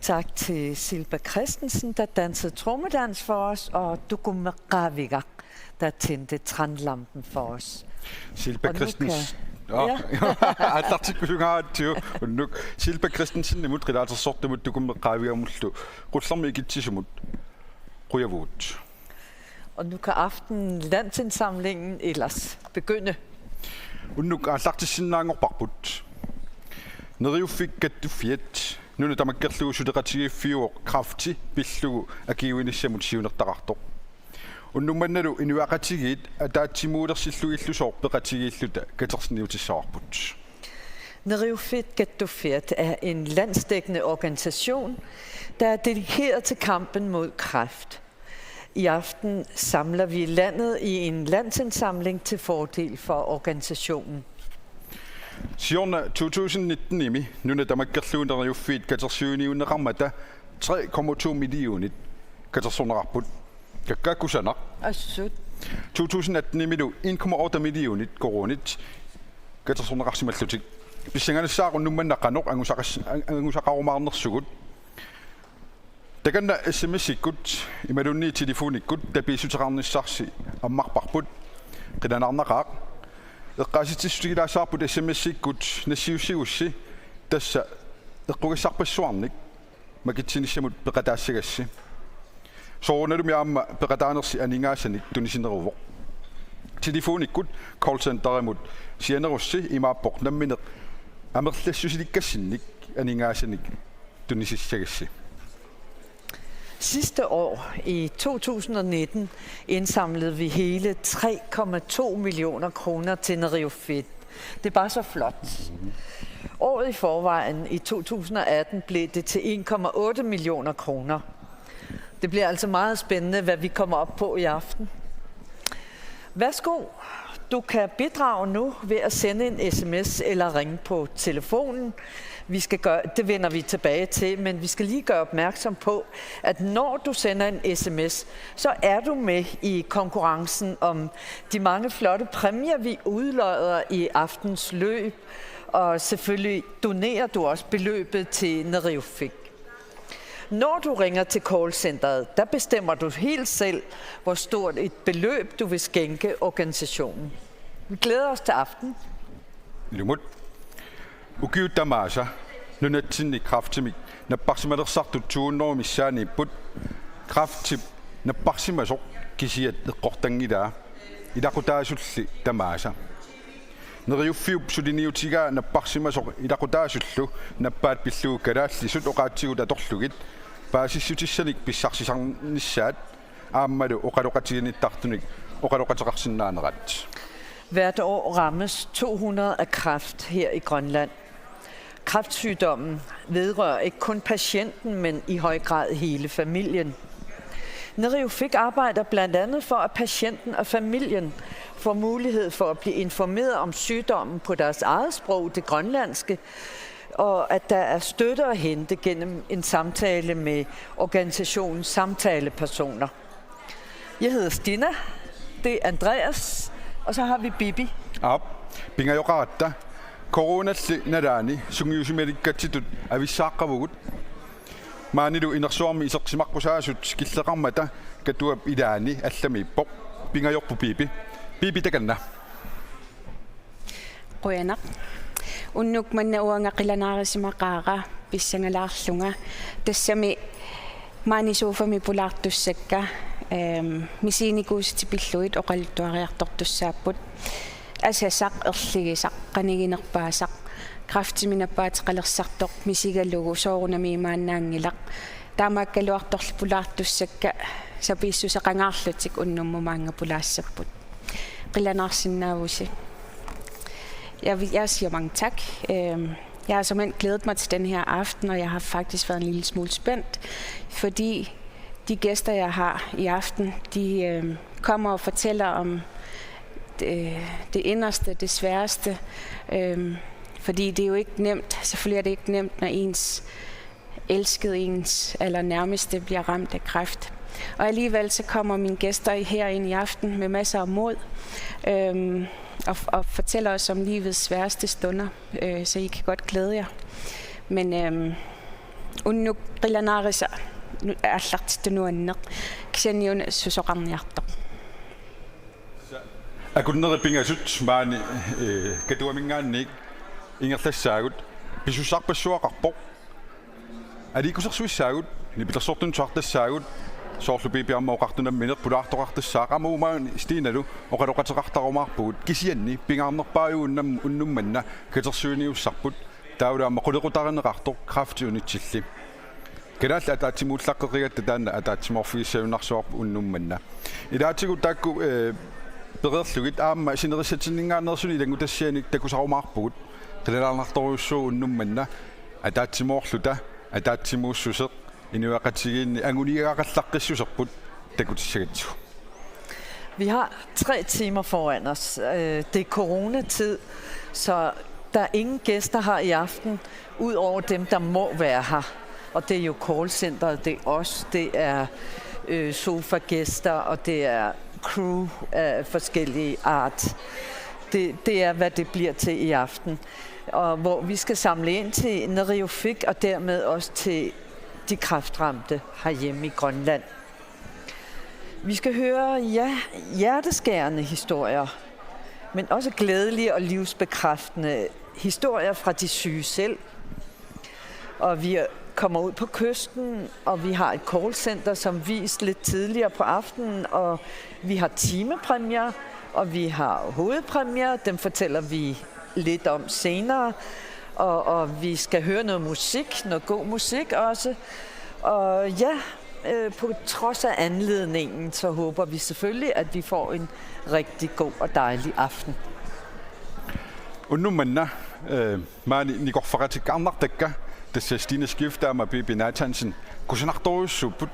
Tak til Silba Christensen, der dansede trommedans for os, og Dugum Ravika, der tændte trandlampen for os. Silba Christensen. Silba Christensen er mut rida sorte mut Dugum Ravika multu. Ruslam ikitsisumut. Rujavut. Og nu kan aften landsindsamlingen ellers begynde. Og nu er sagt til sin lang og bakbut. Neriufik du fiet. Nu er der makkerlu suderatie 4 år kraftig billu agiwini samutsiunertarartor. Og nu man nu en uaqatigit at der timuder sillu illu sorperatigilluta katersniutissaarput. Neriufik Gattufiat er en landsdækkende organisation, der er dedikeret til kampen mod kræft. I aften samler vi landet i en landsindsamling til fordel for organisationen. Siden 2019 imi, nu er der makkerlu Neriufik katersyuniunerarmata 3,2 millioner katersonarput. Kakkusana. 2018 imi du 1,8 millioner koronit katersonarsimallutik. Bisingane saarun numman naqanor angusaqarumaarnersugut. Takanna SMS-ikkut imalunni telefonikkut tapiisuteqarnissarsi ammarparput qilanarnaqaaq eqqaasitissutigilaassaarput SMS-ikkut nassiussiussi tassa eqqugissarpassuarnik makitsinnissamut peqataassigassi soorunalumi aamma peqataanersi aningaassanik tunisineruvoq telefonikkut call centerimut sianerussi imaappoq nammineq amerlassusilikassinnik aningaassanik tunisissagassi. Sidste år, i 2019, indsamlede vi hele 3,2 millioner kroner til Neriufik. Det er bare så flot. Året i forvejen, i 2018, blev det til 1,8 millioner kroner. Det bliver altså meget spændende, hvad vi kommer op på i aften. Værsgo, du kan bidrage nu ved at sende en sms eller ringe på telefonen. Det vender vi tilbage til, men vi skal lige gøre opmærksom på, at når du sender en sms, så er du med i konkurrencen om de mange flotte præmier, vi udlodder i aftens løb. Og selvfølgelig donerer du også beløbet til Neriufik. Når du ringer til callcenteret, der bestemmer du helt selv, hvor stort et beløb du vil skænke organisationen. Vi glæder os til aften. Lumut. Ukiutamasa, nunatsin i kraftimik, наппарсималерсартут тууннэрумиссаанииппут крафтип наппарсимасоқ кисиат эққортангилаа илақутаасулли тамааса нериуффиуп сулиниутигаа наппарсимасоқ илақутаасуллу наппаат пиллугу калааллисут оқаатсигут аторлугит паасиссутиссаник писсарсисарниссаат ааммалу оқалоқатигиниттартуник оқалоқатеқарсинаанерат. Hvert år rammes 200 af kræft her i Grønland. Kræftsygdommen vedrører ikke kun patienten, men i høj grad hele familien. Neriufik arbejder blandt andet for, at patienten og familien får mulighed for at blive informeret om sygdommen på deres eget sprog, det grønlandske, og at der er støtte at hente gennem en samtale med organisationens samtalepersoner. Jeg hedder Stina, det er Andreas, og så har vi Bibi. Pingajoqaatta coronalli nalaani sungiusimalikkatitut avissaaqavugut maanilu inersuarmi isersimaqqusaassut killeqarmata katuap ilaani allamiippoq pingajorpu Bibi takanna qoyanaq unnuk manna uangaqilanaarisimaqaaqa pissangalaarlunga tassami maanisuufami pulaartussakka misiinikuusitipilluit oqaluttuariartortussaapput асасақ ерлигисақ қанигинерпаасақ крафтиминаппаатеқалерсартоқ мисигаллугу соорунамиимааннаангилақ таамааккалуарторл пулаартуссакка сапииссусеқангаарлутик уннуммумаангапулаассаппут қиланаарсинаавуси. Jeg siger mange tak. Jeg har simpelthen glædet mig til den her aften, og jeg har faktisk været en lille smule spændt, fordi de gæster, jeg har i aften, de kommer og fortæller om det inderste, det sværeste, fordi det er jo ikke nemt. Selvfølgelig er det ikke nemt, når ens elskede, ens eller nærmeste bliver ramt af kræft. Og alligevel så kommer mine gæster her ind i aften med masser af mod og fortæller os om livets sværeste stunder, så I kan godt glæde jer. Men unnuk qilanaarisa аллартиттунуаннеқ кисаниуна сусоқарниартоқ акуннериппинgasut маани катуамингаанник ингерлассаагут писуссарпассуақарпоқ аликусерсуиссаагут нипилерсортун туартассаагут соорлупипиармаоқартунамминер пулаартоқартассаақамуумаани стииналу оқалоқатеқартарумаарпугут кисианни пингаарнерпааюуннам уннумманна катерсуиниуссарпут таулаама қулеқутаринеқартоқ крафтиунитсилли Geralt атаатимууллаққеқигатта таана атаатиморфигиссавинарсуарпу уннумманна илаатигу таакку перерлугит аама синерисатиннгаанерсуни илангутассианик такусарумаарпугут қилалаарнарторуссуу уннумманна атаатимоорлута атаатимууссусеқ инуақатсигиинни ангунигаақаллаққиссусерпут такутиссагатсу. Vi har 3 timer foran os. Det er coronatid, så der er ingen gæster her i aften, ud over dem, der må være her. Og det er jo callcenteret, det er os, det er sofagæster, og det er crew af forskellige art. Det er, hvad det bliver til i aften. Og hvor vi skal samle ind til Neriufik, og dermed også til de kræftramte herhjemme i Grønland. Vi skal høre hjerteskærende historier, men også glædelige og livsbekræftende historier fra de syge selv. Og vi kommer ud på kysten, og vi har et callcenter, som vist lidt tidligere på aftenen, og vi har timepræmier, og vi har hovedpræmier, dem fortæller vi lidt om senere, og vi skal høre noget musik, noget god musik også. Og på trods af anledningen, så håber vi selvfølgelig, at vi får en rigtig god og dejlig aften. Unnumanna, maani nikorfaqatiqqarnartakka tässä Stine skiftaama Bibi Nathansen kusanartorussuput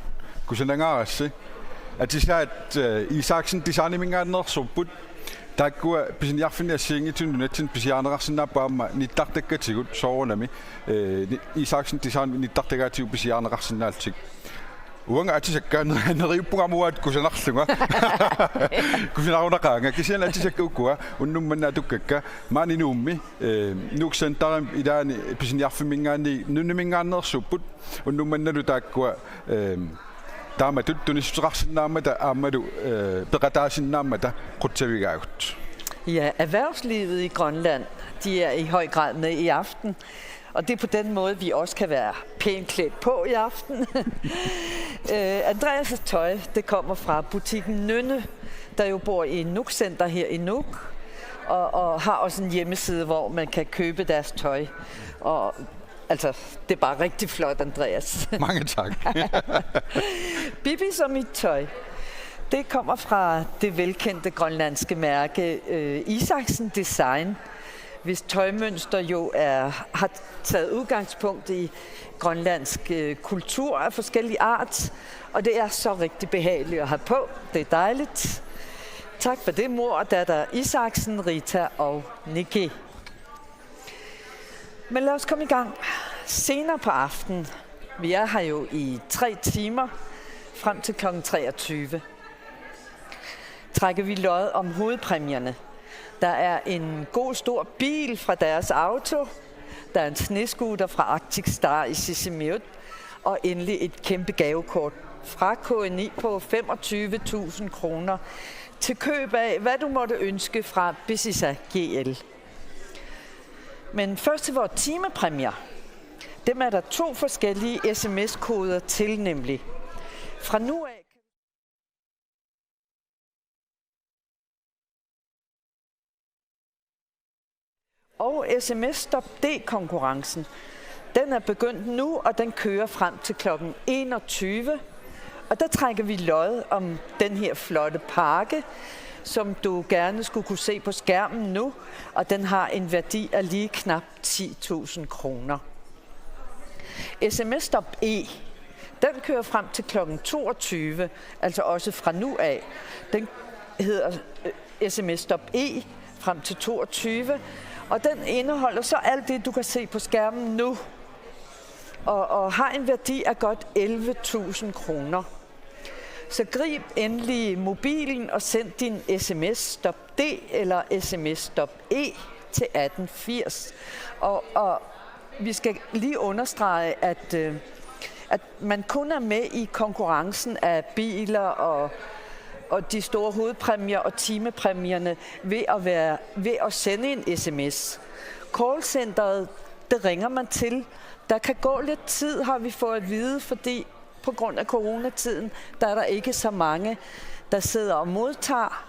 kusanangaarassi atisaat Isaksen designimingaannersupput taakkua pisiniarfiniassiingitun nunatsin pisiaarnerarsinnaappaamma nittartakkatigut soorunami Isaksen design nittartagaatigu pisiaarnerarsinnaaltik uanga atisakkaana neriuppugamuat kusanarlunga kusanarunaqaanga kisian atisakkuukua unnummanna tukkakka maani nuummi nuuksantaram ilaani pisiniarfimingaani nunnimingaannersupput unnummannalu taakkua taamatut tunissuteqarsinnaamata aammalu peqataasinnaamata qutsavigaagut. Ja, erhvervslivet i Grønland, de er i høj grad med i aften. Og det er på den måde, vi også kan være pænt klædt på i aften. Andreas' tøj, det kommer fra butikken Nynne, der jo bor i Nuuk Center her i Nuuk, og har også en hjemmeside, hvor man kan købe deres tøj. Og altså, det er bare rigtig flot, Andreas. Mange tak. Bibis og mit tøj, det kommer fra det velkendte grønlandske mærke Isaksen Design, hvis tøjmønster jo har taget udgangspunkt i grønlandsk kultur af forskellige art, og det er så rigtig behageligt at have på. Det er dejligt. Tak for det, mor og datter Isaksen, Rita og Nikki. Men lad os komme i gang. Senere på aftenen, vi er her jo i 3 timer, frem til kl. 23, trækker vi lod om hovedpræmierne. Der er en god stor bil fra deres auto, der er en snescooter fra Arctic Star i Sisimiut, og endelig et kæmpe gavekort fra KNI på 25.000 kroner til køb af, hvad du måtte ønske fra Bisisa GL. Men først til vores timepræmier. Dem er der 2 forskellige sms-koder til, nemlig. Fra nu af og SMS Stop D-konkurrencen. Den er begyndt nu, og den kører frem til kl. 21. Og der trækker vi lod om den her flotte pakke, som du gerne skulle kunne se på skærmen nu, og den har en værdi af lige knap 10.000 kroner. SMS Stop E, den kører frem til kl. 22, altså også fra nu af. Den hedder SMS Stop E frem til 22, og den indeholder så alt det, du kan se på skærmen nu, og har en værdi af godt 11.000 kroner. Så grib endelig mobilen og send din SMS Stop D eller SMS Stop E til 1880. Og vi skal lige understrege, at man kun er med i konkurrencen af biler og de store hovedpræmier og timepræmierne ved at sende en sms. Callcenteret, det ringer man til. Der kan gå lidt tid, har vi fået at vide, fordi på grund af coronatiden, der er der ikke så mange, der sidder og modtager.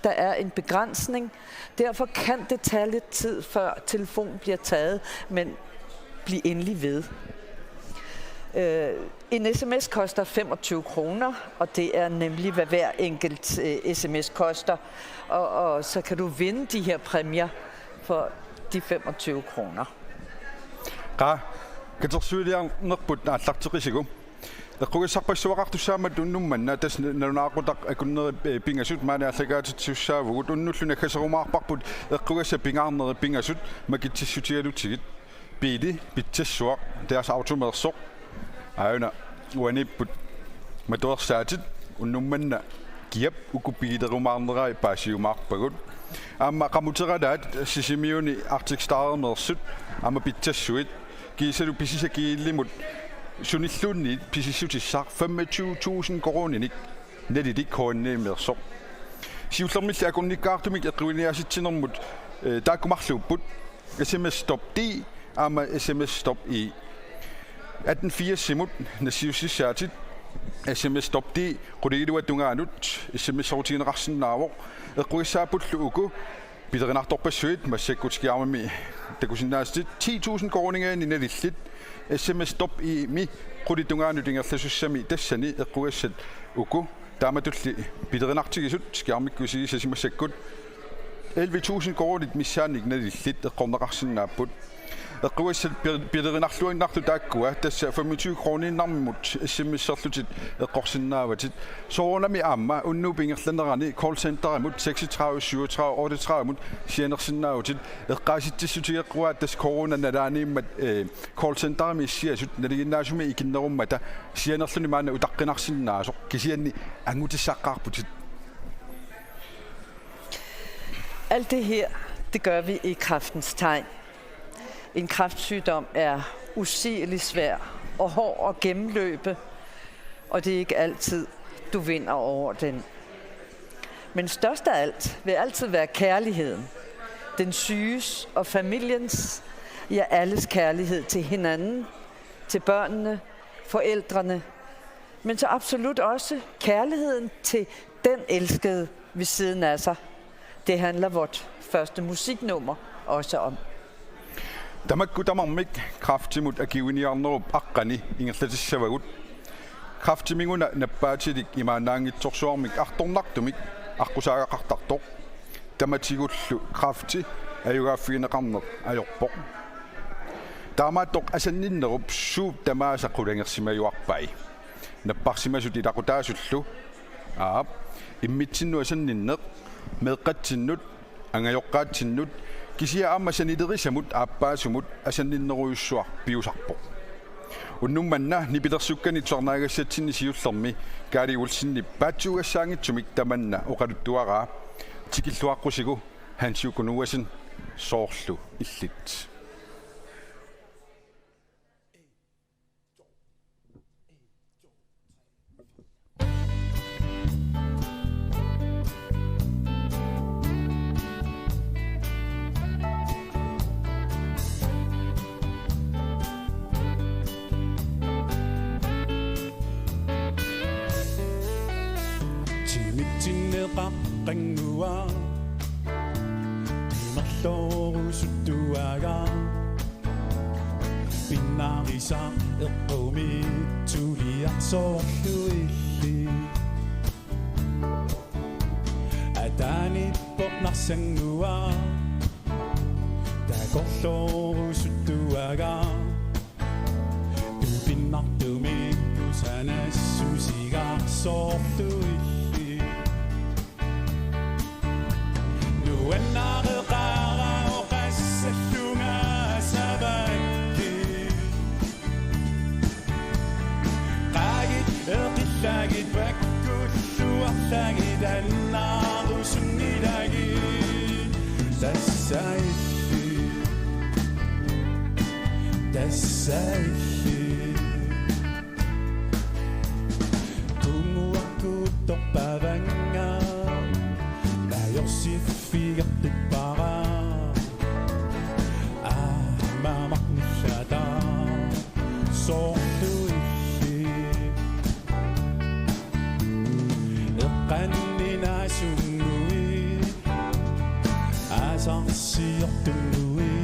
Der er en begrænsning. Derfor kan det tage lidt tid, før telefonen bliver taget, men bliv endelig ved. En sms koster 25 kroner, og det er nemlig, hvad hver enkelt sms koster. Og så kan du vinde de her præmier for de 25 kroner. Ja, kan du sige, nok på den slagterisigo? Der kunne sagt på så ret du sammen du nu men det når der er kun noget pinge sut man er sikkert til så hvor du nu synes jeg så meget på der kunne se pinge noget pinge sut man kan til sutte du til bidi bitte så deres auto med så ayna wani med dog startet og nu men giap uku bidi romandra i pasio mark på godt amma kamutera dat sisimioni Arctic Star med sut amma bitte sut giser du præcis ikke limit Sunnislunni pisisutisar 25.000 kroner net i korne med så. Siuslommis er kun i kartumik at ruinere sit tinomut. Der kommer sluput. SMS Stop D, ama SMS Stop E. 18.4 simut nasiusisartit. SMS Stop D, kudidu at dunganut. SMS rutin rassen naver. Ruisaput lugo. Bidrenar torpesøt med sekutskiarme med. Det kunne næste 10.000 kroner i net SMS Stop i mi kuditunga nytinga tlesussami tassani equesset uku tamatulli bidrenartigisut skiarmikkusi sesimasakkut 11.000 kroner missanik nadillit eqornaqarsinnaaput equesset bidrenarluinnarlu taakkua tassa 25 kroner narmut SMS-serlutit eqorsinnaavatit soornami amma unnupingerlanerani call center mut 36 37 38 mut sianersinnaavutit eqqaasittissutigeqquat tas corona nalaaniimmat call center mi siasut naliginnaasumi ikinnerummata sianerluni maana utaqqinarsinnaasoq kisianni angutisaqqaarputit. Alt det her, det gør vi i kræftens tegn. En kræftsygdom er usigelig svær og hård at gennemløbe, og det er ikke altid, du vinder over den. Men størst af alt vil altid være kærligheden. Den syges og familiens, Ja, alles kærlighed til hinanden, til børnene, forældrene, men så absolut også kærligheden til den elskede ved siden af sig. Det handler vort første musiknummer også om. Tamakkutamarmik kraftimut akiuniarnerup aqqani ingerlatisavagut kraftiminguna nappaatilik imaanaangitsorsuarmik artornartumik aqusaagaqartartoq tamatigullu krafti ayugaaffiineqarneq ajorpoq taamaattoq asanninnerup suup tamaasaqqulangersimayuarpai napparsimasut ilaqutaasullu aap immitsinnu asanninneq meeqqatsinnut angajoqqaatsinnut kisia amma saniderisamut aappaasumut asanninneruyussuar piusarpoq unnummanna nipilersukkani tsornaagassatsinni siullermi kaaliulsinni paatsuugassaangitsumik tamanna oqaluttuaraa tikilluaqqusigu hansiukunuasin soorlu illit qangua timerlorusuttuaga pinnarisa eqqumi tuliarsoorluilli atani pornarsangua taqorlorusuttuaga tupinnartumi kusanassusigaarsoorluilli Wennareqara oqassallunga sabakki qagit eqillagit bakkulluarlagit annaarusunnilagi tassaifi kunguakuttorpavanga Figattippara maamarnillata soorluilli eqqanninaasunnui asarsiortunnui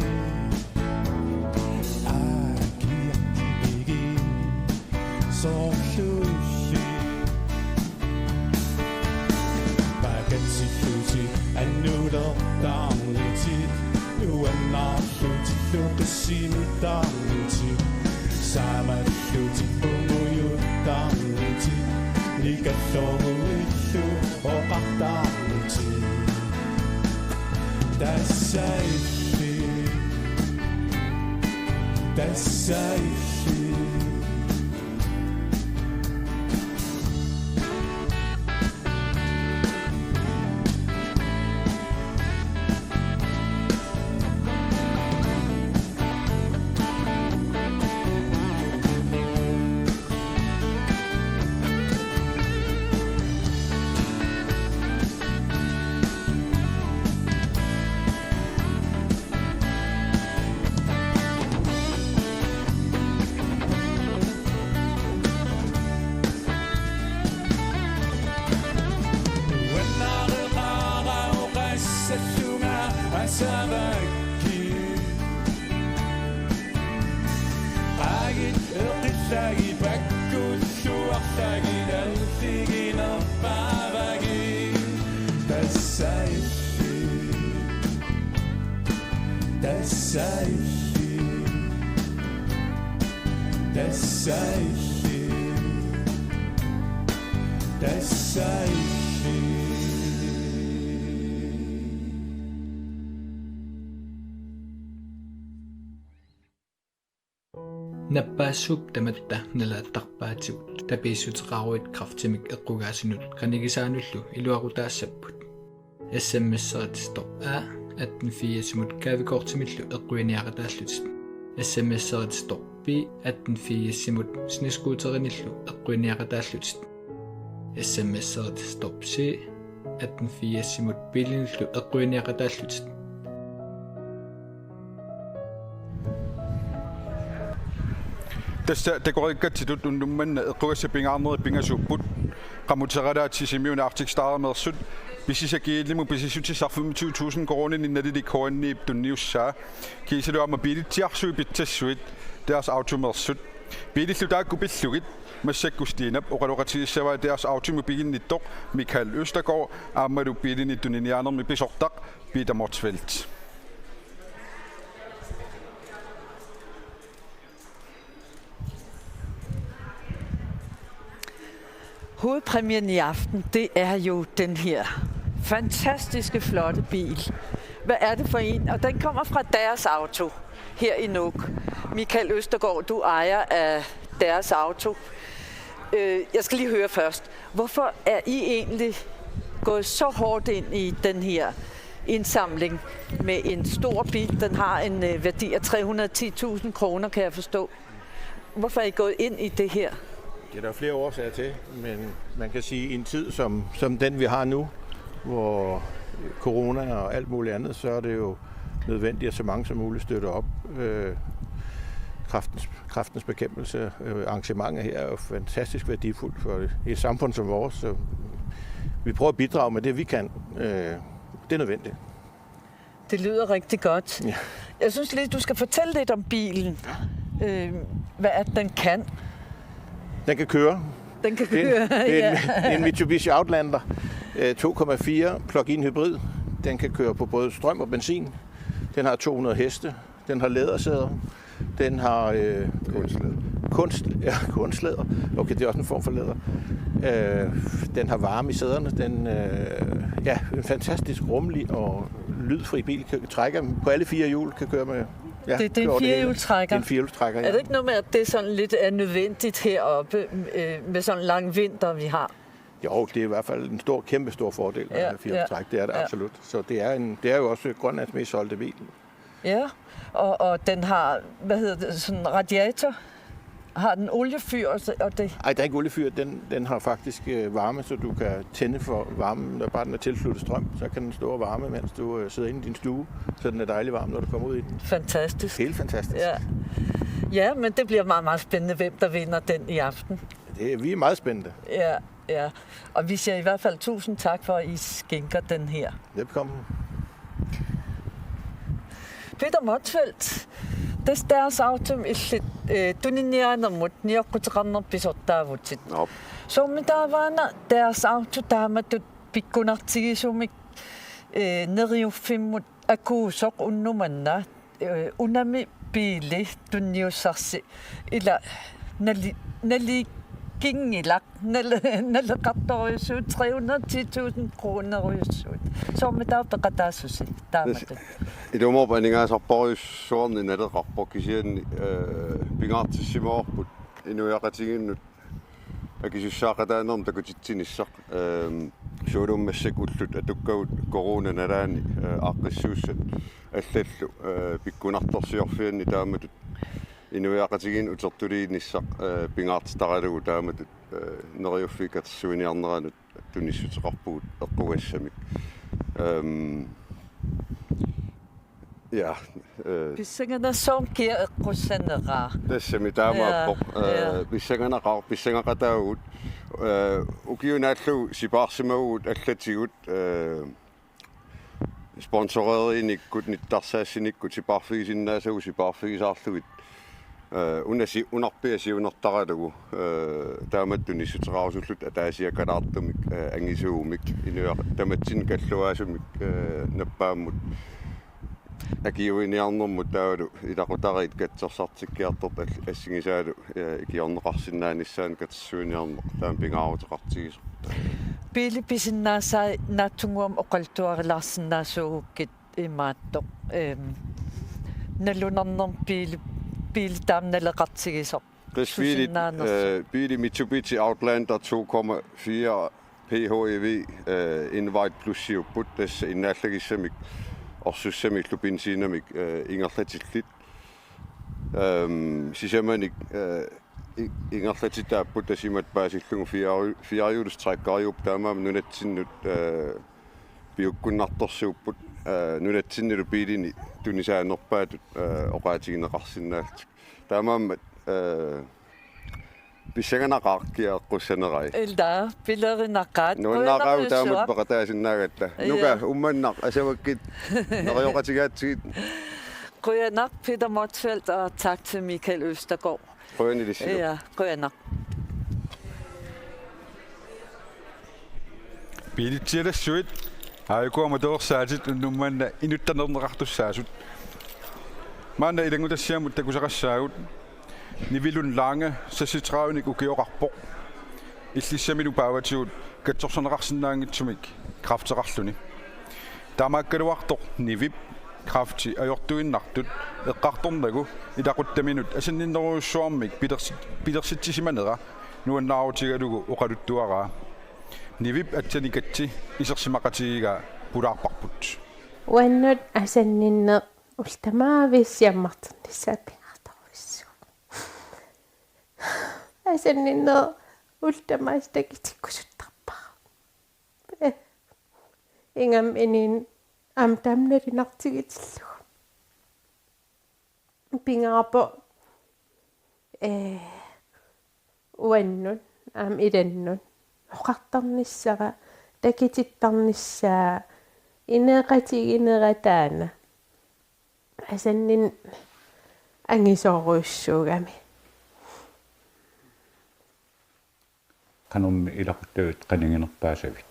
aakiartimigi soorluilli pakatsilluti annulertaarnitit nuannarlutiluqissinutaarnitit saamallutit umuyuttaarnitit nikallorulillu oqartaarnitit tassaifi sabakki qagit eqillagi bakkulluarlagi dalliginerpaavagi tassaifi Nappaassuup tamatta nalaattarpaatigut tapiissutiqaruit kraftimik eqqugaasinut qanigisaanullu iluaqutaassapпут SMS-eritistop a 1840 kaavikortimillu eqquiniaqataallutit SMS-eritistop b 1840 sniskuuterinillu eqquiniaqataallutit SMS-eritistop c 1840 bilinillu eqquiniaqataallutit tässä dekorikkatsitut unnumman eqquassapingaarneri pingassupput qamuteralaatissimiuna artikstaaremersut pisisakiillimu pisissutisarfum 2000 koronin innalili koanniip tunniussaa kiisaluama biilitiarsui pitsassuit deres automersut biilillutaakku pillugit massakkustiinap oqaloqatiissavaa deres automobilnittoq Michael Østergaard aammalu biilinittuniniaanermi pisortaq Peter Motzfeldt. Hovedpræmien i aften, det er jo den her fantastiske, flotte bil. Hvad er det for en? Og den kommer fra deres auto her i Nuuk. Michael Østergaard, du ejer af deres auto. Jeg skal lige høre først. Hvorfor er I egentlig gået så hårdt ind i den her indsamling med en stor bil? Den har en værdi af 310.000 kroner, kan jeg forstå. Hvorfor er I gået ind i det her? Det er der flere årsager til, men man kan sige, at i en tid som den, vi har nu, hvor corona og alt muligt andet, så er det jo nødvendigt, at så mange som muligt støtter op. Kræftens bekæmpelse, arrangementet her er jo fantastisk værdifuldt for et samfund som vores. Så vi prøver at bidrage med det, vi kan. Det er nødvendigt. Det lyder rigtig godt. Ja. Jeg synes lige, du skal fortælle lidt om bilen. Hvad er det, den kan? Den kan køre. Den kan køre, det er en Mitsubishi Outlander 2,4 plug-in hybrid. Den kan køre på både strøm og benzin. Den har 200 heste. Den har lædersæder. Den har kunstlæder. Okay, det er også en form for læder. Den har varme i sæderne. Den en fantastisk rummelig og lydfri bil. Trækker på alle 4 hjul, kan køre med. Ja, det er en firehjulstrækker. Det er en firehjulstrækker, ja. Er det ikke noget med, at det er sådan lidt er nødvendigt heroppe med sådan en lang vinter, vi har? Jo, det er i hvert fald en kæmpe stor fordel med firehjulstræk. Det er det absolut. Så det er jo også Grønlands mest solgte bil. Ja, og den har, sådan en radiator? Har den oliefyr og det? Nej, der er ikke oliefyr. Den har faktisk varme, så du kan tænde for varmen, når bare den er tilsluttet strøm. Så kan den stå og varme, mens du sidder inde i din stue. Så den er dejlig varm, når du kommer ud i den. Fantastisk. Helt fantastisk. Ja, men det bliver meget, meget spændende, hvem der vinder den i aften. Vi er meget spændte. Ja. Og vi siger i hvert fald 1000 tak for, at I skænker den her. Velkommen. Peter Motzfeldt, deres auto illit tuninianermut niorqutiqarner pisortaavutit. Soomitaavaana deres auto taamatut pikkunartigisumik neriuffimmut akuusoq unnumanna unami biili tunniussarsi ila nali kingilaq naleqartoriussuut 310.000 kroneruissuut soomitaappeqataassusi taamatut Ilumorpaningaasarporiussuorni naleqarpokisianni pingaartissimoorput inuiaqatiginnut akisussaaqqataanerm takutitsinissaq suulummassak ullut atukkavut corona nalaani aaqqissuussat allallu pikkunartorsiorfianni taamatut inuiaqatigin utertuliinnissaq pingaartitaralugu taamatut neriuffikatsuiniarneranut tunissuteqarpugut eqqugassamik Bissangana soomkia eqqussaneraa. Tassami taamaappoq bissangaqataagut ukiunaallu sipaarsimagugut allatigut sponsoreeriinikkut nittarsaasinikkut sipaarfigisinnaasugu sipaarfigisaarlugit unarpiasiunertaralugu taamattunissuteqarusullut ataasiakalaartumik angisuumik inuaq tamatsin kalluaasumik nappaammut akiuiniarnermut taalu ilaqutariit katsersartikkiartort assingisaalu ikiorneqarsinnaanissaan katssuuniarneq taam pingaaruteqartigis Biilipisinnaasai naatsunguam oqaltuarilarsinnaasuugukkit imaattoq nallunarnerm biili taamnaleqartigisoq biili Mitsubishi Outlander 2,4 PHEV Invite Plus siupput tassa innaallagissami orsussamillu bensiinamik ingerlatillit sisamanik ingerlatitaapput tasimat paasillungu fiarhjulistrækkariup taamaam nunatsinnut piukkunnartorsiupput nunatsinnilu biilini tunisaanerpaatut oqaatigineqarsinnaalt taamaammat Pissanganaqarkia qussanerai. Elda, pillerinaqaat. Nuannaqau taamut paqataasinnaagatta. Nuka ummannaq asavakkit narioratigaatsigit. Grønnak, Peter Motsfeldt, og tak til Michael Østergaard. Grønilissilo. Ja, grønnak. Pilitsira suit. Aiku amatorsaajit nummanna inuttanernaqartussaasut. Maanna ilangutassiamut takusaqassaagut. Nivilun lange sasitravnik ukiorarpoq. Illissaminu paavatiut katsorsoneqarsinnaangitsumik krafteqarluni. Taamaakkaluartoq nivip krafti ajortuinnartut eqqartornagu ilaquttaminut asanninneruussuarmik pilersitsisimanera nuannaaruutigalugu oqaluttuaraa. Nivip atsanikatsi isersimaqatigiga pulaarparput. Uannut asanninne ultamaavissiammarternissaapiartarvissu. Asanninne ultamaastakitsikkusuttarpara. Ingam inin tamnalinartigitillugu. Pingaarpo uannut ilannut oqartarnissara takitittarnissaa ineqatiginerataana asannin angisoruussuugami qanummi ilaquttavit qaninginerpaasavit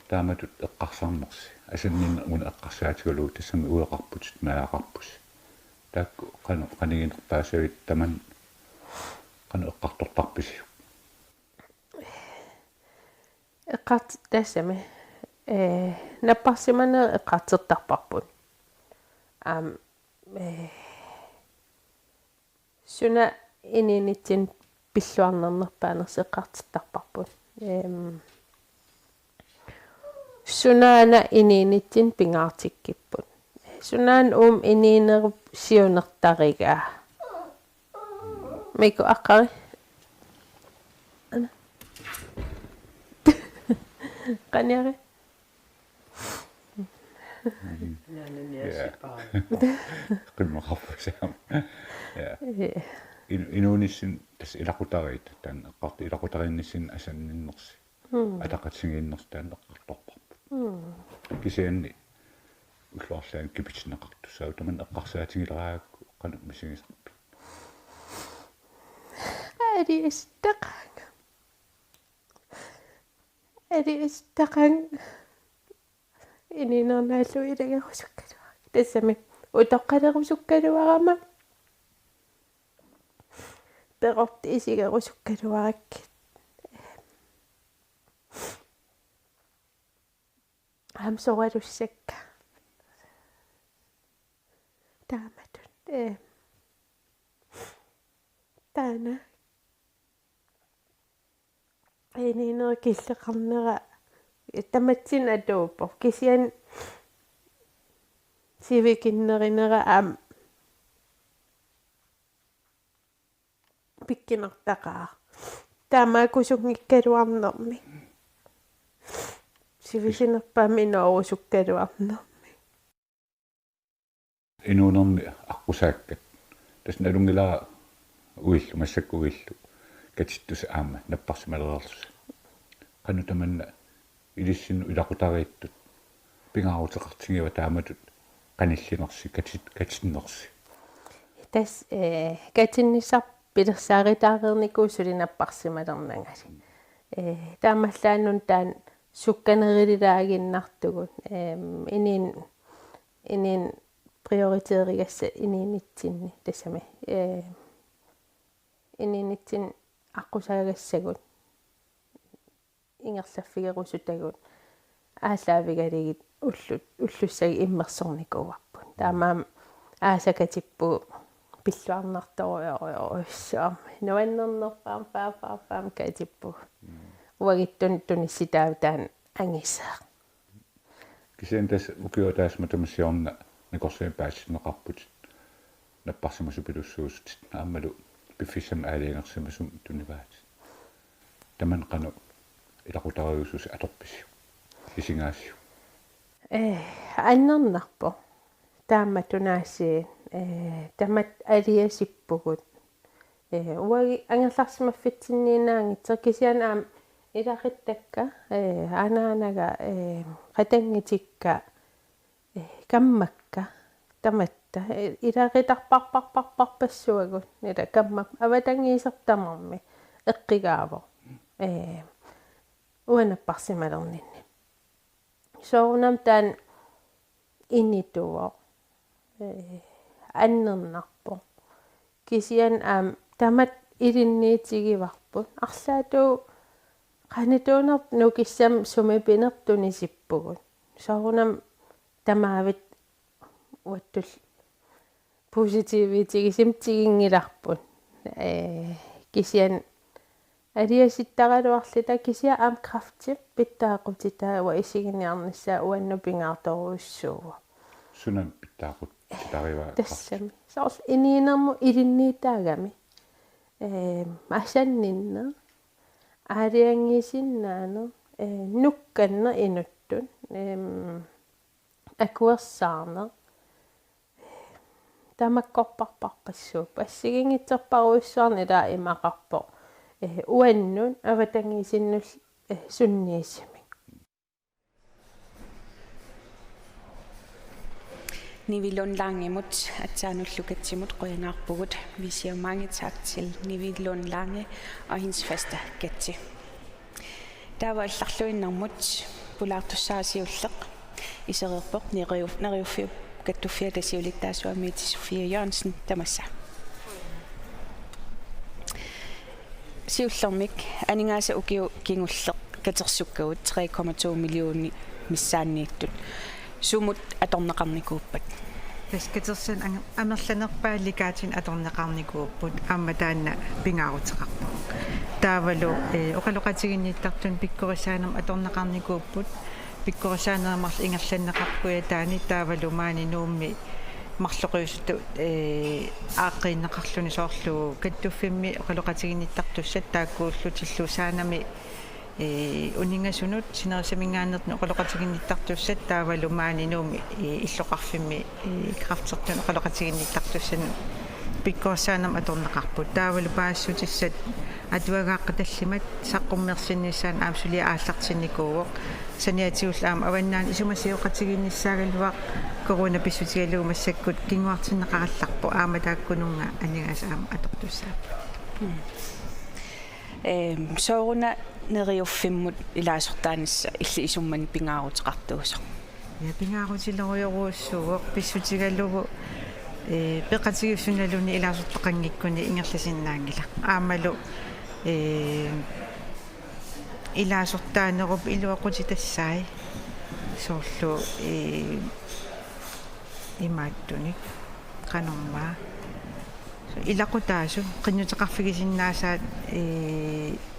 taamatut eqqarsarnersi asannin un eqqarsaatigalu tassami ueqarput maaqarpus taakku qaninginerpaasavit taman qanu eqqartortarpisi eqqart tassami napparsimana eqqartertarparput suna ininitsin pilluarnernerpaanersi eqqartertarparput sunaana ininitsin pingaartikkipput sunaan iniinerup siunertarigaa miku aqqari ana qaniare qimmeqarpusaam inuunissin tas ilaqutarit taan eqqarti ilaqutariinnissin asanninnersi ataqatsigiinnersi taan eqqartorparput kisianni ulluarlaan kipitsinneqartussaa taman eqqarsaatigileraagu qanu misigisarpi Adi istaqan ininernaallu ilagerusukkaluaq tassami utoqqalerusukkaluarama peqorti isigerusukkaluarak hamsoralussakka taamatut taana iniiner killeqarnera tamatsin atuuppo kisian sivikinnerinera pikkinartaqaa taamaakusungikkaluarnermi sivisinerpaami inoorusukkaluarnermi inuunermi aqusaakkat tasnalungilaa uillu massakkuillu katittus aama napparsimalererlus qanu tamanna ilissin ilaqutariittut pingaruteqartigiva taamatut qanillinersi katinnersi tas katinnissar pilersaaritaareerniku sulinapparsimalernagali taamallaannun taan sukkanerililaaginnartugut inin prioriteerigassa ininitsinni tassami ininitsin aqusaagassagut ingerlaffigerusutagut аасаавигалигит уллуссаги иммерсорникууарпут таамаам аасакатиппу пиллуарнарториориориуссаам нуаннернерпаам паафаарпаам катиппу уагиттун тунисситаавтаан ангисаа кисентас укиотаасма тамассиорна никорсуи паассинеқарпут наппарсимасупилуссуусут аамалу пиффиссам аалиангерсимасум туниваат таман қану илақутариусус аторписси исингаасиу аннернарпо тааматунааси тамат алиасиппугут uagi angerlarsmaffitsinniinaangitser kisian aam ilaqittakka anaanaga qatangitikka kammakka tamatta ilaqitarparparparparpassuagut ila kamma avatangiisertamarmi eqqigaavo uanapparsimalerninni soorunam taan innituo annernerpo kisian aam tamat ilinniitigivarput arlaatuu qanituuner nukissam sumipinertunisippugut soorunam tamaavit wattul positiivitigisim tigingilarput kisian aliasittaraluarlita kisia aam krafti pittaaqutitaa wa isiginiarnissaa uannu pingaartoruussuugu sunan pittaaqut tariva тассами сорс иниинерму илинниитаагами асаннинна аалиангисиннаано нукканна инуттун акуерсаарнер тамаккорпарпарпассууп ассигингитсерпаруиссуарнила имақарпо уаннун аватангисиннул суннииссами Nivilund-Lange atsaanullukatimut qoyangaarpugut vi siger mange tak til Nivilund-Lange og hendes faste gætti. Der var allarluinnermut pulaartussaasiulleq isererpoq neriufiu kattufia tasiulittaasuamiiti Sofie Jørgensen tamassa. Siullermik aningaasa ukiu kingulleq katersukkagut 3,2 millioner missaanniittut sumut atorneqarnikuuppat таскатерсан амерланерпаалликаатин аторнеқарникууппут аамматаанна пингаарутеқарпу таавалу оқалоқатигинниттартун пиккорисаанерм аторнеқарникууппут пиккорисаанермарл ингерланнеқарпуя таани таавалу маани нуумми марлоқиусуту ааққииннеқарлуни соорлу каттуффимми оқалоқатигинниттартуссат тааккууллутиллусаанами унингасунут синерисамингаанерт оқалоқатигинниттартуссат таавалу маани нууми иллоқарфимми крафтертун оқалоқатигинниттартуссан пиккорсаанам аторнеқарпут таавалу паассутиссат атуагааққаталлимат саққуммерсинниссаан аамсули ааллартинникууоқ саниатигуллаам аваннаан исумасиоқатигинниссаагалуақ корона писсутигалугу массаккут кингуартиннеқаралларпу ааматааккунунга анигаас аама атортуссаа sooruna neriuffimmut ilaasortaanissa illi isumman pingaarutеқартуусо я пингаарутилеруйоруussууоқ писсутигаллугу пеқатигиссуналуни илаасортеқангиккуни ингерласиннаангила аамалу илаасортаанеруп илуақутитассаи соорлу имааттуник канормаа илақутаасу қиннутеқарфигисиннаасаат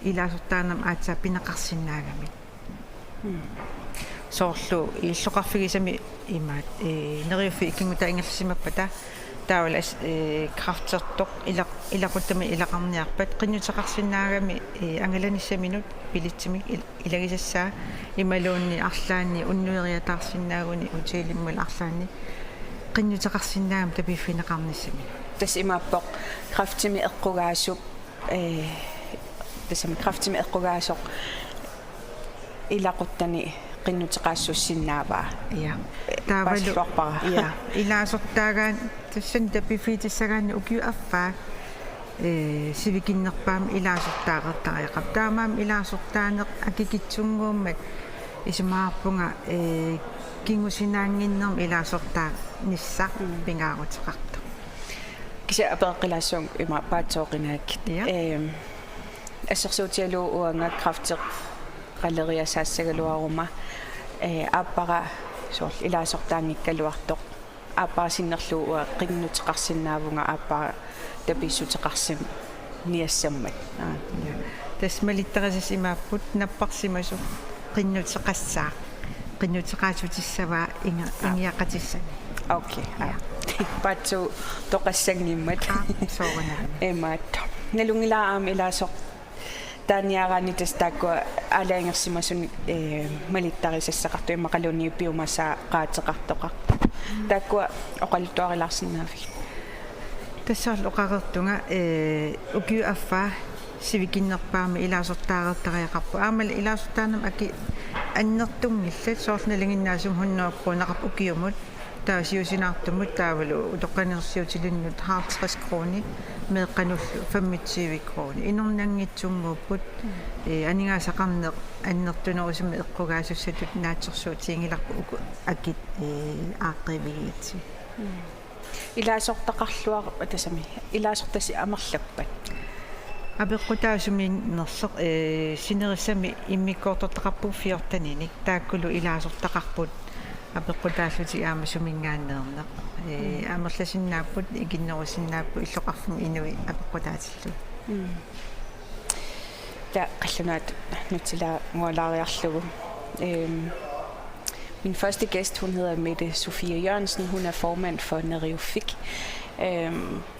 илаасортаанам аатсаа пинеқарсиннаагами соорлу иллоқарфигисами имаат нериуффи иккингута ингерласимаппата таавалас крафтертоқ илақуттами илақарниарпат қиннутеқарсиннаагами ангаланиссаминут пилитсимик илагисассаа ималуунни арлаанни уннуериатаарсиннаагуни утиилиммул арлаанни қиннутеқарсиннаагам табиффинеқарниссами das imappoq kraftimi eqqugaasup tasami kraftimi eqqugaasuq ilaquttani qinnuteqaassuussinnaavaa ja taavalu ja ilaasortaagaan tassan tapifiitissagaanni ukiu affaa sivikinnerpaam ilaasortaaqertariaqap taamaam ilaasortaaneq akikitsunguummat isimaarpunga kingusinaanginnerm ilaasortaa nissaq pingaaruteqarta kisa apeqilaassuung ima paatsoqinaak assersuutialu uanga krafteq qaleriasaassagaluaruma aappara soorl ilaasortaangikkaluartoq aappara sinnerlu ua qinnuteqarsinnaavunga aappara tapissuteqarsim niassammat tasmalitteqasis imaapput napparsimasu qinnuteqassaa qinnuteqaasutissavaa ingiaqatissani okay patsu toqassangimmat sooruna emaat nalungilaam ilaasoq taaniaraani tastaakku alaangersimasuni malittarissassaqartu imaqaluni piumassa qaateqartoqa taakku oqallutuarilarsinnaafi Tässä luqaqertunga ukiu affa sivikinnerpaami ilaasortaarettariaqarpu aamal ilaasortaanam aki annertungillat soornalinginnaasum hunnuaqquunaqap ukiumut taasiusinaartumut taavalu utoqqanersiutilunnut 50 krooni meeqqanullu 25 krooni inornangitsunguupput aningaasaqarneq annertunerusumi eqqugaasusatut naatsersuutiingilarpu uku akit aaqqivigitsi ilaasortaqarluaq atasami ilaasortasi amerlappat abeqqutaasumin nerseq sinerissami immikkoortortaqarpu fiortaninik taakkulu ilaasortaqarput abeqqutaalluti aamasumingaanneerneq amerlasinnaaput ikinnerusinnaappu illoqarfum inui abeqqutaatillu ta qallunaat nutila ngualaariarlugu Min første gæst, hun hedder Mette Sofie Jørgensen. Hun er formand for Neriofik.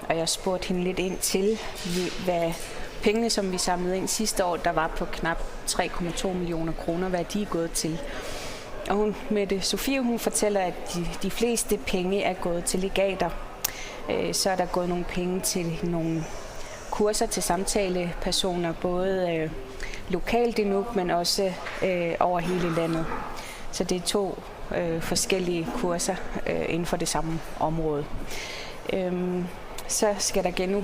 Og jeg spurgte hende lidt ind til, hvad pengene, som vi samlede ind sidste år, der var på knap 3,2 millioner kroner, hvad de er gået til. Og Mette Sofie, hun fortæller, at de fleste penge er gået til legater. Så er der gået nogle penge til nogle kurser til samtalepersoner, både lokalt i Nuuk, men også over hele landet. Så det er 2 forskellige kurser inden for det samme område. Så skal der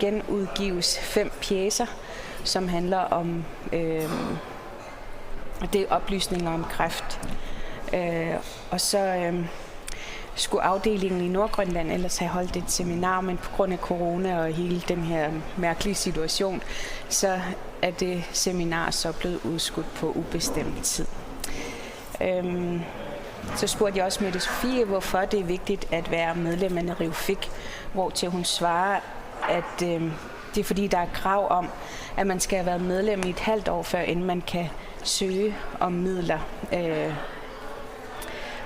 genudgives 5 pjecer, som handler om det er oplysninger om kræft. Og så skulle afdelingen i Nordgrønland ellers have holdt et seminar, men på grund af corona og hele den her mærkelige situation, så er det seminar så blevet udskudt på ubestemt tid. Så spurgte jeg også Mette Sofie, hvorfor det er vigtigt at være medlem af Neriofik, hvortil hun svarer, at det er fordi, der er krav om, at man skal have været medlem i et halvt år, før inden man kan søge om midler.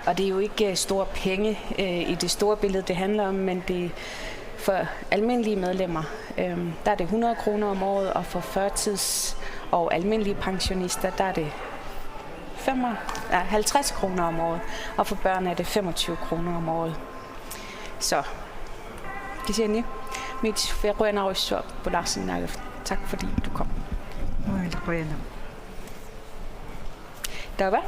Og det er jo ikke store penge i det store billede, det handler om, men det for almindelige medlemmer, der er det 100 kroner om året, og for førtids- og almindelige pensionister, der er det 50 kroner om året, og for børn er det 25 kroner om året. Så, det siger ni. Mit ferruena røsser på Larsen. Tak fordi du kom. Der var.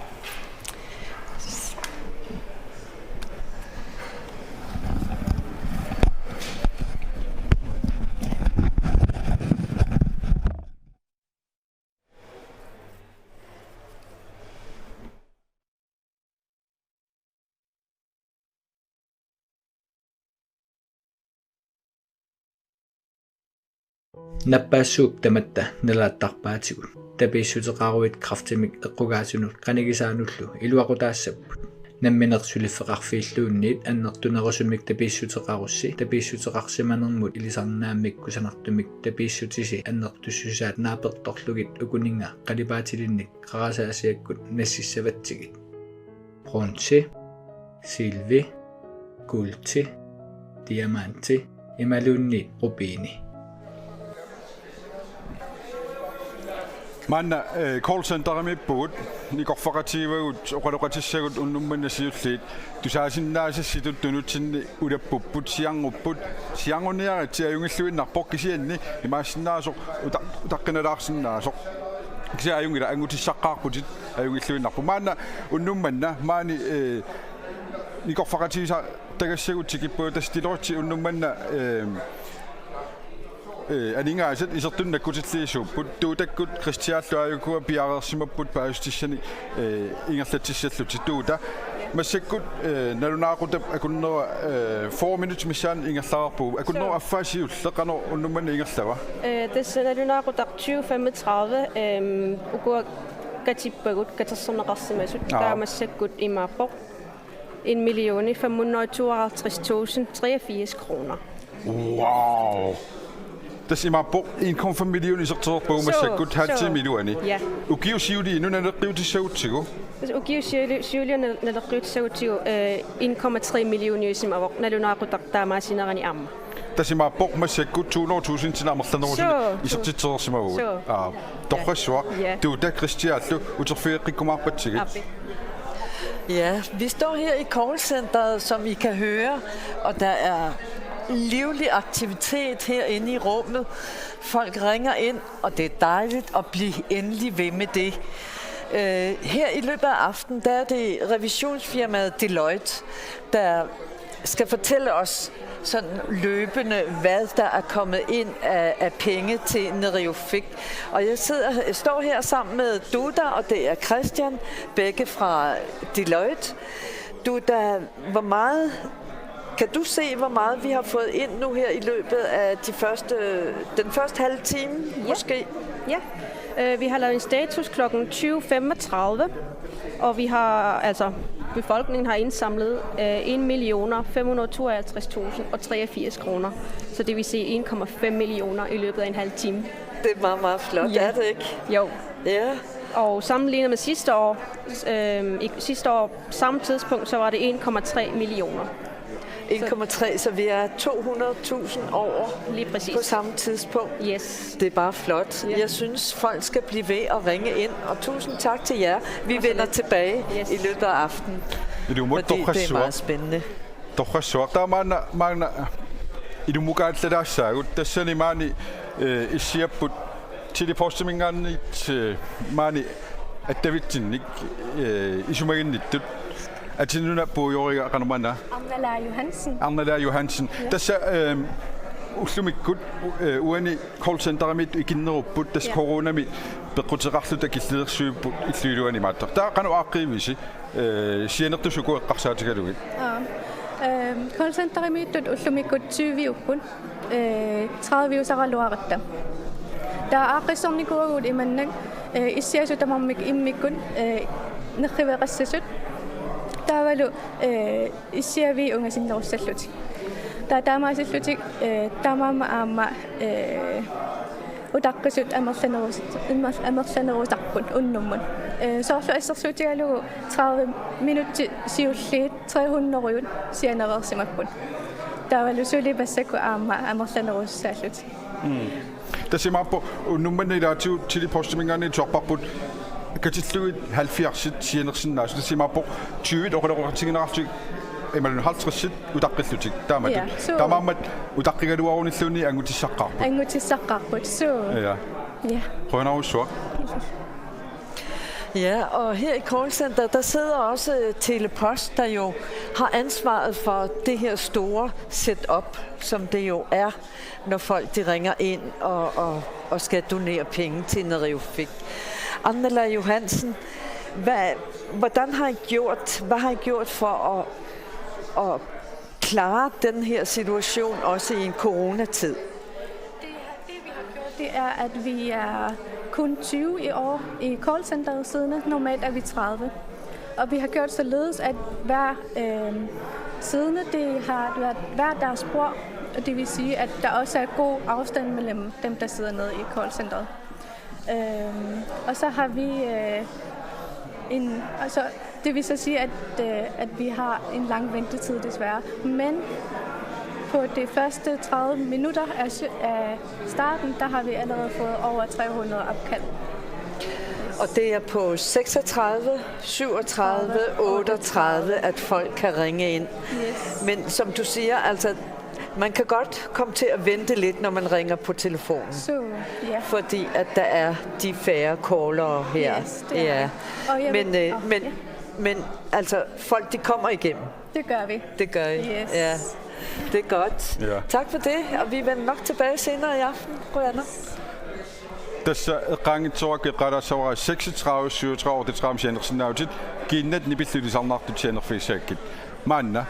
Nappaassuup tamatta nalaattarpaatigut tapiissuteqaruit kraftimik eqqugaasunut qanigisaanullu iluaqutaassaput namminersuliffeqarfiilluunniit annertunerusumik tapiissuteqarussi tapiissuteqarsimanermut ilisarnaamikkusanartumik tapiissutisi annertussusaat naapertorlugit ukuninga qalipaatilинник qarasaasiakkut nassissavatigit bronze silvi gulti diamanti imaluunniit rubini Manna callcenterami puut nikorfaqatiivagut oqaloqatissagut unnummanasiulliit tusaasinnaasissitut tunutsinni ulappupput siangupput sianguniarit ajungilluinnarpoq kisianni imaassinnaasuq utaqqinalaarsinnaasuq kisiajungila angutisaqqaarputit ajungilluinnarpu maanna unnummanna maani nikorfaqatiisa tagassagut tikippuut tastilorti unnummanna aningaasat isertunnakkutiilliisuupput tuutakkut kristiaalluajukua piareersimapput paajustissani ingerlatissalluti tuuta massakkut nalunaaqutap akunnera 4 minutes missaan ingerlarpu akunnera affaasiulleqano unnummanna ingerlava tässä nalunaaqutaq 2035 ukua katippagut katerserneqarsimasut taamassakut imaapoq 1.552.083 kroner. Wow. Das immer på 1,5 millioner isertorpu massakkut 50 miljooni. Ukiusiuli nunaneriutisautigu. Ukiusiuli naleriutisautigu 1,3 millioner isimavaq nalunaaqutaq taamaasinерани amma. Das immer på massakkut 200.000 tinamerlanerusin isertitsersimavuut. Torrassuaq tuuta kristiaallu uterfiiqikkumaarpatsigit. Ja, vi står her i callcenteret, som I kan høre, og der er livlig aktivitet herinde i rummet. Folk ringer ind, og det er dejligt at blive endelig ved med det. Her i løbet af aftenen, der er det revisionsfirmaet Deloitte, der skal fortælle os sådan løbende, hvad der er kommet ind af penge til Neriofik. Og jeg står her sammen med Duda, og det er Christian, begge fra Deloitte. Duda, kan du se, hvor meget vi har fået ind nu her i løbet af den første halve time, måske? Ja. Vi har lavet en status kl. 20.35, og vi har, befolkningen har indsamlet 1.552.083 kroner. Så det vil sige 1,5 millioner i løbet af en halv time. Det er meget, meget flot, er det ikke? Jo. Ja. Og sammenlignet med sidste år, samme tidspunkt, så var det 1,3 millioner. 1,3, så vi er 200.000 over lige præcis på samme tidspunkt. Yes. Det er bare flot. Yeah. Jeg synes, folk skal blive ved at ringe ind, og tusind tak til jer. Vi vender tilbage i løbet af aftenen, fordi det er meget spændende. Der er mange i det muligt at der sagt, der sender man i siger på til de postmængderne til man at det vil ikke i så meget nyt. At nu er på Jorge Ranomana. Arnela Johansen. Der ser uslumikut uani callcenter mit i Kinderup, der corona mit begrundsret der gider syge i studion i matter. Der kan du aktivise. Siger du så godt qarsaat kan du. Callcenter mit uslumikut 20 ukun. 30 usaraluarta. Der aqissorni kuagut imannak issiasutamarmik immikun neqiveqassasut. Der var jo især vi unge sin nordsætlutik. Der var sætlutik, der var udakket amersanerosakun unnummen. Så sætlutik er jo 30 minutter siulit 300 rød senere simakun. Der var jo så lige basæk amersanerosaklutik. Der ser man på nummer i der til de postmængderne i Topbaput. Kan til slut 70 tjener sådan der, så det siger man på 20 år der tingene afsøg. Emel 50 udakket der med det. Der var med udakket du over i slutningen af til sakker. Angu til sakker på så. Ja. Ja. Prøv nu så. Ja, og her i callcenter, der sidder også Telepost, der jo har ansvaret for det her store setup, som det jo er, når folk de ringer ind og skal donere penge til Neriofik. Arnela Johansen, hvad har I gjort for at klare den her situation også i en coronatid? Det er, at vi er kun 20 i år i callcenteret siddende. Normalt er vi 30. Og vi har gjort således, at hver siddende det har været hver deres bord. Og det vil sige, at der også er god afstand mellem dem, der sidder nede i callcenteret. Og så har vi det vil så sige, at vi har en lang ventetid desværre. Men på de første 30 minutter af starten, der har vi allerede fået over 300 opkald. Og det er på 36, 37, 38, at folk kan ringe ind. Yes. Men som du siger, altså man kan godt komme til at vente lidt, når man ringer på telefonen. Så, ja. Fordi at der er de færre callere her. Yes, det er. Men altså, folk de kommer igennem. Det gør vi. Det gør I. Yes. Ja. Det er godt. Ja. Tak for det, og vi vender nok tilbage senere i aften. Godnat. Tässä qangitsuaqeqara sawara 36 37 det tram Jensen nautit ginnet nibilludisarnartu tjenerfisaakit maanna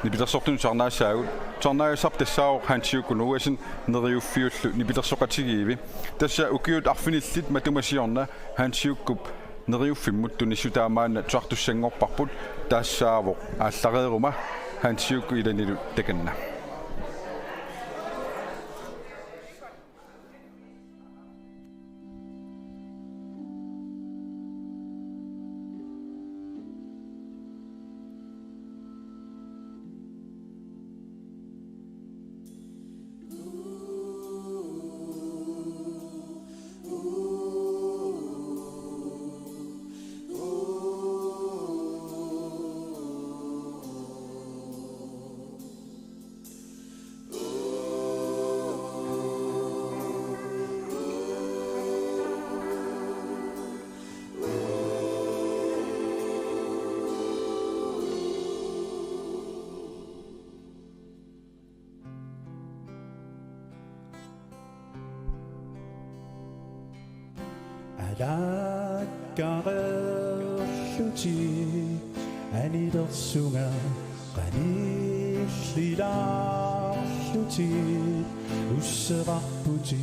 nibillersortunsarnaasaagul tornaasartassaaoq hansiukunuasin neriuffiullu nibillersoqatigiivi tassa ukiut arfinillit matumasiorna hansiukkup neriuffimmut tunissutaamaana tuartussangorparput taassaavoq aallareeruma hansiukku ilanilu takanna. Akkarelluti anidersunga qanillilarluti usserarputi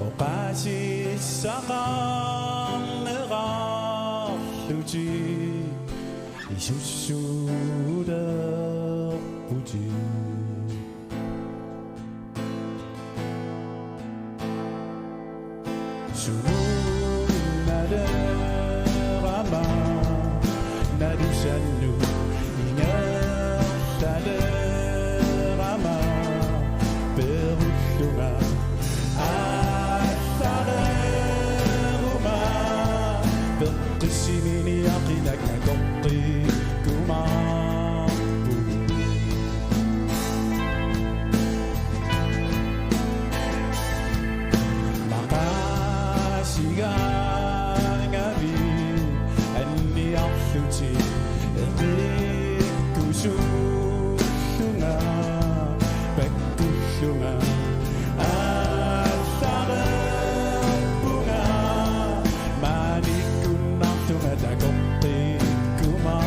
oqasissaqarnerarluti isussuuderputi Sumunnaderama nadusannu ingertaderama perullunga attaderuma peqsimini aqilaka qoqqikuma Sigangavi anni arluti bekkusullunga bekkullunga attarepunga manikunnartunga takoqqikuma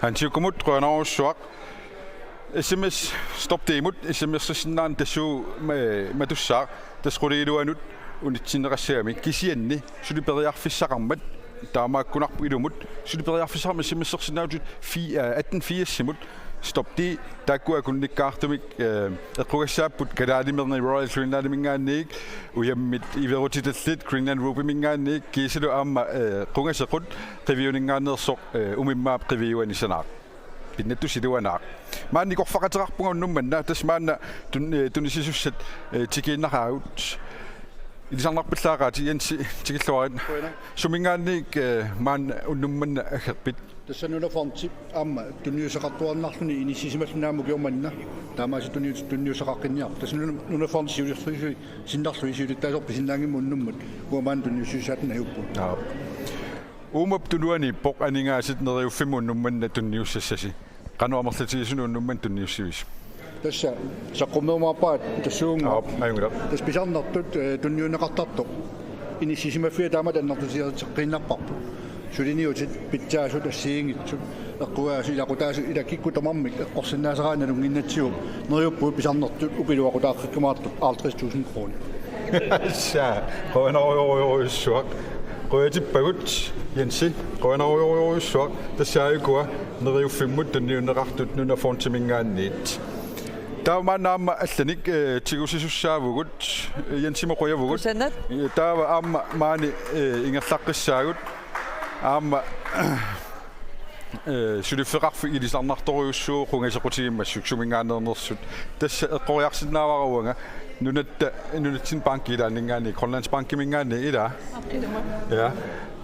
Han tiukumut ruanaruussuaq SMS stop teemut SMS sinaan tassu matussaaq tasquliiluanut unitsinerassiami kisianni suliperiarfissaqarmat taamaakkunarpu ilumut suliperiarfissaqarma simissersinnautut 18 stop di taakkuakunnikkaartumik eqqugassaapput kalaalimerni Royal Greenlandimingaanniik uyammit iverutitallit Greenland Rubimingaanniik kiisilu aamma qungasequt qiviuningaannersoq umimmaap qiviuanisanaaq pinnattu siluanaaq maanni korfaqateqarpungaannummanna tasmaanna tunisisusat tikiinnaqaagut ilisarnarpillaaqaati yansi tikilluarit sumingaanniik maan unnummanna aggerpit tässä on fonti amma tunniusaqartuarnarluni inissisimallunaamuk taamaasi tunniusaqaqqinniar tässä on fonti sinnarluni siulitaasorpi sinnaangimmu unnummat kuamaan tunniususaatna hiuppu umap tunuani pok aningaasit neriuffimmu unnummanna tunniussassasi qanuamerlatigisunu unnumman tunniussivis tässä saqqummermaapaat tassuunga tässä pisarnartut tunniuneqartartoq inissisimaffia taamat annartusiateqqinnarparpu suliniutit pitsaasut assiingitsut eqquaasi ilaqutaasu ilakikkutamarmik eqqorsinnaaseraanalunginnatsiu neriuppu pisarnertut upiluaqutaaqqimaartut 50.000 kroner sa qoinarujoruissuaq qoyatippagut Jensi qoinarujoruissuaq tassaayukua neriuffimmut tanniuneqartut nunaforntimingaanniit taamaanaamma allanik tigusisussaavagut Jensimo qoyavugut taava aamma maani ingerlaqqissaagut aamma sulifeqarfu ilisarnartoriussuu qungasequtigimassuk sumingaannernersut tassa eqqoriarsinnaavaruanga nunatsin pankkiilaaningaani Grønlands Bankkimingaani ila ja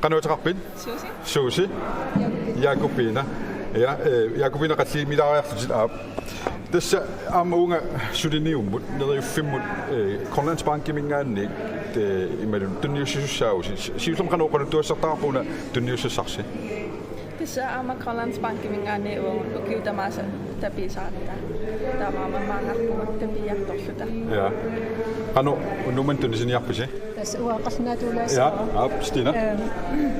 qanuutaqarpit Susi Jakobina ja Jakobina qallimilaariarlutit aap tässä aamma unga suliniummut neriuffimmut Grønlands Bankkimingaani imalun tunniusussaausi siuslum qanuuqanutuassartaarpuna tunniussarsi tässä aamma Grønlands Bankkimingaani ukiutamassa tapisaarta taamaamammaanarpumat tapiartorluta ja qanu unnuman tunnisiniarpisi tässä uaqarnaatulaas ja Stina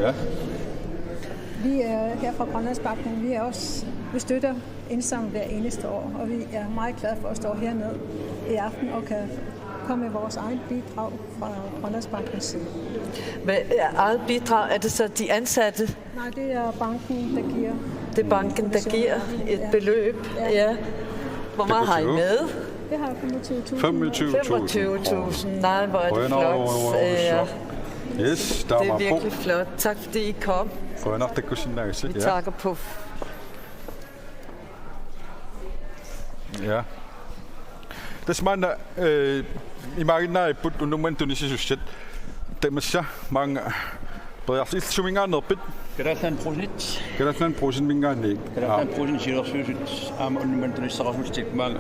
ja Vi er her fra Grønlandsbanken. Vi støtter indsamling hver eneste år, og vi er meget glade for at stå hernede i aften og kan komme med vores eget bidrag fra Grønlandsbankens side. Hvad er eget bidrag? Er det så de ansatte? Nej, det er banken, der giver. Det er banken, der giver et beløb? Ja. Hvor meget har I med? Det har 25.000. 25.000. Nej, hvor er det flot. Ja. Yes, det er virkelig flot. Tak fordi I kom. Vi takker på. Ja. Tässä manna imaginai put unnumman tunisisusset. Tämmössä mang Briarsil sumingaannerpit. Kadatlan prosin mingaanni. Kadatlan prosin silorsuusut aama unnumman tunissarasuustik mang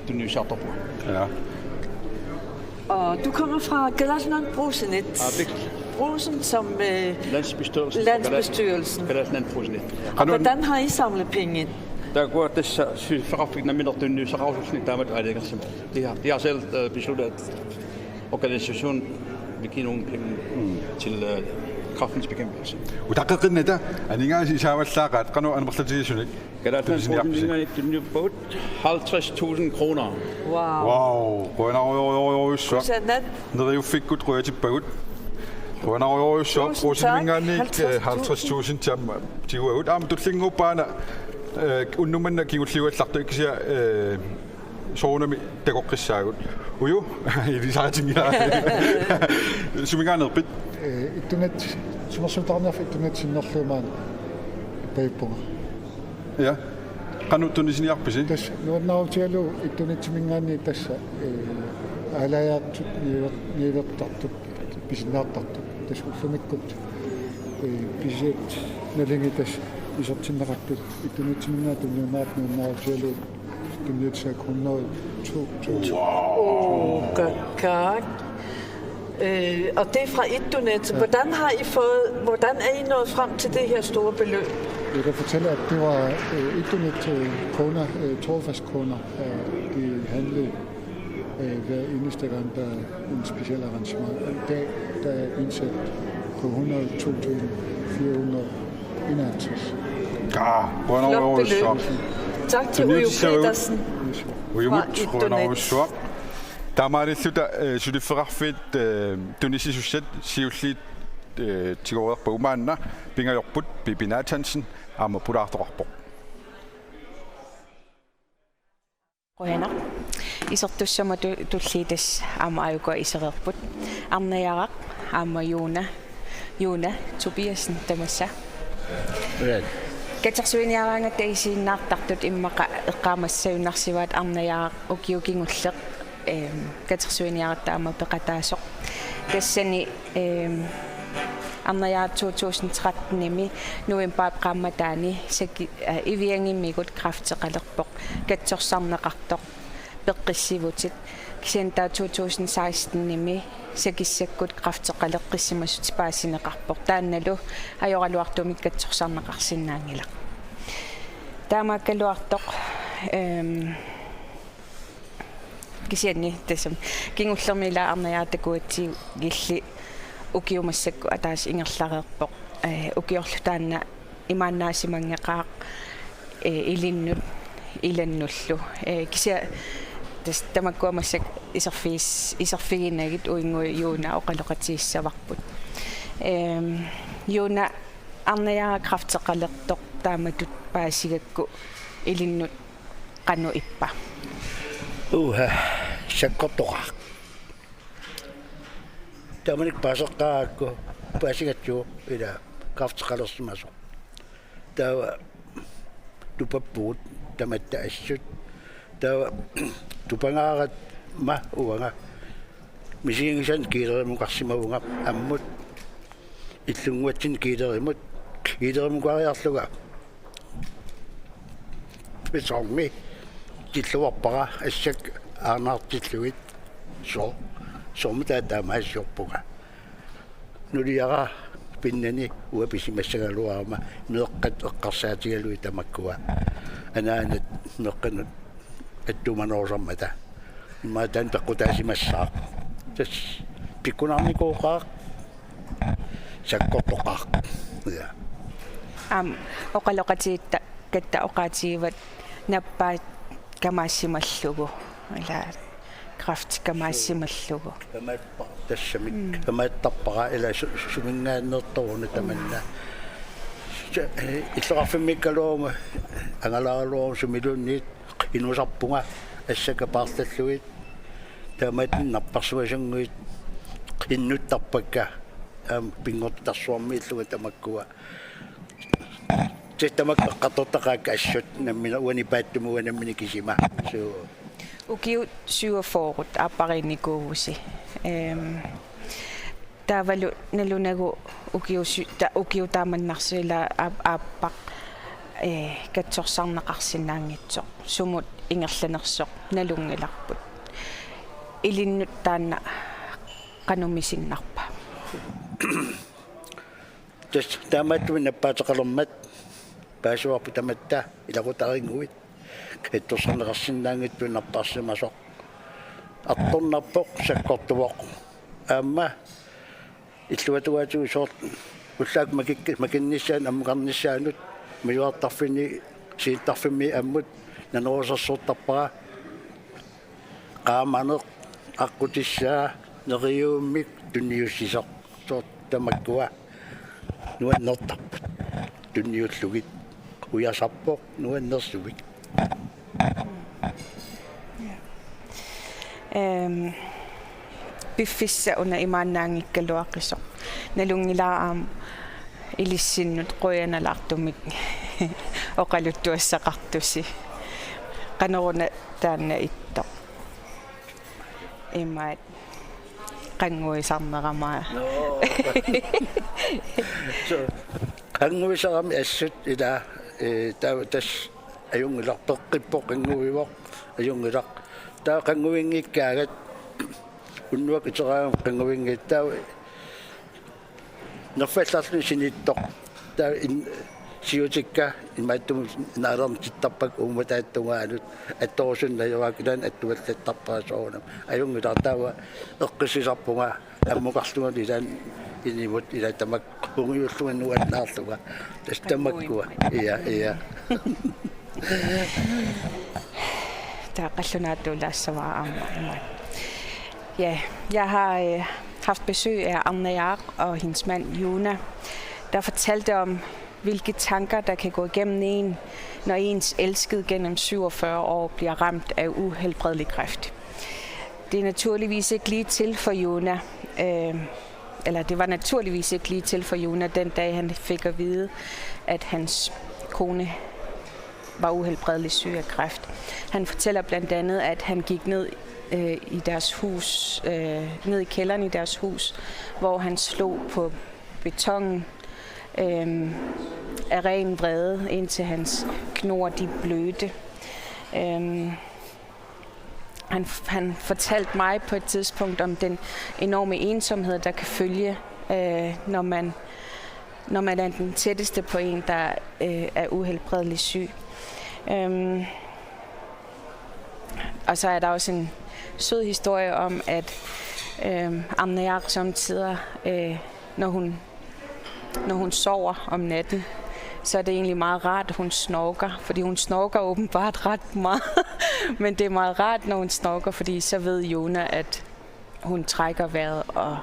tunnisartorpu. Ja. Og du kommer fra Galatland Brusenet. Brusen som landsbestyrelsen. Galatland Brusenet. Og hvordan har I samlet penge ind? Der går det forretningen mindre tunnisarasuusnik taamat aalegarsam. De har selv besluttet at organisationen vil give nogle penge til kraftens bekæmpelse. Utaqqinna ta aningaasi isaavallaaqaat qanu anmerlatigissunik. Galatland på 50.000 kroner. Wow. Qoinarujoruissuaq. Neriuffikkut qoyatippagut. Qoinarujoruissuaq prosinmingaanniik 50.000 tam tiguagut aam tullinguppaana unnummanna kigulliuallartu ikkisia soonami takoqqissaagut uju ilisaatingila sumingaannerpit ittunet sumersutarnerf ittunet sinnerluumaan paippunga ja qanu tunnisiniarpisi tas nuannautialu ittunettimingaanni tassa aalajaartut niivertartut pisinnaartartut tas ullumikkut pisiat nalingi tas isortinneqattut ittunettimingaatunniomaat nuannautialu tunniutsa 102. Godt. Og det er fra Ittunet. Hvordan er I nået frem til det her store beløb? Jeg kan fortælle, at det var Ittunet-kroner, 52 kroner, de handlede hver eneste gang, der er en speciel arrangement. I dag der er indsat på 102.451. Flot beløb. Tak til Ujo Petersen fra Ittunet. Taamaalilluta suliferarfit tunisisusat siulliit tiguerpa umaanna pingajorput Pipinatansen aama pulaartoqarpoq. Qoyana isertussama tulliitas aama ayuka isererput arnayaraq aama Juna Tobiasen tamassa. Katarsuiniaraanga taisiinnaartartut immaqa eqqaamassayunarsivaat arnayaraq ukiukingulleq katarsuiniaratta aama peqataasoq tassani arnayaraq 2013 november qammataani saki iviangimmikut krafteqalerpoq katsorsarneqartoq peqqissivutit kisentaa 2016 nimi sakissakkut krafteqaleqqissimasut paasineqarpoq taannalu ajoraluartumik katsorsarneqarsinnaangilaq taamaakkaluartoq kisianni tassam kingullermila arnayaatakuatsi gilli ukiumassakku ataas ingerlareerpoq ukiorlu taanna imaannaasimangeqaaq ilinnut ilannullu kisia tas tamakkuamassak iserfiginnagit uingui Juna oqaloqatiissavaqput Juna arnayara krafteqalertoq taamatut paasigakku ilinnut qannu ippa sakkortoqa tamanik paasaqaakku paasigatsu ila krafteqalersimaso tawa tupappuut tamatta assut tawa tupangaarat ma uanga misiingisan kiilerimuk qarsimavunga ammut illunguatsin kiilerimukaariarluga pisormi tilluarpara assak aanaartillugit sormu taataamaassorpuga nuliara pinnani uapisimassagaluarama neeqqat eqqarsaatigalui tamakkua anaanat neqqanut attumanorsammata maatan peqqutaasimassaaq tas pikkunarnikuuqaaq sakkortoqaaq ya oqaloqatiitta katta oqaatiivat nappaat kamaassimallugu ila kraft kamaassimallugu tassamik kamaattappara ila sumingaannertoruna tamanna иллоqarfimmikkalooma angalaaluum sumilunniit inusarpunga assakapaartalluit tamatin napparsuasanguit innuttarpakka pingortarsuarmi illuga tamakkua tamakkaqqatortaqaakka assut nammina uani paattumuga nammini kisima so ukiut 47 aapparinnikuugusi taavalu nalunagu ukiu taamannarsuila aappaq katsorsarneqarsinnaangitsoq sumut ingerlanersoq nalungilarput ilinnut taanna qanumissinnarpa tas taamatu nappaataqalermat paasuarpu tamatta ilaqutaringuit katsorsarneqarsinnaangittu narparsimasoq artornarpoq sakkortuvoq aamma illuatugaatu soort ullaak makinnissaan ammuqarnissaanut miluartarfini siittarfimmi ammut nanorusarsortarpara qaamaneq aqutissaa neriuummik tunniussisoq soort tamakkua nuannertarput tunniullugit uyasarpoq nuannersugit piffissa una imaannaangikkaluaqqisoq nalungilaaraam ilissinut qoyanalartumik oqaluttuassaqartussi qaneruna taanna ittoq imaat qanguisarneramaa qanguisarami assut ila tas ajungilarpeqqippoq qanguivoq ajungilaq taa qanguingikkaagat unnuak iteraam qanguingiittaa nerfallarlu sinittoq taa siutikka imaattum naalartittarpak uumataattungaanut attorusunnajuakilan attuallattarpaasoorunam ajungilartaava eqqissisarpunga ammuqarlunga ilaan inimut ila tamak ungiullugan nuannaarluga tas tamakkua iya taaqallunaattuulaassavaa aamma Ja, jeg har haft besøg af Amnayar og hendes mand Jona, der fortalte om, hvilke tanker, der kan gå igennem en, når ens elskede gennem 47 år bliver ramt af uhelbredelig kræft. Det er naturligvis ikke lige til for Jona, det var naturligvis ikke lige til for Jona den dag, han fik at vide, at hans kone var uhelbredelig syg af kræft. Han fortæller blandt andet, at han gik ned i deres hus, ned i kælderen i deres hus, hvor han slog på betongen af ren vrede, indtil hans knor de blødte. Han fortalte mig på et tidspunkt om den enorme ensomhed, der kan følge, når man er den tætteste på en, der er uhelbredelig syg. Og så er der også en sød historie om, at Amnayar samtidig, når hun sover om natten, så er det egentlig meget rart, at hun snorker, fordi hun snorker åbenbart ret meget. Men det er meget rart, når hun snorker, fordi så ved Jona, at hun trækker vejret og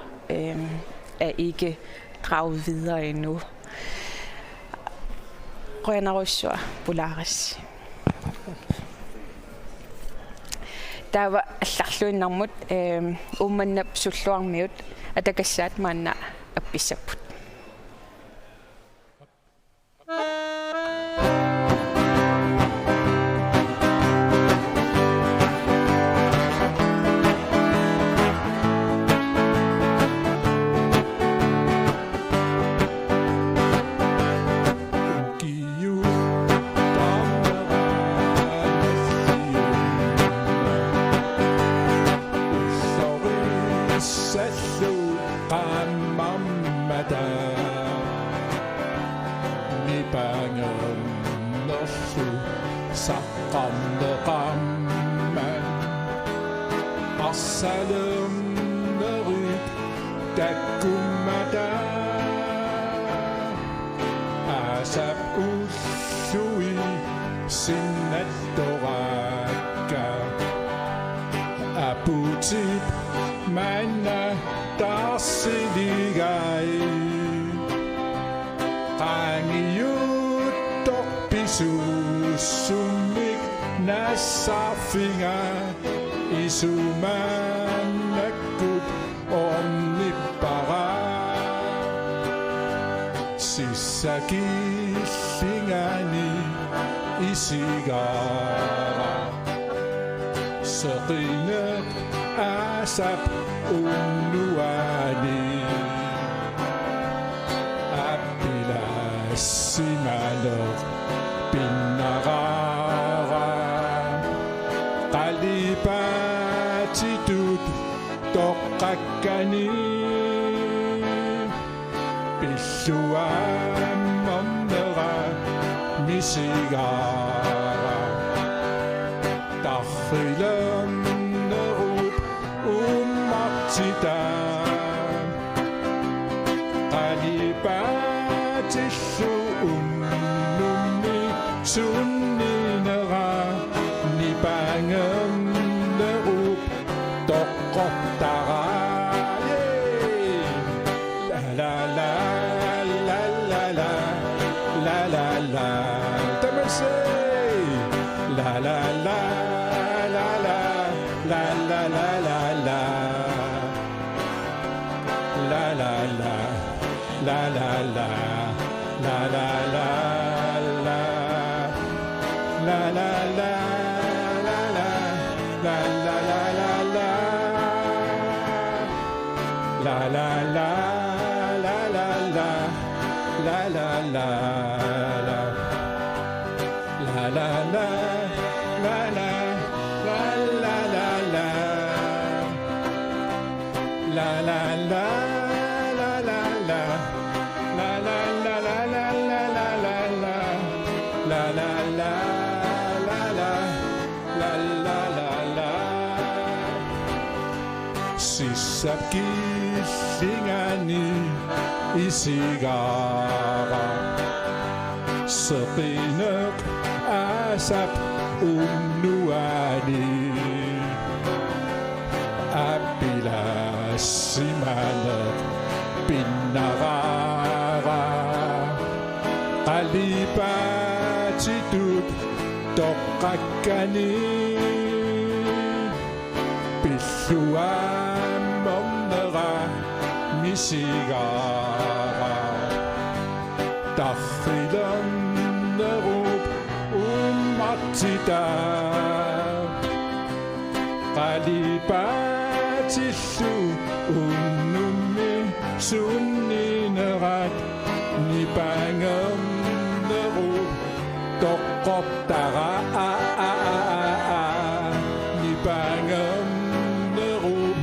er ikke draget videre endnu. Rønarusjua Polaris. Der var særlig nærmere man absolut med, at der kan sætte man at besætte. Singani isigara Saqinak asap nuani Abila simanet binnarara qalipaatitut toqqakkani pilluammornera misigara tarrilernerup ummartita qalipatillu unnummi sunninerat nipangernerup toqqortara nipangernerup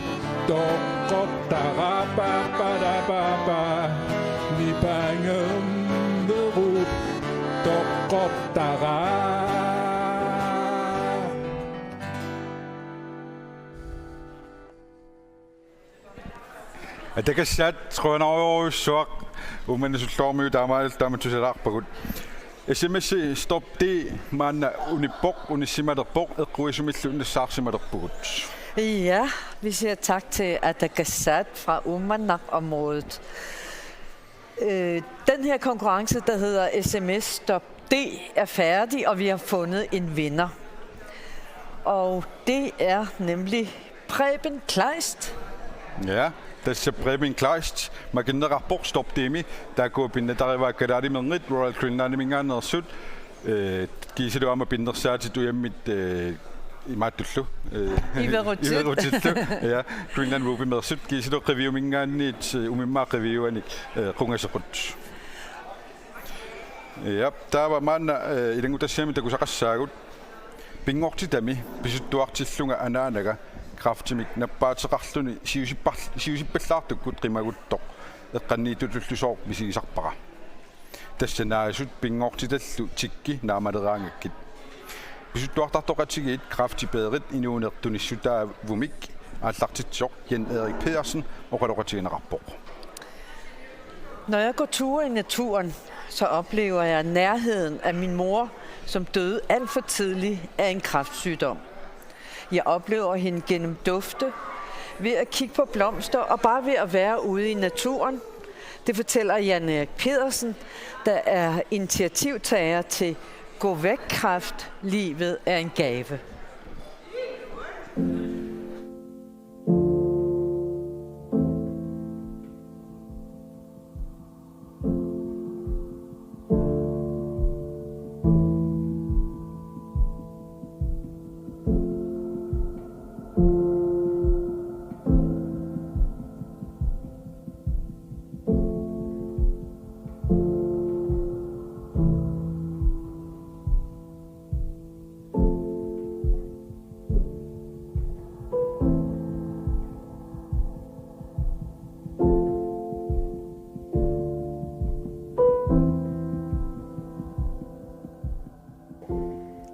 toqqortara papadapapa nipangernerup toqqortara. Атакассаат труанааруусsuaq уманасуллоормиу таамаалтааматусалаарпагут SMS stop det man unipok unissimaderpok eqquisumillu unnassаарsimaderpugut. Ja, vi siger tak til Ataqatigiit fra Uummannaq-området. Den her konkurrence, der hedder SMS Stop D, er færdig, og vi har fundet en vinder. Og det er nemlig Preben Kleist. Ja, tässä Preben Kleist. Mä kennerarpor Stop Demi. Tää kuopinne tarvaa kadari mengit Royal Greenland minganersut. Kiisidu ama pinnersaatitu jammit imaatullu. Iverutitlu. Ja, Greenland Ruby mersut. Kiisidu review mingaanit umimmaa reviewani qungasequt. Ja, tää var manna ilangutassiami takusaqassaagut. Pingortitami pisuttuartillunga anaanaga kraftimik nappaatseqarluni siusippallartukkut qimaguttoq eqqanniitutullusoor misigisarpara. Tassanaasut pingortitallu tikki naamaleraangakkit. Pisuttuartartoqatigiit kraftipeerit inuunertunissutaavumik aallartitsoq Jan Erik Pedersen oqaloqatiginerarpoq. Når jeg går ture i naturen, så oplever jeg nærheden af min mor, som døde alt for tidligt af en kræftsygdom. Jeg oplever hende gennem dufte, ved at kigge på blomster og bare ved at være ude i naturen. Det fortæller Jan Erik Pedersen, der er initiativtager til Gå væk kræft, livet er en gave.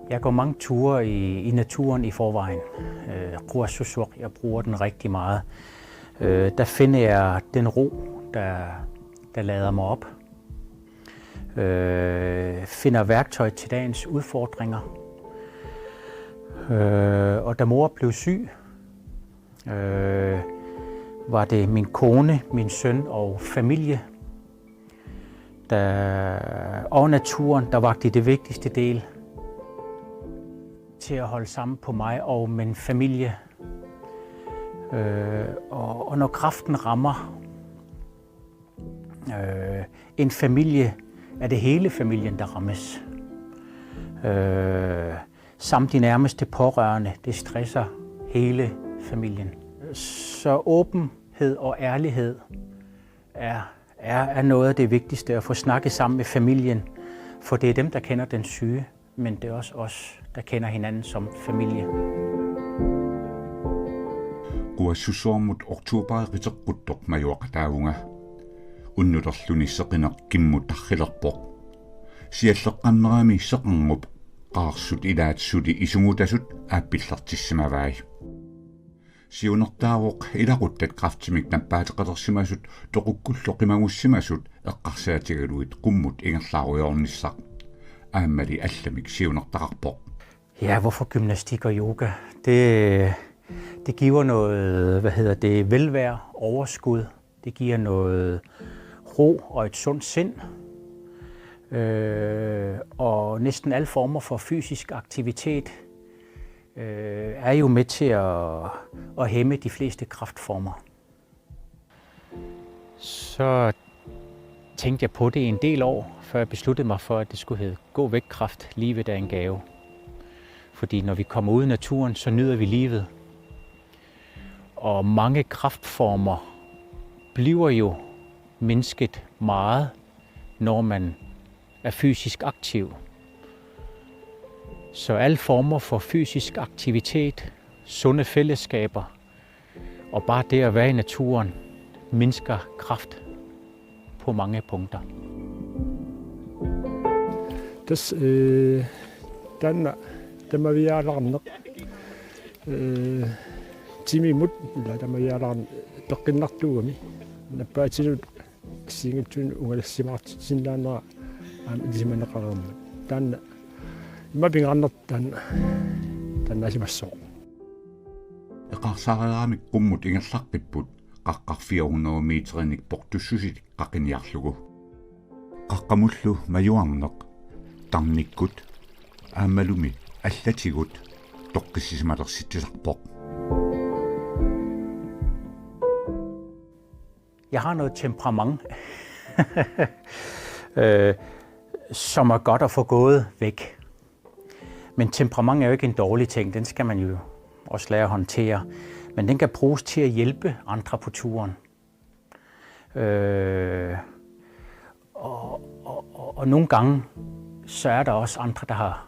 Jeg går mange ture i naturen i forvejen. Quassusuaq, jeg bruger den rigtig meget. Der finder jeg den ro, der lader mig op. Finder værktøj til dagens udfordringer. Og da mor blev syg, var det min kone, min søn og familie, og naturen, der var det vigtigste del til at holde sammen på mig og min familie. Og når kræften rammer en familie, er det hele familien, der rammes. Samt de nærmeste pårørende, det stresser hele familien. Så åbenhed og ærlighed er noget af det vigtigste, at få snakket sammen med familien, for det er dem, der kender den syge, men det er også os, der kender hinanden som familie. Quassusuarmut oktuupaaqiteqquttoq majuaqataavunga unnulerlunisseqineq kimmutarrilerpoq sialleqqannerami seqangup qaarsut ilaatsuli isumutasut aappillartissimavaai siunertaaroq ilaquttat kraftimik nappaateqalersimasut toqukkulloqimagussimasut eqqarsaatigaluit qummut ingerlaaruyornissaq aammali allamik siunertaqarpoq. Ja, hvorfor gymnastik og yoga? Det Det giver noget, velvære, overskud. Det giver noget ro og et sundt sind. Og næsten alle former for fysisk aktivitet er jo med til at hæmme de fleste kræftformer. Så tænkte jeg på det en del år, før jeg besluttede mig for, at det skulle hedde Gå væk kræft, livet er en gave. Fordi når vi kommer ud i naturen, så nyder vi livet. Og mange kræftformer bliver jo mindsket meget, når man er fysisk aktiv. Så alle former for fysisk aktivitet, sunde fællesskaber og bare det at være i naturen mindsker kræft på mange punkter. Tämä vieraanna timimut tämä vieraan tokinnartuumi nappaatinu singutun ungalsimartitsinnaana isimanaqarum tan imapingarnert tan asimassoo eqarsariaraamik qummut ingallarpipput qaqqar 400 meterinik portussusit qaqiniarlugu qaqqamullu majuarneq tarnikkut aammalumi allatigut toqqissisimalersitisarpoq. Jeg har noget temperament, som er godt at få gået væk. Men temperament er jo ikke en dårlig ting, den skal man jo også lære at håndtere. Men den kan bruges til at hjælpe andre på turen. Og nogle gange, så er der også andre, der har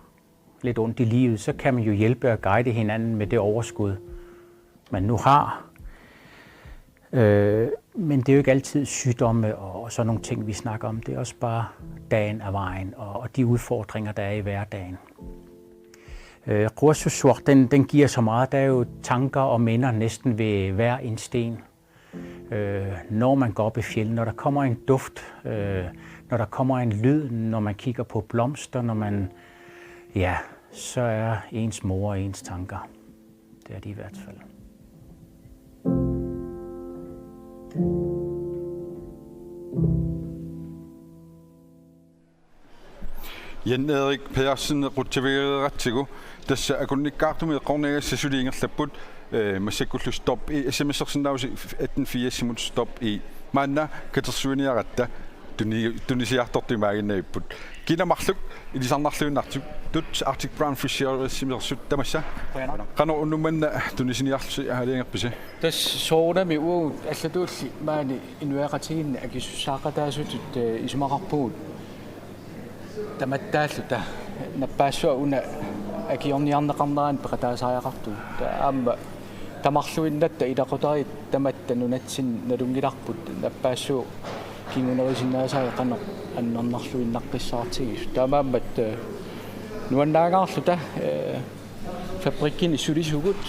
lidt ondt i livet. Så kan man jo hjælpe og guide hinanden med det overskud, man nu har. Men det er jo ikke altid sygdomme og sådan nogle ting, vi snakker om. Det er også bare dagen af vejen og de udfordringer, der er i hverdagen. Ruasusur, den giver så meget. Der er jo tanker og minder næsten ved hver en sten. Når man går op i fjelden, når der kommer en duft, når der kommer en lyd, når man kigger på blomster, når man, ja, så er ens mor og ens tanker. Det er de i hvert fald. Jan Erik Persson rutiveeratigu tässä akunnikkaartumi qornigassasuliingerlapput massakullu stop i sms-ersinausi 1840 stop i manna katersuuniaratta tunisiartortimaaginnaiput kinamarluk ilisarnarluunartu tut Arctic Brown Fisheries simersut tamassa qano unnumanna tunisiniarlusi haliingerpisi tas soorami uu allatulli maani inuaqatiin akissussaaqataasutut isumaqarpuut tamattaalluta nappaassuа una akiorniarneqarneraan peqataasaajarartu taamma tamarluinnatta ilaqutarit tamatta nunatsin nalungilarput nappaassu kingunerisinnaasaa qano annernerluinnaqқиссаартигис таамааммат нуаннаагаарluta фабриккини сулисугут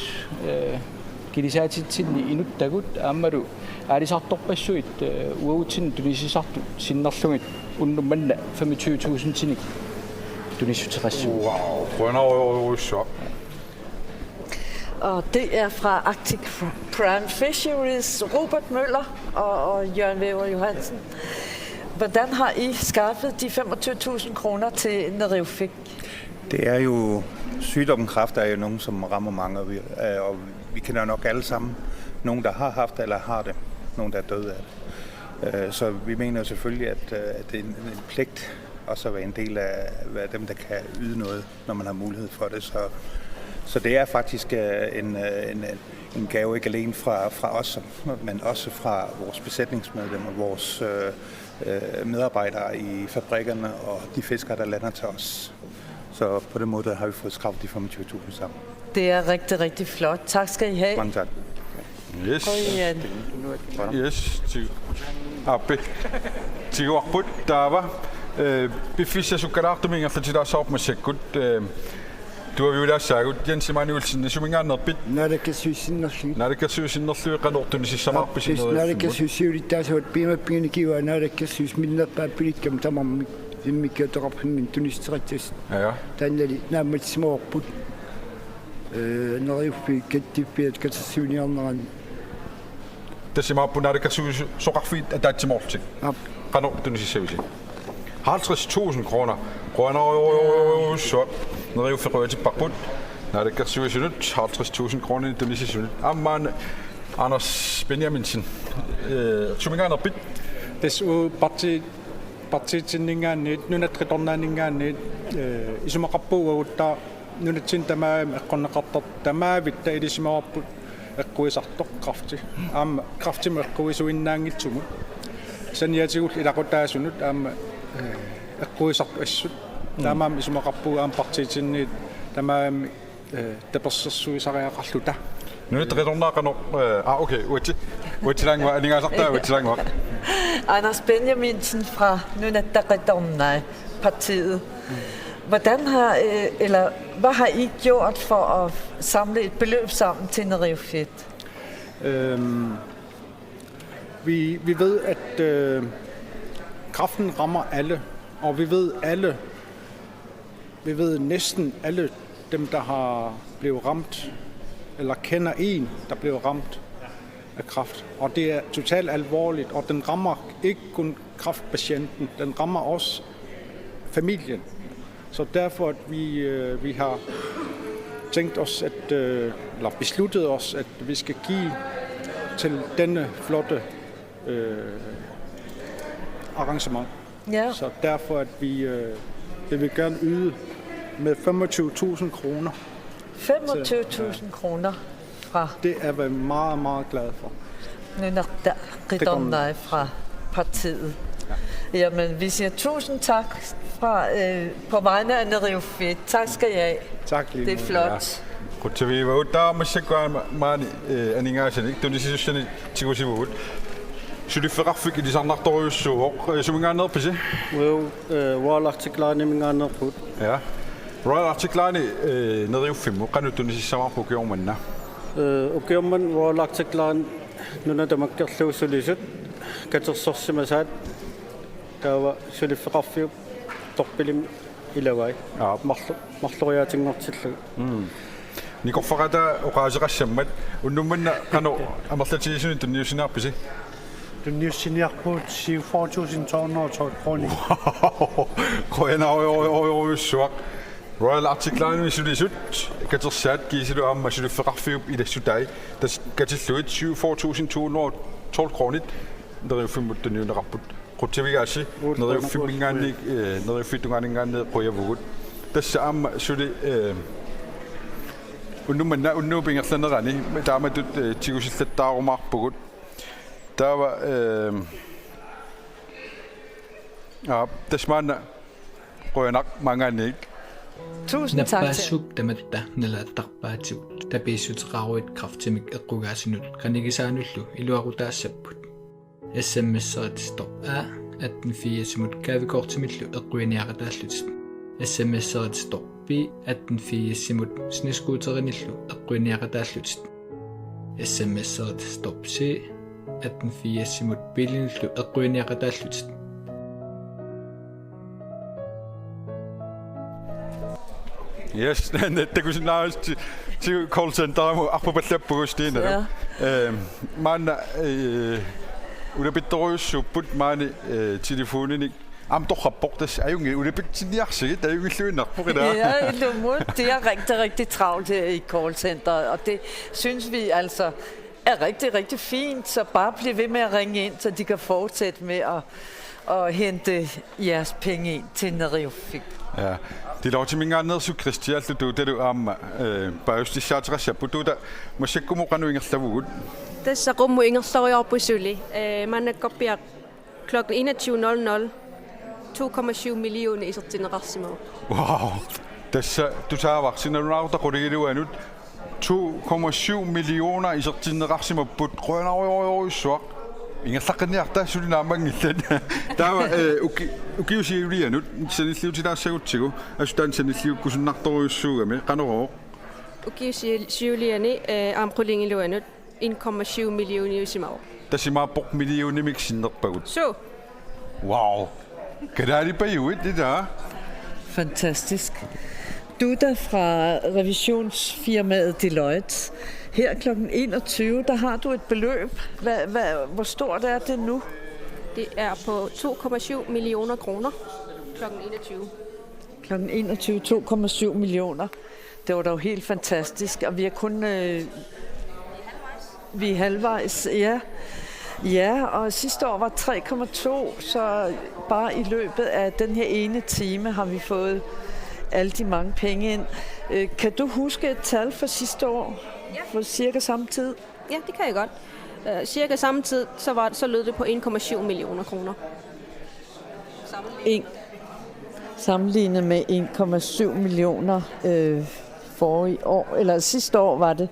килисаатитсинни инуттагут ааммалу аалисарторпассуит уагутсин тунисисарту синнерлугит уннумманна 25.000 tinik tunissuteqassu. Wow, qunaruyuruussua. Og det er fra Arctic Brown Fisheries, Robert Møller og Jørgen Væver Johansen. Hvordan har I skaffet de 25.000 kroner til Neriuffik? Det er jo, sygdommen kræft er jo nogen, som rammer mange, og vi kender nok alle sammen nogen, der har haft eller har det, nogen, der er døde af det. Så vi mener selvfølgelig, at det er en pligt også at være en del af dem, der kan yde noget, når man har mulighed for det. Så det er faktisk en gave ikke alene fra os, men også fra vores besætningsmedlemmer, vores medarbejdere i fabrikkerne og de fiskere, der lander til os. Så på den måde har vi fået skrabt de 25.000 sammen. Det er rigtig, rigtig flot. Tak skal I have. Mange tak. Yes. Yes. Appe. Tiguarput taava. Bifissasukalaartuminga fatilaassaarpumassakkut. Tuaviulaassaagut Jens-Emanuelsen sumingaannerpit. Naalakkersuusinnerlui qanortunisissamarpisinerif. Naalakkersuusiulitaasuut piimappiinikiwa naalakkersuusminnerpaappilikkum tamarmik immikkiutoqarpinnin tunisterittas. Ja. Taannali naammatsimoorput. Neriuffi kattifiat katsuniarneran. Tasima punadikasui soqarfiit ataatsimortik. Qano tunisissavisi. 50.000 kroner. Qanaruyuussuaq neriuffiquatipparput. Nadikassuisunut 50.000 kroner i tunisissunut. Ammaan Anders Benjaminsen. Suminganerpit. Desu partitinningaanniit nunatqitornaanningaanniit isumaqarpuugagut nunatsin tamaam eqqorneqartar tamaavit ilisimaarput eqquisartoq krafti aam krafti eqquisuinnaangitsumut saniatigul ilaqutaasunut aam eqquisart assut tamaam isumaqarpuuga aam partitinniit tamaam taperssersuisariaqarluta nunatqitornaaqano okay utilangwa alingaasartaa utilangwa Anders Benjaminsen fra Nunattaqitornai partiet. Hvordan har hvad har I gjort for at samle et beløb sammen til Neriuffiit? Vi ved at kraften rammer alle, og vi ved næsten alle dem der har blevet ramt eller kender en der blev ramt af kræft, og det er totalt alvorligt, og den rammer ikke kun kræftpatienten, den rammer også familien. Så derfor at vi har tænkt os eller besluttet os, at vi skal give til denne flotte arrangement. Ja. Så derfor at vi vil gerne yde med 25.000 kroner. 25.000 kroner fra. Det er vi meget, meget glade for. Nunattaqitornai fra partiet. Ja. Jamen, vi siger tusind tak på vegne af Neriuffiit. Tak skal I have. Tak lige. Det er flot. Kutsaviva uta masakwa mani aningaasani tunisissani tigusivuut. Sulifferarfik ilisarnartoriussuuq sumingaannerpisi. Waallartiklaani mingaannerput. Ja. Waallartiklaani Neriuffimmu qanu tunisissamarpu kiormanna. Ukiorman waallartiklaan nunatamakkerluusulisut katersorsimasaat taava sulifferarfiup torpilim ilavai. Ja, marloriaatingortillu. Nikorfarata oqaasiqassammat unnummanna qanu amerlatigisuni tunniusinarpisi. Tunniussiniarput 4.212 kroner. Qoyanaruyuussuaq Royal Artiklaani misulisut katersaat kiisilu aamma sulifferarfiup ilassutai tas katilluit 4.212 kronit Neriuffimmut tunniunerarput qutsavigaassi Neriuffimmingaanni Neriuffitungaanningaanne qoyavugut tassa aamma suli unnummanna unnuupingerlanerani taamatut tigusillattaarumaarpugut taava tasmaanna qoyanaq mangaanniik. Tusind tak til. Napasuk tamatta nalaattarpaatigut tapiissutiqaruit kraftimik eqqugaasinut qanigisaanullu iluaqutaassaput SMS-seritistor a 1840 kavikortimillu eqquiniaqataallutit SMS-seritistor b 1840 sniskuuterinillu eqquiniaqataallutit SMS-seritistor c 1840 bilinillu eqquiniaqataallutit. Yes, det kunne snart til call center arpapallappugustiina. Man ulapittoriussuput mani telefonini amtorrapportas ajungi ulapitsinniarsigit ajungilluinarpuqila. Ja, det er rigtig travlt her i call center, og det synes vi altså er rigtig fint, så bare bliv ved med at ringe ind, så de kan fortsætte med at hente jeres penge ind til Neriuffiit. Ja. Det lov til mingaannersu Kristiallu tuutalu aamma paustissaaterassapputuuta massakkummuqanu ingerlavugut. Tässä rummu ingerloriorpusuli. Mannakkoppiaq klokken 21:00 2,7 millioner isertinerarsimoo. Wow. Tässä tusaavarsinarunarutaqurigiluanut 2,7 millioner isertinerarsimapput qoyanaruyuissuaq ingerlaqinniarta sulinaamangillan taava ukiusiulianut sanilliutinaassagutsigu asutaan sanilliukkusunnartoriussuugami qanoroo ukiusiuliani aamqulingiluanut 1,7 millioner usimao tasimaappoq millionimik sinnerpagut so wow kadaalipajuit det der fantastisk. Duda fra revisionsfirmaet Deloitte. Her kl. 21, der har du et beløb. Hvor stort er det nu? Det er på 2,7 millioner kroner kl. 21. Kl. 21, 2,7 millioner. Det var dog helt fantastisk, og vi er kun... vi er halvvejs, ja. Ja, og sidste år var 3,2, så bare i løbet af den her ene time har vi fået alle de mange penge ind. Kan du huske et tal for sidste år? Ja. For cirka samme tid? Ja, det kan jeg godt. Cirka samme tid, så lød det på 1,7 millioner kroner. Sammenlignet med 1,7 millioner forrige år, eller sidste år var det,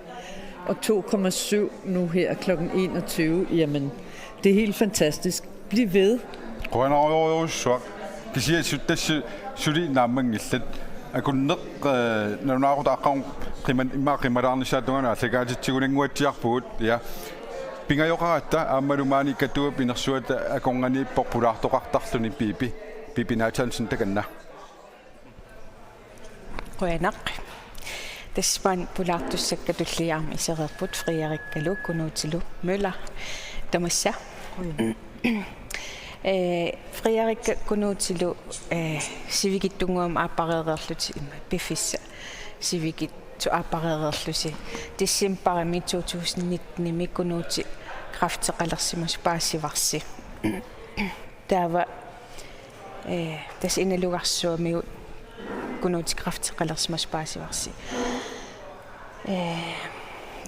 og 2,7 nu her kl. 21. Jamen, det er helt fantastisk. Bliv ved. Akunneq nanunaarutaaqqarun qimadarnissaatuana allagaatitiguninguatsiarpugut ja pingajoqaratta aammalumaani kattua pinersuata akongani populaartoqartarluni pipi Nathansen takanna qoyanaq tasman pulaartussakatulliarmi isereerput Friarikkalu kunuutilu Møller tamassa Friarikka kunuutilu sivikittunguam aapareererluti piffissa sivikit tu aapareererlusi tissimparami 2019 mikunuuti krafteqalersimus paasivarsi taava tas inalugarsuamiu kunuuti krafteqalersimus paasivarsi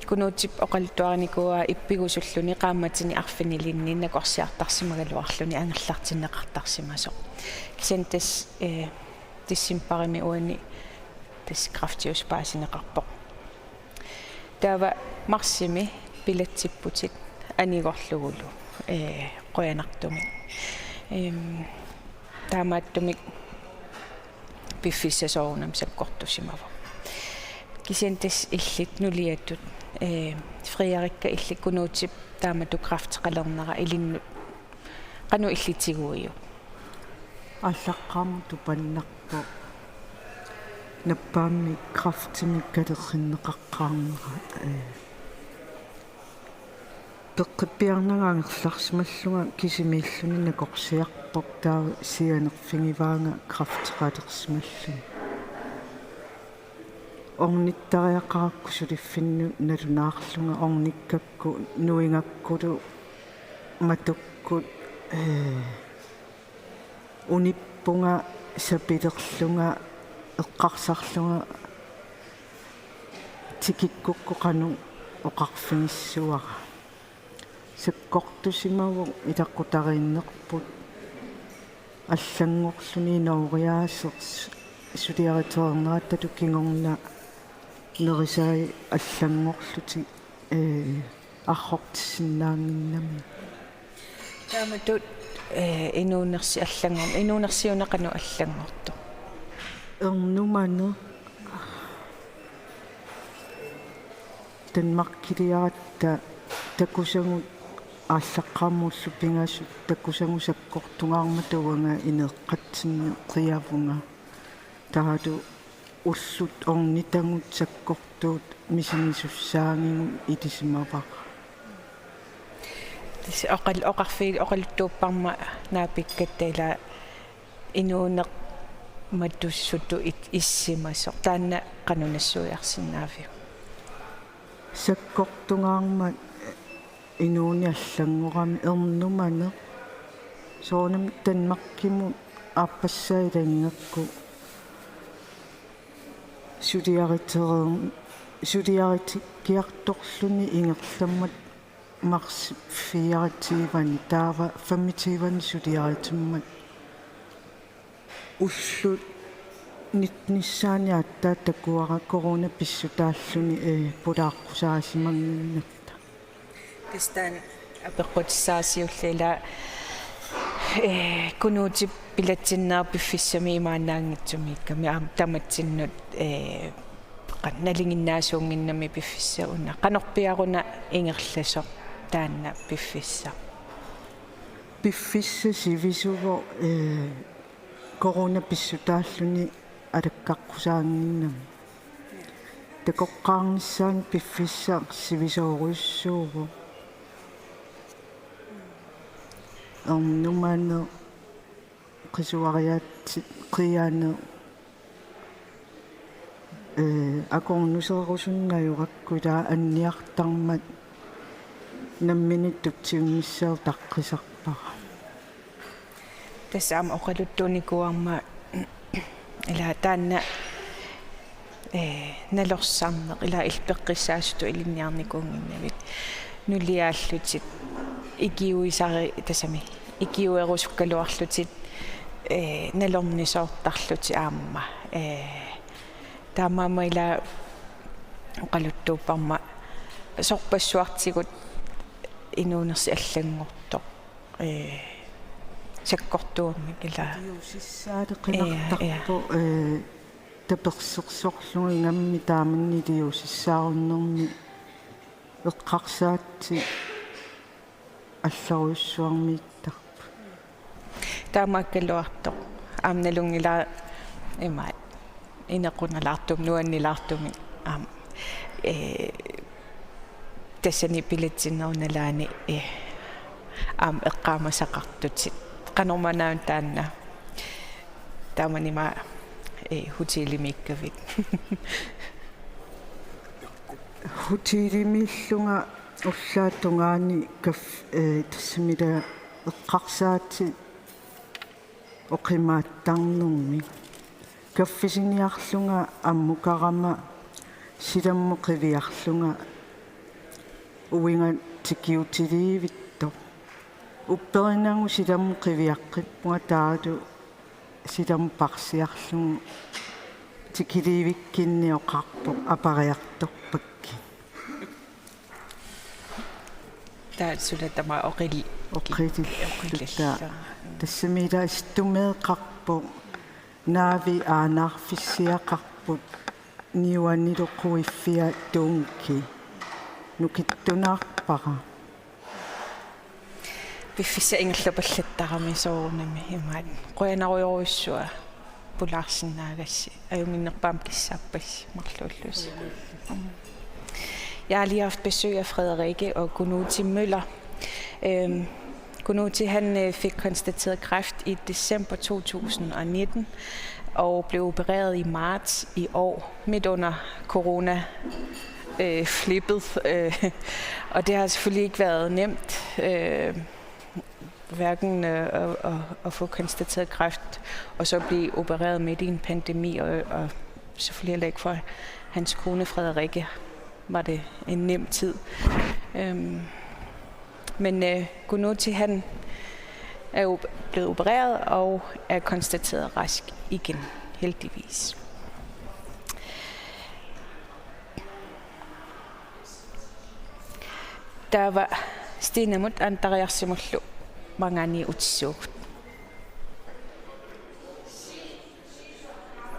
kunuutip oqaltuarnikua ippigusulluni qaammatini arfinilinni nakorsiartarsimagaluarluni angallartinneqartarsimaso kisantas tissimparimi uani tas kraftiuspaasineqarpoq taava marsimi pilatsipputit anigorlugulu qoyanartumi taamaattumik piffissasoorunam sakkortusimava kisantas illit nuliattut Friarikka illikunuutip taamatu krafteqalernera ilinnu qanu illitiguiu аллаққарму тупаннарпо наппаамми крафтимиккалерриннеқаққарнера пеққиппиарнагаангерларсималлунга кисимииллуни накорсиарпоқ таа сианерфингиваанга крафтеқалерсималлуни орниттариақаракку сулиффинну налунаарлунга орниккакку нуингаккулу матуккут униппунга сапилерлунга эққарсарлунга тикиккуккоқану оқарфиниссуара саккортусимаву илаққутарииннерпут аллангорлуни науриаасерс сулиаритернератта кингорна нерисаи аллангорлути архортиссиннаангиннами тааматут инуунерси аллангорн инуунерсиунеқану аллангорто эрнумане танмаркилиаратта такусагу ааллаққармууллу пингасу такусагу саккортунгаарма туанга инеэққатсинни қиавунга таату уллут орнитангут саккортуут мисинисуссаангигу итисимаваа тис оқаллуттууппарма наапиккаттаила инуунеқ маттуссуту иссимасо таанна канунассуиарсинаафи саккортунгаарма инууни аллангорами эрнумане соонам танмаркиму ааппассаилангакку сулиаритиккиарторлуни ингерламмат марс фиаритивани таава фамитивани сулиаритиммат уллут нитниссааниаттаа такуара корона писсутааллуни пулааққусаасимангиннатта тестан апеққутсаасиуллила кунуутип пилатсиннаар пиффиссами имаанаангитсумикками таматсиннут qannalinginnaasuunginnami piffissa unna qanorpiaruna ingerlaso taanna piffissa piffissa sivisugo corona pissutaalluni алаккаққусаангиннам такоққарнissaан пиффиссаа сивисоорюссуугу нумаано qisuariaatsit qiyaanu акорнусеерусунгаюраккулаа анниартармат намминиттутсиунниссаар таққисарпара тассаама оқалуттууникуарма ила таанна налорсаарнеқ ила илпеққиссаасуту илинниарникуунгиннавит нулиааллутит икиуисари тассами икиуерусуккалуарлутит налорнисоортарлути аамма таамаама ила оқалуттууппарма сорпассуартигут инуунерси аллангортоқ саккортуумми ила диусиссаалеқинартарпо таперсерсорлугингамми тааманни диусиссааруннэрми эққарсаатси алларуйуссуармииттар таамааккалуартоқ аамналунгила имаат инеқуналаартум нуаннилаартуми аам тассани пилатсиннерналаани аам эққаамасақартутсит канорманаун таанна тааманима хутилимиккавит хутилимиллунга уллаатунгаани каф тассамила эққарсаати оқимааттарнэрми каффисиниарлунга аммукарама силаммоқивиарлунга уинга тикиутиливитто упперинангу силаммоқивиаққиппунга таалу силампарсиарлугу тикиливиккинниоқарпо апариарторпакки таасулатама оқили оқилилла тассамила истумеэқарпо наави аанаарфиссиақарпут ниуаннилоқуиффиа туунки нукиттунаарпара пиффиса ингерлапаллаттарами соорнами имаат қуянаруйоруссуа пулаарсинаагасси аюнгиннерпаам киссааппасси марлууллус. Jeg har lige haft besøg af Frederikke og Gunuti Møller. Gunuti han fik konstateret kræft i december 2019 og blev opereret i marts i år, midt under corona-flippet. Og det har selvfølgelig ikke været nemt, hverken at få konstateret kræft og så blive opereret midt i en pandemi, og selvfølgelig heller ikke for hans kone Frederikke var det en nem tid. Men Gunuti han er jo blevet opereret og er konstateret rask igen, heldigvis. Der var stinamut antariarsimullu mangani utsuut.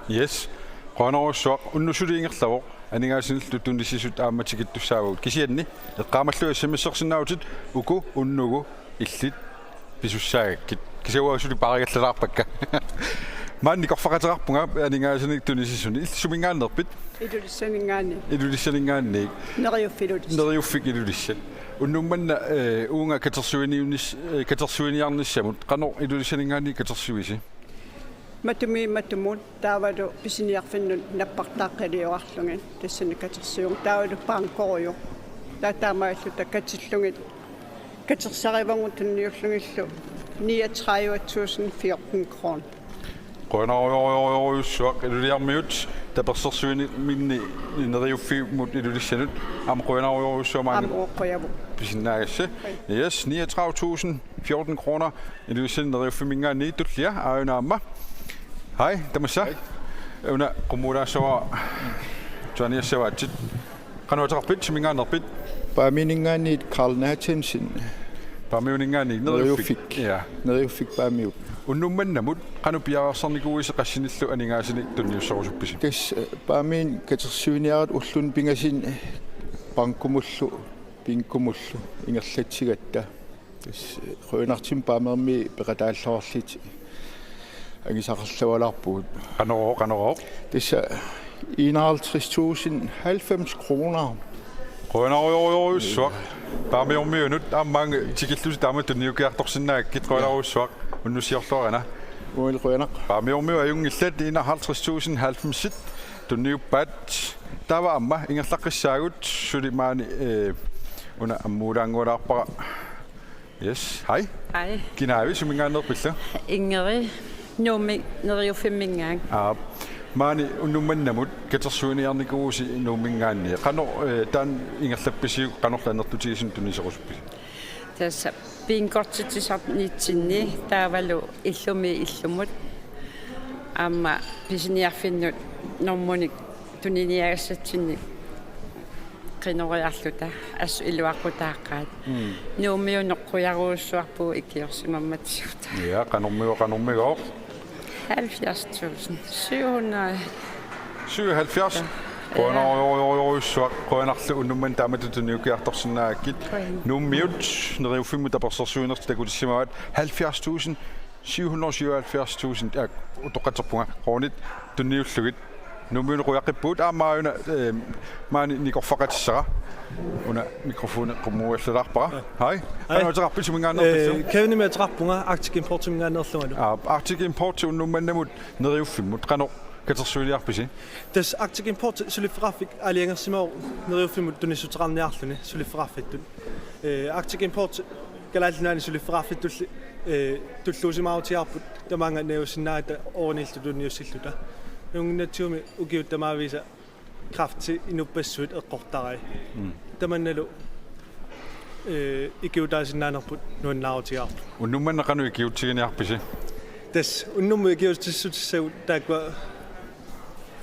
Yes. Qanaruussuaq unnusuliingerlavu анингаасиниллу туннисисут ааматикиттуссаагут кисианни эққаамаллуи самиссерсинааутит уку уннугу иллит писуссаагаккит кисауаасули парагаллалаарпакка маанни корфақатерарпунга анингаасиник туннисисуни иллсумингааннерпит илулиссанингаанни нериуффик илулиссат уннумманна уунга катерсуиниарниссамут қанор илулиссанингаанни катерсуиси матумун таавалу писиниарфиннут наппартааққилиуарлугин тассани катерсуун таавалу паанкориу таатаамааллута катиллугит катерсаривангут тунниуллугиллу 39.014 крон qanaruusuaq ilulиармиут таперсерсуини минни нериуффимут илулиссанут ам qanaruusuamaanga амоққояву писинаагасса yes 39.014 kroner илулиссан нериуффимингаани туллиа ааюнаама Hej, tamassa. Una qumuulaassawa tuaniassavaatsit. Qanuateqarpit simingaannerpit. Paaminingaanniit Carl Nathansen. Paamiuningaanni neriuffik. Ja, neriuffik paamiut. Unnummannamut qanupiaarsernikuuise qassinillu aningaasini tunniussorusuppisi. Kas paamiin katersuiniarat ullun pingasin pankumullu pinkumullu ingerlatsigatta. Kas qoinartim paamermi peqataallarlit Angisaqarlavallarpuut. Qanoro. Det er 51.090 kroner. Qanoro Parmiormiunut ammang tikillus tamat tunniukiartorsinnaakit qanarussuaq unnusiorlorana. Uilruanaq. Parmiormiu ajungillat 51.090 tunniuppaat tava amma ingerlaqqissaagut sulimaani una ammuulaangualaarpara. Yes, hej. Hej. Kinaavi sumingaannerpilla. Ingeri Numi Neriufimmingang. Maani unnumannamut katersuuniarnikuusi nuumingaanni qano taan ingerlappisiu qanorlanertutiisun tunniserusuppi. Tässä pinkortitisarnitsinni taavalu illumi illumut amma pisiniarfinnut normuni tuniniagassatsinni qinoriarluta as iluaqutaaqaat nuumiuneqquyaruussuarpuu ikiorsimammatsiuta. Ja qanormigo 70.700. 77. Qonarussuaq qonarlu unnumman taamatutuniukiartorsinnaakit nummiut neriuffimmu tapersersuunerti takulissimaat 70.777 utoqaterpunga qonit tunniullugit nummiun ruaqippuut aammaayuna maani nikorfaqatissara una mikrofone qumuullalarpara hai anotarpit sumingaannerpissu Kevin med trappunga Arctic Import sumingaannerluanu Arctic Import unnumannamut neriuffimmut qano katersuuliarpisi das Arctic Import sulifrafik aliangersimaa neriuffimut tunnissuterarniarluni sulifrafittun Arctic Import galalnaani sulifrafittulli tulluusimautiarput tamanga neusinnaata oorniltu tunniussilluta nunginnatiumi ukiuttamaavisa krafti inupassuit eqqortarai tamannalu ikiutaasinnaanarput nuannaarutiarpu unnummanneqanu ikiutiginiarpisi das unnummu ikiutissutissau taakwa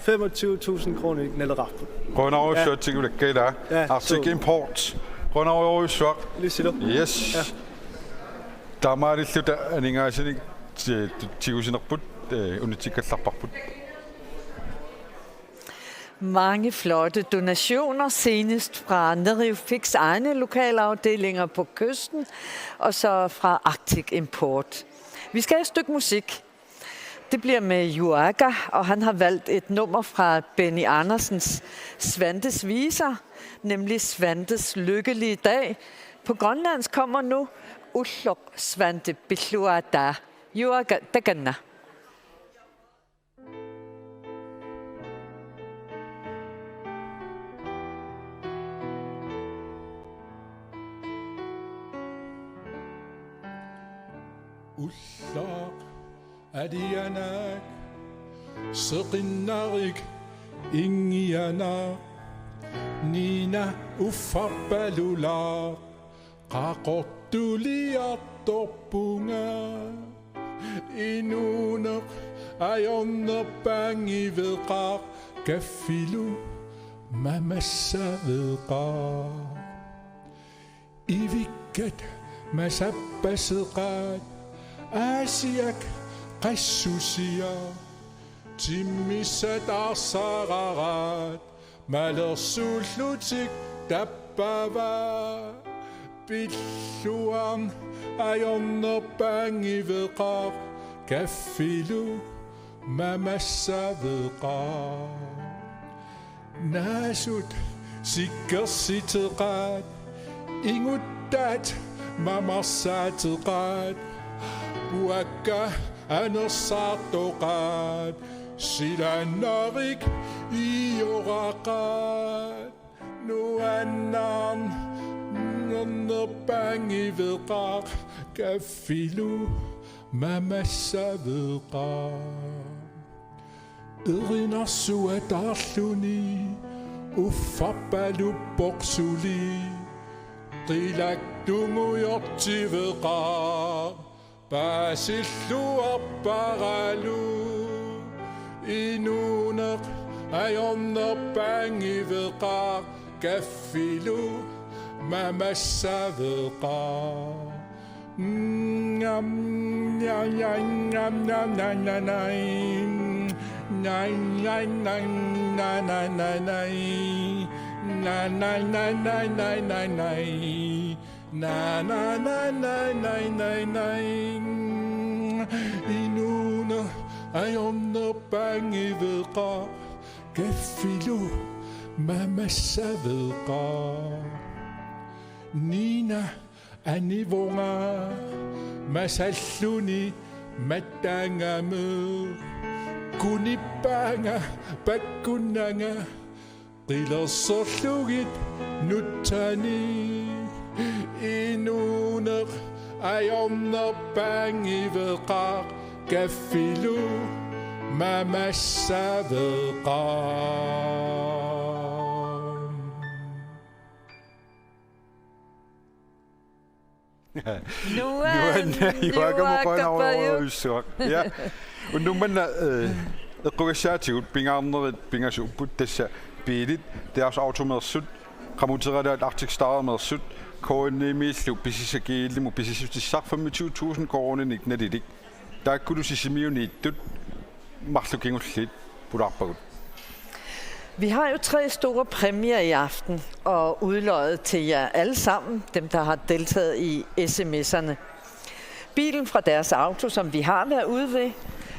25.000 kroner nallerarput qonarussuatsigulakkaila Arctic Import qonarussuaq lisilu yes tamaarilluta aningaasinik tigusinerput unitikkallarparput. Mange flotte donationer, senest fra Neriufiks egne lokalafdelinger på kysten, og så fra Arctic Import. Vi skal have et stykke musik. Det bliver med Juaga, og han har valgt et nummer fra Benny Andersens Svantes Viser, nemlig Svantes Lykkelige Dag. På grønlandsk kommer nu Ullok Svante Biluada. Juaga Daganna. Ullaq adianak seqinnarik ingiana nina uffarpalula qaqortuliartorpunga inuneq ayornerpangiveqaq kaffilu mamassaveqaq ivikkat masappaseqaat Asiak qassusia timmissat arsararat malersullutik tappava pilluam ayornerpangiveqaq kaffilu mamassaveqaq nasut sikkersiteqaat inguttat mamarsateqaat Puakka anersartoqaat silannarik ioraqaat nuannarn nerpangiveqaq kaffilu mamassaveqaq erinarsuatarluni uffarpaluppoqsuli qilaktunguyortiveqaq Basillu apparalu inuneq ayornerpangiveqaq kaffilu mamassaveqaq ngam nyam nyam nyam nyam nyam nyam Na na na na na na na inuna Ayonder bange vedra Gefilu Mamassa vedra Nina Anivonga Masalluni Matangame Kunipanga Bakunanga Qilersorlugit Nuttani Inuner Ayonder bange vedra Gefilu Mamassa vedra Ja. Og nu man registreret bingarnet bingarsuput dessa bilit deres automatsut kamuteret Arctic Star med sut konemislu bisisageli mu bisistisaq 25.000 kroner niknadidik. Der kunne du sige millionit du magtlugingullit pudarpagut. Vi har jo 3 store præmier i aften og udløjet til jer alle sammen, dem der har deltaget i sms'erne. Bilen fra deres auto, som vi har været ude ved.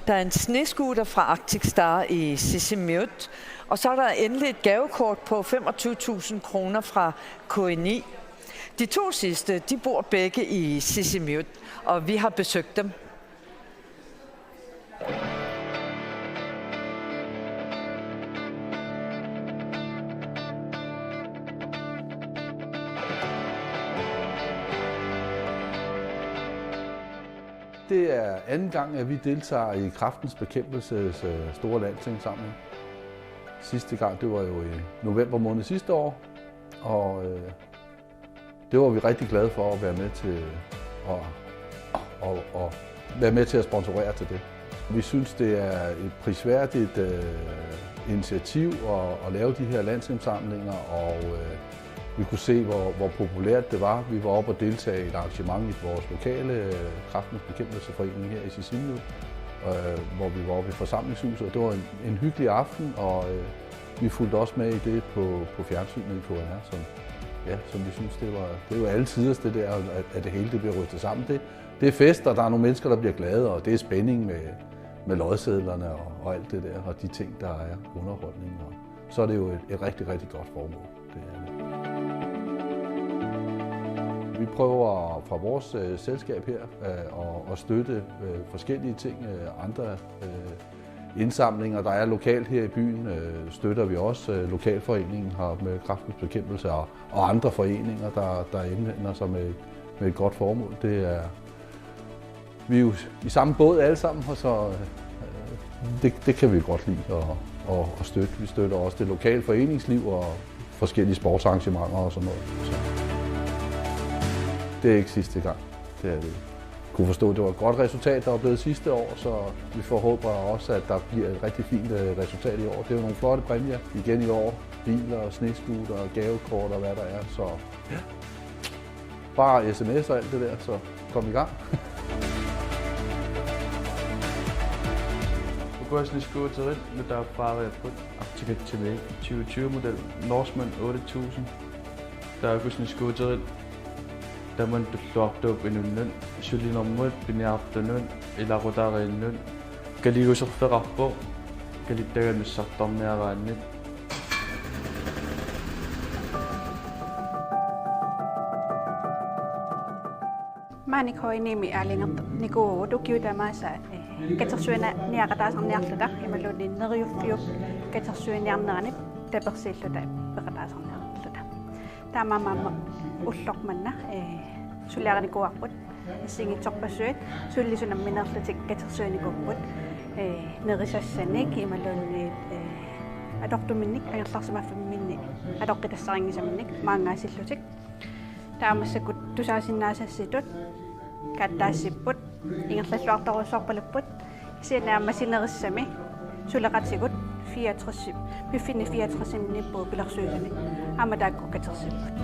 Der er en snescooter fra Arctic Star i Sisimiut. Og så er der endelig et gavekort på 25.000 kroner fra KNI. De 2 sidste, de bor begge i Sisimiut, og vi har besøgt dem. Det er anden gang, at vi deltager i Kræftens Bekæmpelses store landsindsamling. Sidste gang, det var jo i november måned sidste år, og det var vi rigtig glade for at være med til at være med til at sponsorere til det. Vi synes, det er et prisværdigt initiativ at lave de her landsindsamlinger, og vi kunne se, hvor populært det var. Vi var oppe og deltage i et arrangement i vores lokale Kræftens Bekæmpelsesforening her i Sisimiut, hvor vi var oppe i forsamlingshuset. Og det var en hyggelig aften, og vi fulgte også med i det på fjernsynet i KNR, som vi synes, det var alle tiders det der, at det hele det bliver rystet sammen. Det er fest, og der er nogle mennesker, der bliver glade, og det er spænding med lodsedlerne og alt det der, og de ting, der er underholdning. Og så er det jo et rigtig, rigtig godt formål. Det er det. Vi prøver fra vores selskab her at støtte forskellige ting, andre indsamlinger, der er lokalt her i byen, støtter vi også. Lokalforeningen har med Kræftens Bekæmpelse og andre foreninger, der indvender sig med et godt formål. Vi er jo i samme båd alle sammen, og så det kan vi godt lide at støtte. Vi støtter også det lokale foreningsliv og forskellige sportsarrangementer og sådan noget. Så. Det er ikke sidste gang. Det er det. Jeg kunne forstå, at det var et godt resultat, der var blevet sidste år, så vi håber også, at der bliver et rigtig fint resultat i år. Det er jo nogle flotte præmier igen i år. Biler, snescooter, gavekort og hvad der er. Så ja. Bare sms og alt det der, så kom i gang. Uguasni scooter med der bare på Arctic TV 2020 model Norseman 8000. Der er Uguasni scooter Taman tulluartuup inunnan sulinermuat piniartunun ilaqutariinnun kaliguserferarpo kalittagannussartarniaraannit Manikoinimi alingertu niku tukiutamasa katersuina niaqataasarniarluta imaluni neriuffiup katersuiniarneranip tapersiilluta peqataasarniarluta taamamamma ullormanna suliaranikuarput singitsorpassuit sullisunamminerlutik katersuinikupput nerisassanik imaluni adortuminnik angerlarsimaffamminni adoqqitassarinngisamminnik maangaasillutik taamassakut tusaasinnaasaassitut kattaassipput ingerlalluartorusorpalupput sianaammassinerissami suleqatikut 64 biffinni 64 nippu pilarsuusani amadaakku katersipput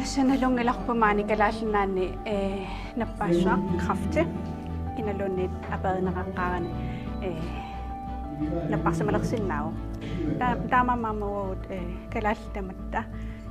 sanalungilarpumaani kalaallinnaanni nappaassuaq krafti inalunniit apadeneqaqqaarani napparsimalersinnaagu taamammaamauut kalaaltamatta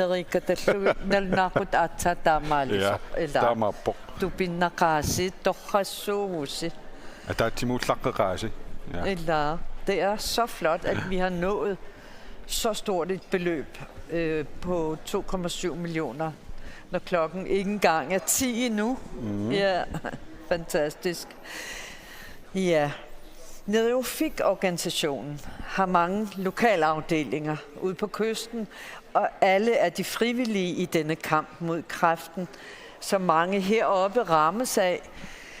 nerikkatalu nalnaaqut aatsa taamaalisuq ila taamaappoq tupinnaqaasi torrassuugusi ataatimuullaqqeqaasi ila Det er så flot, at vi har nået så stort et beløb på 2,7 millioner, når klokken ikke engang er 10 endnu. Ja, fantastisk. Ja, Neriofik-organisationen har mange lokalafdelinger ude på kysten, og alle er de frivillige i denne kamp mod kræften, som mange heroppe rammes af.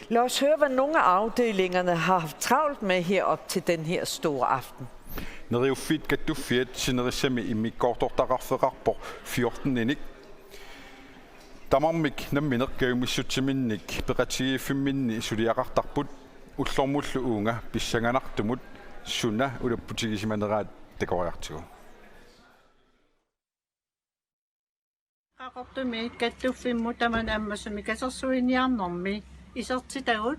Lad os høre, hvad nogle af afdelingerne har haft travlt med herop til den her store aften. Neriofik Gattufiet sinerisami imi kortortararferarpor 14-inik. Tamarmik namminerkaumissutsiminnik peqatigiifimminni suliaqartarput ullormullu uunga pissanganartumut sunna ulapputigisimanneraat takoriartigu. Qaqortumi kattuffimmut taman ammasumi kasersuiniarnermi isertitagut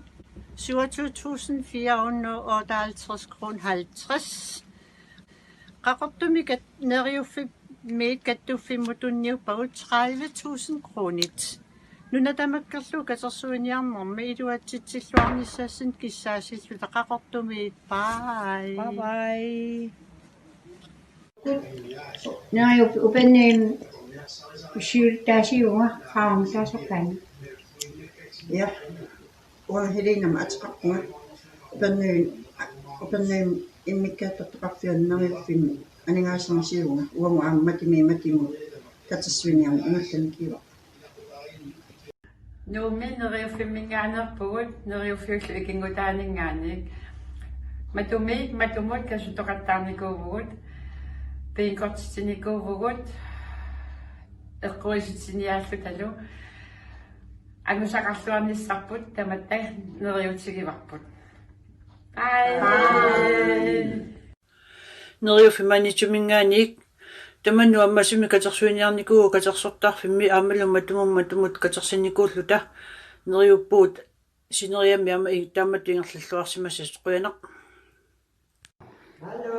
27.458 kron 50. Qaqortumi neriuffimmiit kattuffimmu tunniuppagut 30.000 kronit. Nunatamakkerlu kasersuiniarnermi iluatsitsilluarnissassin kissaasillu taqaqortumiit bye. Bye bye. Neriuffi upanneem Syyltäisiunga haamutasokan. Ja, on Helena Matskakkunga. Upanneem immikkaattortaqarfian neriuffimmi aningaasarsiunga uamu aammatimi tatassuiniarni ingallankiwa. Nuumi neriuffimmingaanерпугут neriuffiullu ikingutaaninngaanik. Matumut kasutoqattaarnikuuvugut piinkortitsinikuuvugut eqquisitsiniaallu angusaqarluarnissarput tamatta neriutigivarput. Neriuffimanitumingaanik tamannu ammasumi katersuiniarnikuugu katersortarfimmi aamalummatumummatumut katersinikuulluta neriuppuut sineriammi ama taammattuingerlalluarsimassas quyanaq. Hallo.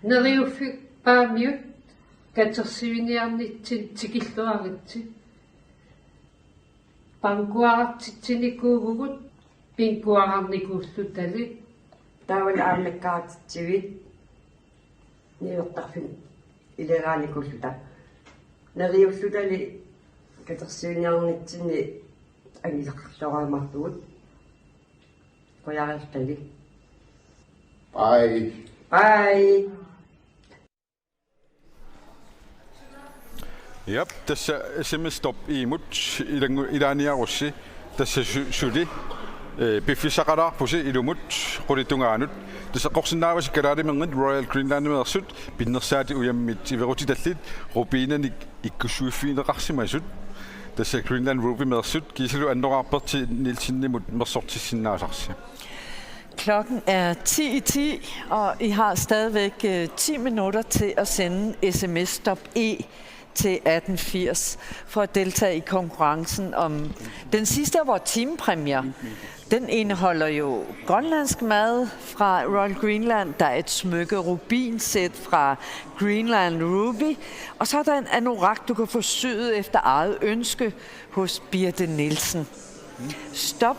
Neriuffik paamiut katersiuniarnitsin tikilluaritsi. Pankuarartitsinikuuvugut pinkuararnikuullutali. Taawan aammakkaartitsivit niuqtarfin ileraanikulluta. Neriullutali katersiuniarnitsinni angileqarloraamartugut. Qoyarirtali. Bye. Bye. Yep, tässä SMS-stop imut ilaaniarussi tässä suli piffisaqalarpusi ilumut qulitungaanut tässä qorsinnaavasi kalaalimenngit Royal Greenland-meersut pinnersaati ujammit iverutitallit rubiinanik ikkussuiffiineqarsimasut tässä Greenland Ruby-meersut kiisalu annoraarperti nilsinnimut mersortissinnaasarsi. Klokken er 10:10, og I har stadigvæk 10 minutter til at sende SMS-stop E til 1880 for at deltage i konkurrencen om den sidste af vores timepræmier. Den indeholder jo grønlandsk mad fra Royal Greenland, der er et smykke rubinsæt fra Greenland Ruby, og så er der en anorak, du kan få syet efter eget ønske hos Birte Nielsen. Stop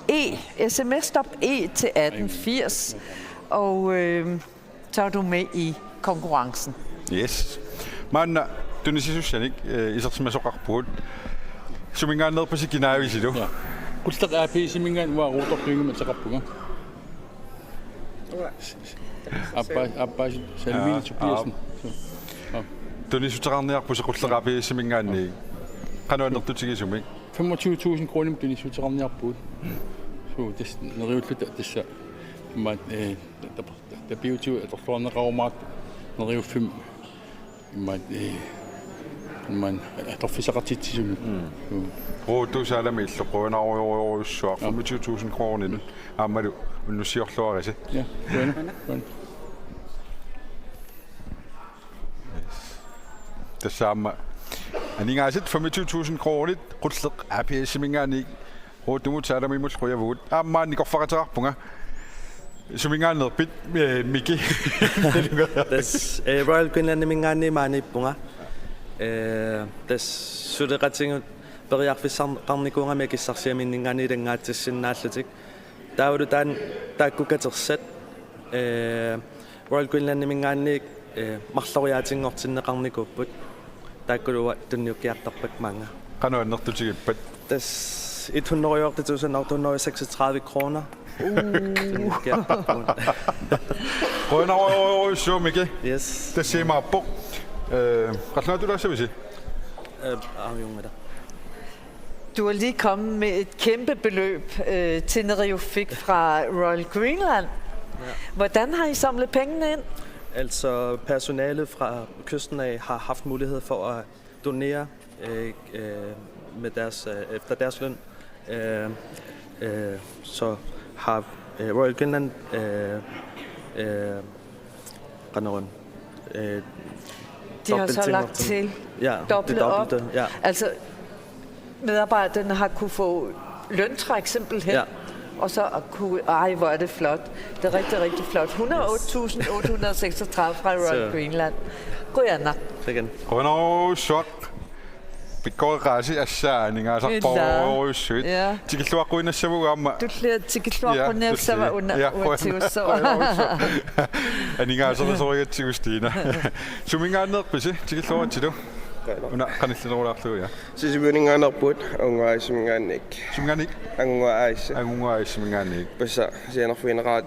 E, SMS-stop E til 1880, og så er du med i konkurrencen. Yes. Man, tunisisussanik isartimasoqarpuut sumingaannerpasi kinaavisilu. Kultaqaapi simingaan waa ruutortuingumataqarpuga. Appa Salvini Tobiasen. Tunisutaqarniarpusi qullaqaapi simingaanni qanuannertutigisumi 25.000 kroner tunisutaqarniarpuut. So this neriulluta tassa mat der biutiu atorluarneqarumaat neriuffim mat man atorfisaqartitsisumi. Ruutu saalami illoquunaruйорюссуа 25.000 kroner aamalu уннуссиорлуариси ja тассаама анингаасит 25,000 кроонит qulleq APS-мингаани руутумутсааламимут қуявугут ааммаани корфақатерарпунга сумингаанерпит мики das Royal Greenland mingaani maanippunga das sudeqatingut periarfissarnikuunga mekissarsiaminningaani langaatissinaallatik taavulu taakkukatersat Royal Greenland mingaani марлориаатингортиннеқарникуппут тааккулуа тунниуккиартарпак маанга кануаннертутигиппат тас 138.836 kroner Rønner så Mikke. Yes. Det ser mig på. Hvad du der så vil sige? Du har lige kommet med et kæmpe beløb til Nereo fik fra Royal Greenland. Ja. Hvordan har I samlet pengene ind? Altså personalet fra kysten af har haft mulighed for at donere med deres efter deres løn. Så har Royal Greenland de har så lagt til dobbelt op. Ja. Altså medarbejderne har kunne få løntræk simpelthen. Ja. Og så kunne, hvor er det flot. Det er rigtig, rigtig flot. 108.836 fra Royal Greenland. Gojanna. Igen. Shot. Pikkoraasi assaaninga sarporussuit tikilluaqquinassavugaamma tikilluaqquinniassava uatiussava aningaaserisorigatiustiina sumingaanerpisi tikilluatilu una qanillunerulaarluga sisimuningaanarput ungaisimingaannik angungaaissimingaannik passa sianerfuineraat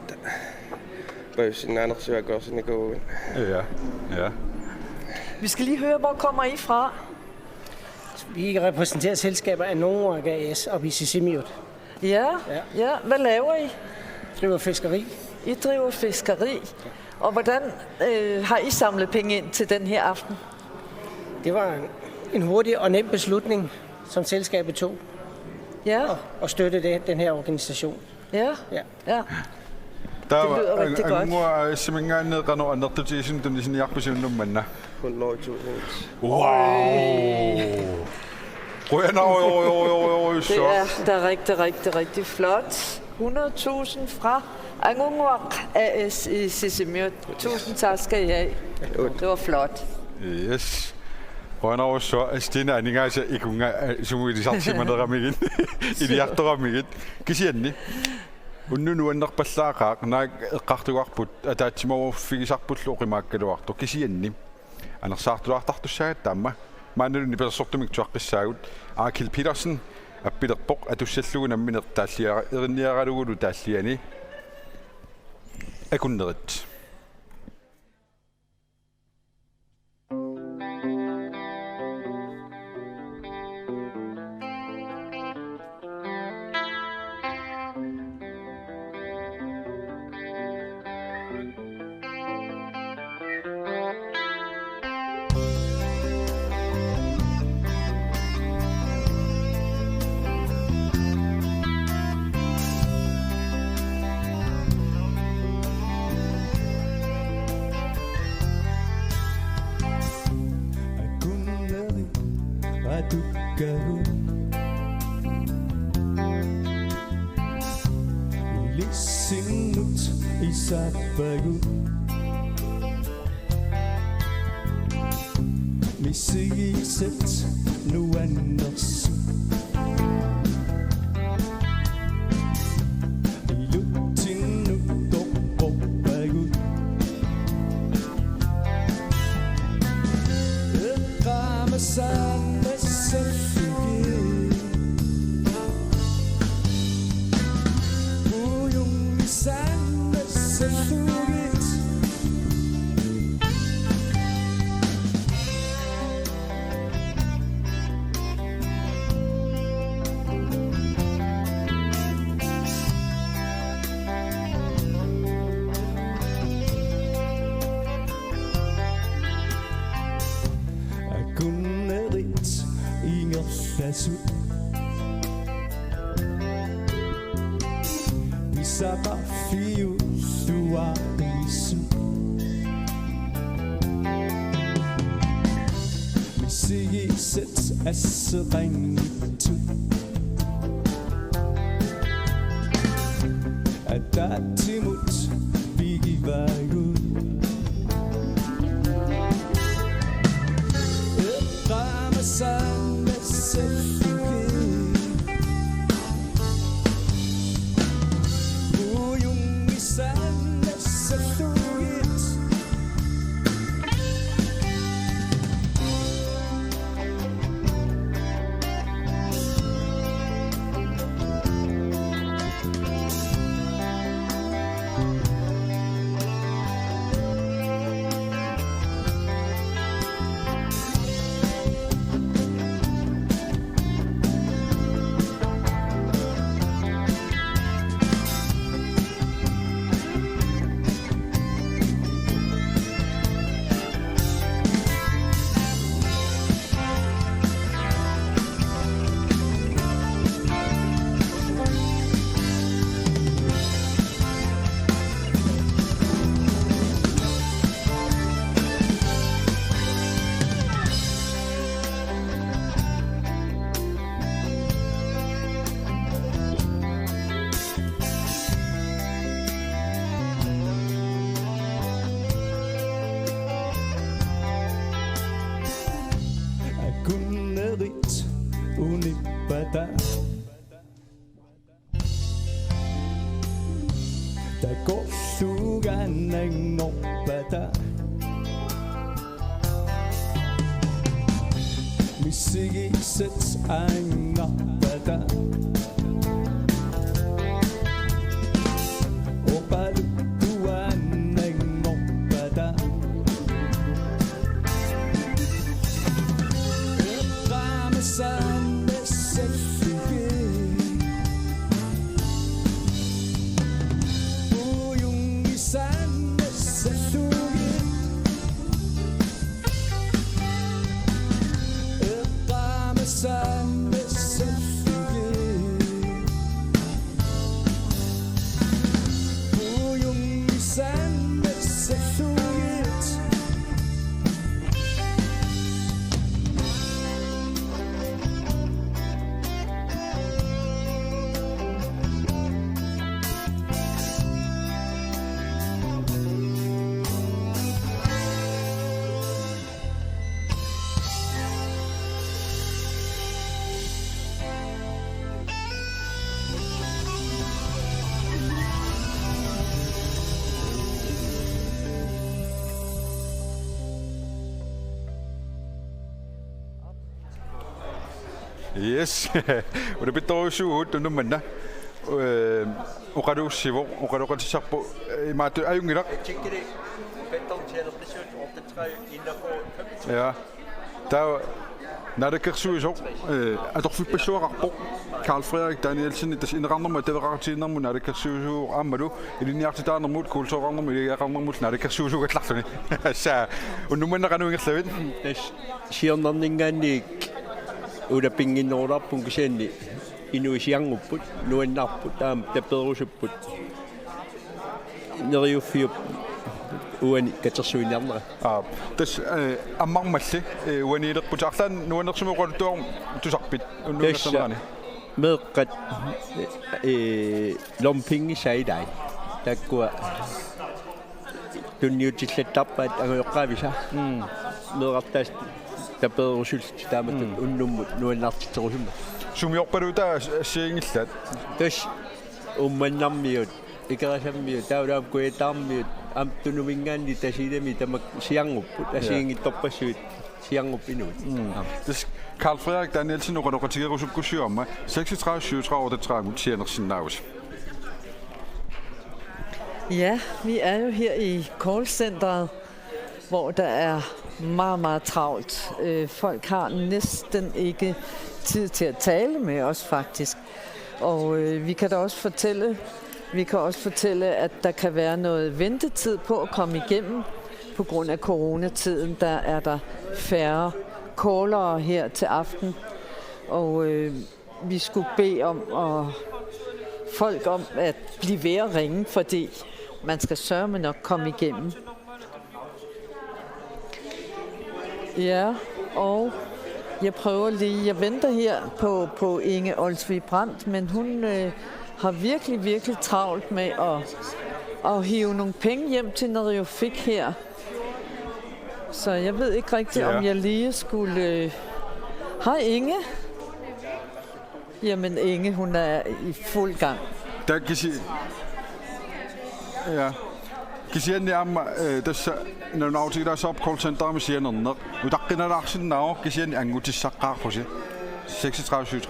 pøssinaanersuakorsinikuun ja Vi skal lige høre, hvor kommer I fra? Vi repræsenterer selskaber af Norag AS og i Sisimiut. Ja. Hvad laver I? Driver fiskeri. I driver fiskeri. Og hvordan har I samlet penge ind til den her aften? Det var en hurtig og nem beslutning, som selskabet tog. Ja. Og støtte den her organisation. Ja. Det lyder rigtig godt. Wow! Det er rigtig, rigtig, rigtig flot. 100.000 fra Angunguaq AS i Sisimiut. Tusind tak skal I have. Det var flot. Yes. Rønner så Stina Aningaisa ikunga sumuidisartimaneramigin iliartoramigit kisianni unnunuannarpallaaqaaq naak eqqartugarput ataatsimau figisarpullu oqimaakkaluartu kisianni anersaartuluartartussagat taamma maanulunni pesersortumik tuaqqissaagut Akil Petersen appilerpoq atussallugu nammineq taalliara erinniaralugulu taalliani akunnerit Missigset nu anders Lutin nu dobbelbagud Ramme sande selvfølgelig Bujung i sande selvfølgelig Bisa ba asserengitu Adatimut bivayu Ramasan mesefugi Buyung isan mesefugit Kunnerit unipata Ta kollugan noppata Missigiset angapata Opalukuan noppata Ramasan mesefugi Buyung isan mesefugi Ramasan mesefugi Buyung isan mesefugi Yes. Og det betyder jo at nu manna. Og kan du se hvor og kan du sige på meget er jo ikke. Ja. Der når det kan så at du får besøg på Carl Frederik Danielsen det indrammer med det var til når det kan så amado i den hjerte der når mod kulturen med jeg rammer mod når det kan så klart så og nu manna kan du ikke slet ikke siger nogen Udah pingin orang pun kesini, ini siang uput, nuan naput, tam terperusuput. Neriu fiup, uan ketersuinam lah. Dus amang masih, uan ini pujaksan, nuan nak semua orang tuang tu sakit, nuan nak merkat lomping saya dah, tak kuat. Dunia setup ada apa bisa? Merkat terperusuput, tam unnum nuan nak terusuput. Sumiyok pero ta singillat. Dus ummanammiut ikarasammiut taudam kuetammiut am tunumingan di tasidemi tamak siangupput asiingittoppassuit sianguppinuut. Dus Carl Frederik Danielsen og Rokotigerusupkusiomma 36 37 30 tjener sin navs. Ja, vi er jo her i callcenteret, hvor der er meget, meget travlt. Folk har næsten ikke tid til at tale med os faktisk. Og vi kan også fortælle, at der kan være noget ventetid på at komme igennem. På grund af coronatiden, der er der færre callere her til aften. Og vi skulle bede folk om at blive ved at ringe, fordi man skal sørge med nok komme igennem. Ja, og Jeg prøver lige. Jeg venter her på Inge Olsvig Brandt, men hun har virkelig travlt med at hive nogle penge hjem til Neriofik her. Så jeg ved ikke rigtigt, om jeg lige skulle... Hej Inge. Jamen Inge, hun er i fuld gang. Der kan sige... Ja. Kisian niam tässä nauti tässä call center med siger noget. Nu der kan der sådan now kisian angutissaqar hosi 36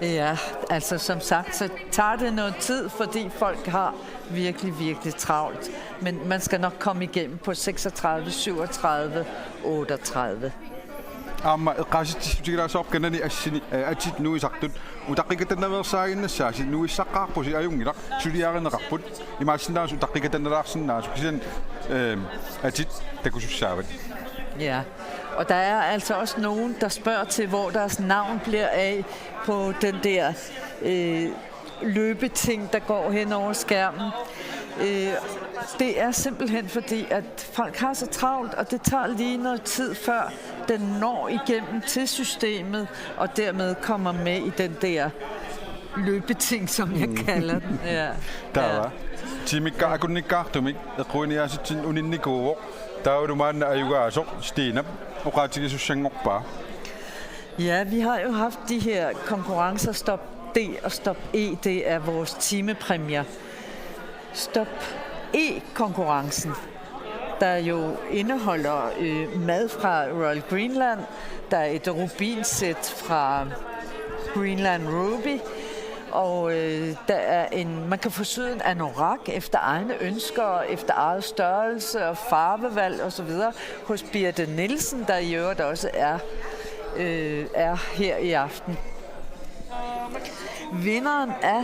Ja, altså som sagt, så tager det noget tid, fordi folk har virkelig travlt. Men man skal nok komme igennem på 36, 37, 38. Amma qasittigira soqqanani assini atit nuisartut utaqigatannaversaaginassaasit nuissaqarpusi ajungilaq suliaarineqarput imaassinaasu utaqigatannalarsinnaasu kisian atit takusussaavat. Ja, og der er altså også nogen, der spørger til, hvor deres navn bliver af på den der løbeting, der går hen over skærmen. Det er simpelthen fordi, at folk har så travlt, og det tager lige noget tid, før den når igennem til systemet, og dermed kommer med i den der løbeting, som jeg kalder den. Ja. Der var. Timikka akunnikkaartumik eqquiniaasitsin uninnikuuvoq taudumaanna ayugaasoq Stena oqaatigisussanngorpaa. Ja, vi har jo haft de her konkurrencer Stop D og Stop E, det er vores timepræmier. Stop E-konkurrencen, der jo indeholder mad fra Royal Greenland, der er et rubinsæt fra Greenland Ruby, og der er man kan få syet en anorak efter egne ønsker, efter eget størrelse og farvevalg osv. hos Birte Nielsen, der i øvrigt også er her i aften. Vinderen af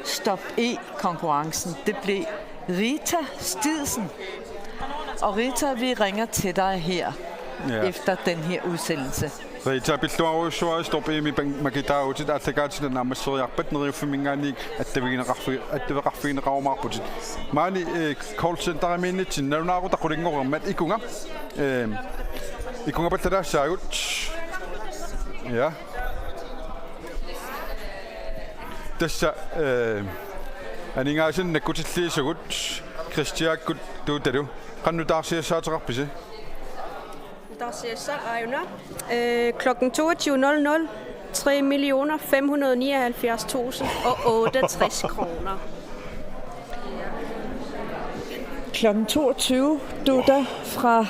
Stop E-konkurrencen, det blev Rita Stidsen. Og Rita, vi ringer til dig her efter den her udsendelse. Rita, billuaruussuari Stop E makitautit attakaatina naamasseriarpat Neriuffimingaaniik attavaqarfiineqarumaarputit. Maani call centerimiinnitsin nalunaaru taqulinngorermat ikunga. Ikunga pattalassaagut. Ja. Tässä aningaisen nakkutilliisugut Kristiakkut tuutaru qannutaarsiassaatiqarpisi Darsiassaajuna klokken 22:00 3.579.068 kroner. Klokken 22, du der fra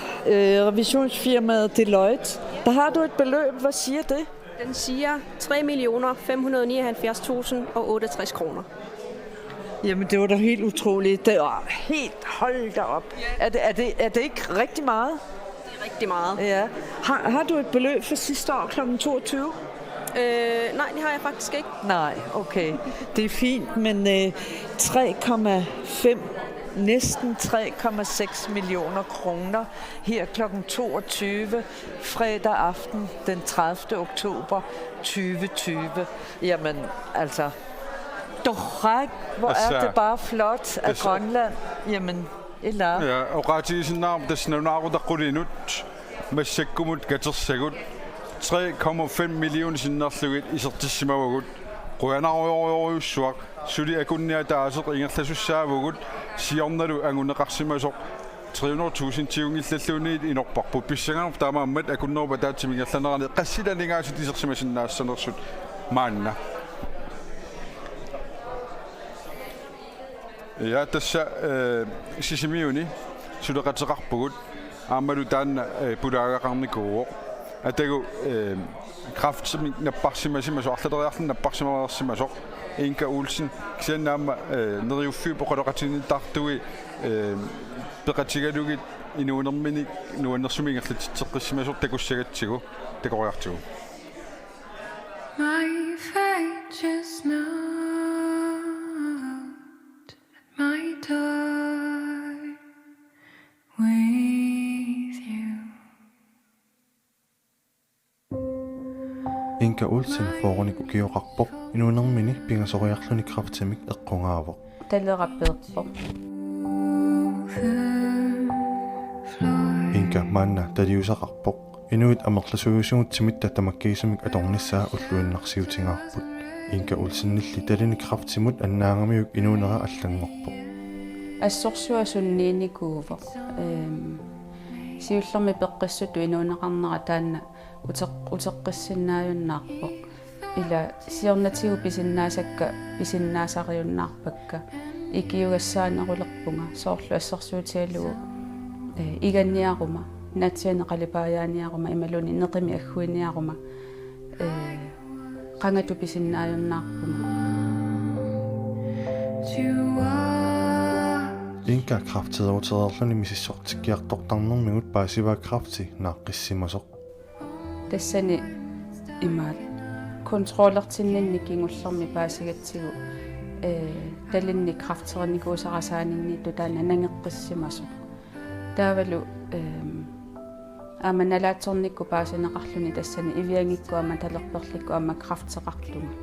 revisionsfirmaet Deloitte. Der har du et beløb. Hvad siger det? Den siger 3.579.068 kroner. Jamen, det var da helt utroligt. Det var helt holdt op. Er det ikke rigtig meget? Det er rigtig meget. Ja. Har du et beløb for sidste år kl. 22? Nej, det har jeg faktisk ikke. Nej, okay. Det er fint, men 3,5 næsten 3,6 millioner kroner her kl. 22 fredag aften den 30. oktober 2020. Jamen, altså, hvor er det bare flot af Grønland. Jamen, eller... Ja, og ratisinnaam tasnunaarutakkulinut massakkumut katersagut 3,5 millioner sinnerlugit isertissimavagut quanaruyorjuussuaq suli akunniataaseq ingerlasussaavagut siornalu anguneqarsimasoq 300.000 tiungillalluniit inorparput pissangarup taamaammat akunnerpa taatimigerlanerani qassilaningaasut isersimasinnaassanersut maanna. Ja, tässä sisimiuni suleqateqarpugut aammalu taanna pulaagaqarnikuuq atagu kraftsimi napparsimasimaso arlateriarlun napparsimareersimasoq Inka Olsen kisiannaamma Neriuffi poqaloqatinitartui peqatigalugit inuunerminik nuannersumingerlatitteqqissimasoq takussagatsigu takoriartigu. My fate just knows my door with you. Inka Olsen forunik ukiorarpoq inuunermini pingasoriarluni kraftamik eqqungaavoq. Tallerappeerpoq. Inka manna taliusaqarpoq Inuit amerlasuusuutsimit tamakkiisumik atornissaa ulluinnarsiutingaarput inka ulsinnilli talini kraftimut annaangamiuk inuunera allangorpo ассорсуасунниинникууво сиуллерми пеққиссуту инуунеқарнера таанна утеққиссиннааюннаарпо ила сиорнатигу писиннаасариуннаарпакка икиугассаанерулерпунга соорлу ассорсуутиалугу иганниарума натсианеқалипаяаниарума ималуни неқими аггуиниарума қангату писиннааюннаарпунга Inka kraftet overtagerluni misissortikkiartortarnermigut paasivaa krafti naaqissimasoq тассани имаат контроллертиннинни кингуллерми паасигаtsigu талинни крафтерникуусарасаанинни тутаана нангеққиссимасо таавалу аманалаатсорникку паасинеқарлуни тассани ивиангиккуама талерперликкуама крафтеқарлунга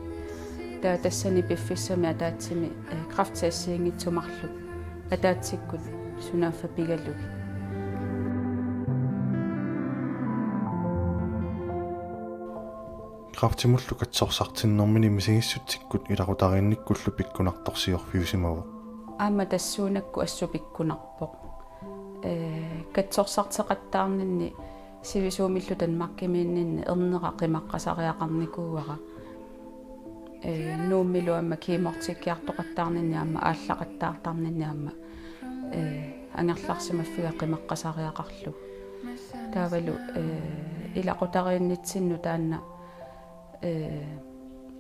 таа тассани пиффиссами атаатсими крафтсаассиингитсумарлу атаатсиккут сунааффа пигаллуг kraftimullu katsorsartinnermini misingissuttikkut ilaqutariinnikkullu pikkunartorsiorfiusimavo аама тассуунакку ассупиккунарпоқ катсорсартеқаттаарнинни сивисуумиллу танмаркимииннинни ернеқа қимаққасариақарникууара нууммилуамма киимортиккиартоқаттаарнинни аама ааллақаттаартарнинни аама ангерларсимаффига қимаққасариақарлу таавалу илақутарииннитсинну таанна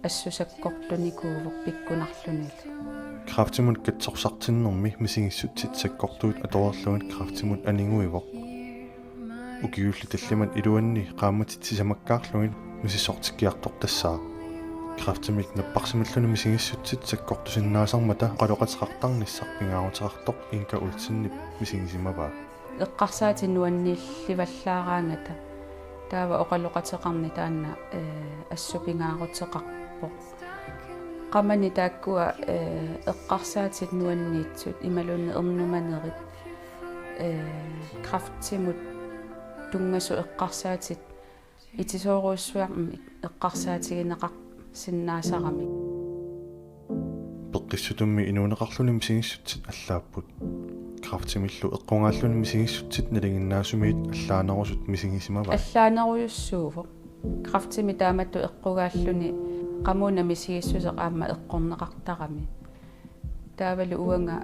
ассусаккортуникуувоқ пиккунарлунил kraftimut katsorsartinnermi misingissutsit sakkortuut atorerluun kraftimut aningуивоq ukiulli tallimat iluanni qaammatittisamakkaarlugin misissortikkiartortassaa kraftimik napparsimalluni misingissutsit sakkortusinnaasarmata qaloqateqartarnissarpingaaruteqartoq inka ulsinnip misingisimavaa эққарсаатиннуаннилливаллаараангата таава оқалоқатеқарни таанна ассупингаарутеқарпо qamani taakkua eqqarsaatит nuanniitsut imalunne ernumanerit kraftimut tungasu eqqarsaatit itisooruussuarmi eqqarsaatigineqar sinnaasarami peqqissutummi inuuneqarluni misingissutsit allaapput kraftimillu eqqungaalluni misingissutsit nalinginnaasumiit allaanerusut misingisimava allaaneruyussuuvo kraftimi taamattu eqqugaalluni qamuna misigissuseq aamma eqqorneqartarami taavalu uanga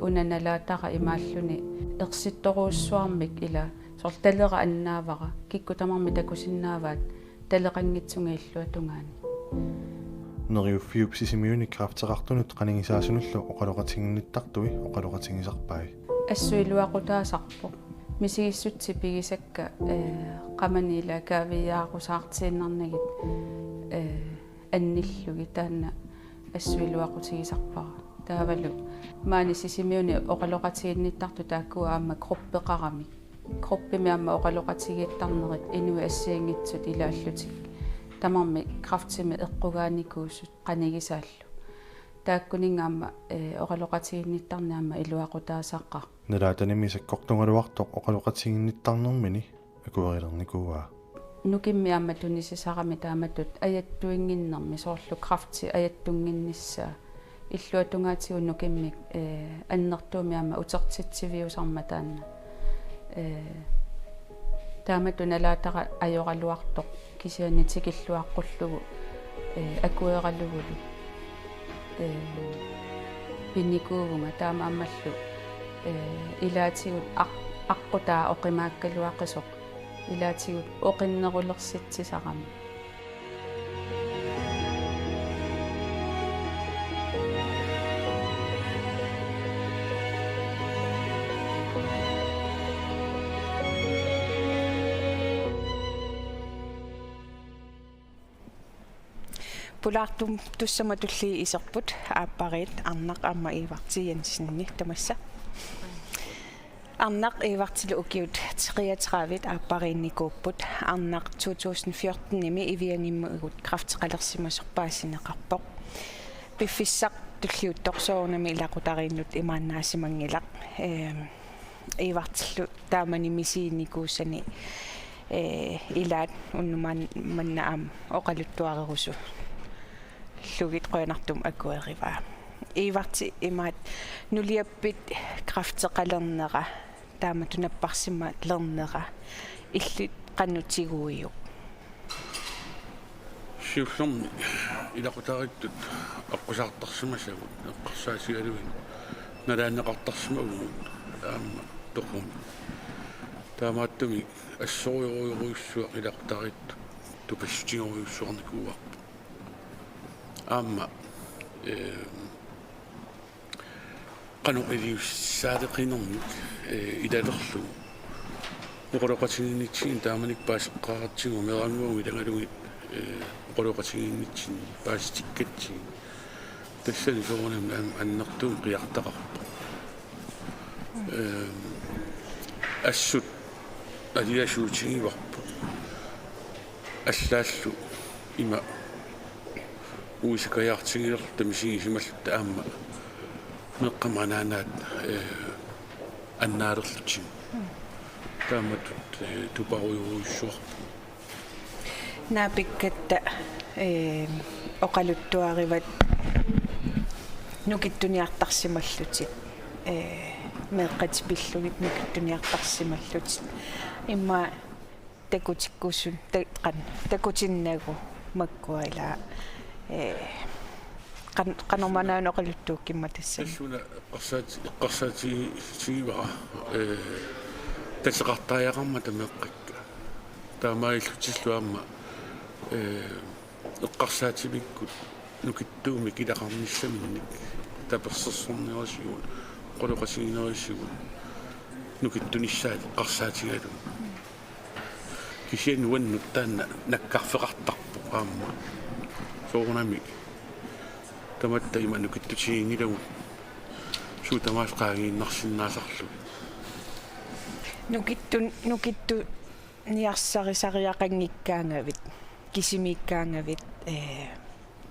unanalaatara imaalluni eqsittoruussuarmik ila sortalera annaavara kikkutamarmi takusinnaavaat taleqanngitsungiilluatungaani neriuffiup sisimiuni krafteqartunut qaningisaasunullu oqaloqatinginnittartui oqaloqatingisarpai ассуилуақутаасарпо мисигиссутси пигисакка qamaniila kaaviyaaqusаарtiinnarnagit анниллуги таанна ассуилуақутигисарпара таавалу маани сисимиуни оқалоқатигинниттарту тааккуа аама круппеқарами круппими аама оқалоқатигиттарнерит инуи ассиангитсут илааллутик тамарми крафтими эққугааникуусут қанигисааллу тааккунингаама оқалоқатигинниттарни аама илуақутаасаққар налаатаними саккортунгалуартоқ оқалоқатигинниттарнермини акуарилерникуаа нукимми аама тунисисарами тааматут аяттуингиннэрми соорлу крафти аяттунгиннissaa иллуатунгаатигу нукиммик аннертууми аама утертитсивиусарма таанна таамату налаатара ajorалуартоқ кисианитикиллуаққуллугу акуералугулу пинникуувнга таама аммаллу илаатигут аққутаа оқимааккалуаққисоқ илаатигут оқиннерулерситсисарами pulaartum tussamatulli iserput aapparit arnaq amma ivartigiansinni tamassa arnaq ivartilu ukiut 33 aappariinnikuupput arnaq 2014 nimi iviangimmu igut krafteqalersimasorpaasineqarpoq piffissaq tulliuttorsoornami ilaqutariinnut imaannaasimanngilaq ivartillu taamani misiinnikuussani ilaat unnumaan mannaam oqaluttuarerusu lugit qoyanartum akkuerivaa ivarti imaat nuliappit krafteqalernera taamattunapparsimma lernera illit qannutiguuiuq siullorni ilaqutarittut аққусаартарсимасагут эққарсаасигалуин налааннеқартарсимагут аама тоқум таамааттуми ассориоруйуссуа илaqutarittu тупассутигоруйуссуарникууарпу аама qanu илиуссаалеқинерник илалерлу оқолоқатигиннитсигин тааманик паасеққаратсигу мерангуи лагалугит оқолоқатигиннитсин пааситиккатсиг тассани соорнам аннертуун қиартақарпу ассут алиашуутигиварпу аллааллу има уисакаяартигилер тамисигисималлута аама меққамананаат аннаалерлутсиг тааматут тупаруйуруйуссуарпу наапиккатта оқалуттуариват нукиттуниартарсималлутит меққатипиллугит нукиттуниартарсималлутит имма такутиккуссун такутиннагу маккуила qanорманаан оқалуттууккимма тасса тассуна эққарсаати сигивара тассеқартааяқарма тамеққакка таамаиллутиллуамма эққарсаатимиккут нукиттууми килақарниссаминник таперсерсорнерисигут qoloqasigинерисигут нукиттуниссаат эққарсаатигалу кисиан уаннут таанна наккарфеқартарпу аама соорнами таматта има нукиттутигингилагу суутамаас қаагииннарсиннаасарлу нукитту ниарсарисариақангиккаангавит кисимиккаангавит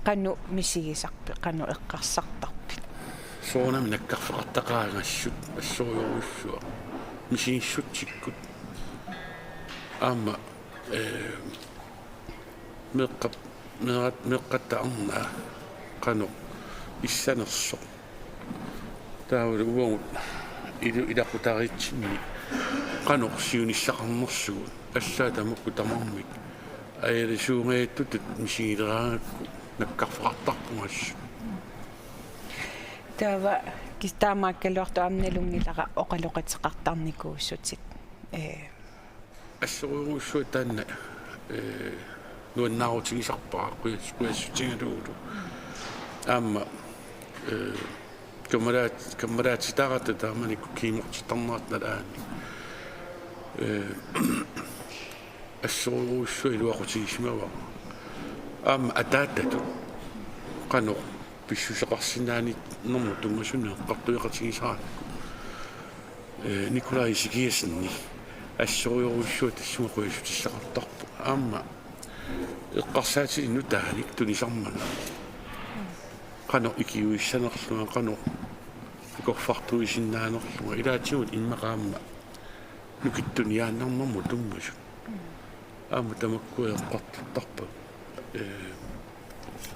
qannu мисигисарпи qannu эққарсартарпит соонами наккарфеқартақаагассут ассориоруссуа мисигиссутсиккут аама меққаттаарнаа qanu issaanersoq taawul uungut ilaqutaritsinni qanu siunissaqarnersugut allaa tamukku tamarmik ayalisuungayattut misigileraangakku nakkarfaqartarpungassu taava kistaamaakkaluartu amnalungilara oqaloqatseqartarnikuussutit ассориуруссуа таанна нуаннаарутигисарпаа quyassutigaluulu аама камераатитарата тааманикку киимортитарнаат налаани ассориуруссуа илуақутигисмава аама атааттату qanu писсусеқарсинаани норму тунгасуна қартуиқатигисаанакку Николай Сигиасенни ассориуруссуа тассума quyassutissaqartarpu аама эққарсаати нутааник тунисармана qanu ikiuissanerlunga qanu ikorfartuisinnaanерlunga ilaatigut imмaqaamma nukittuniaannarmarmu tungasu aama tamakkuа eqqartartarpa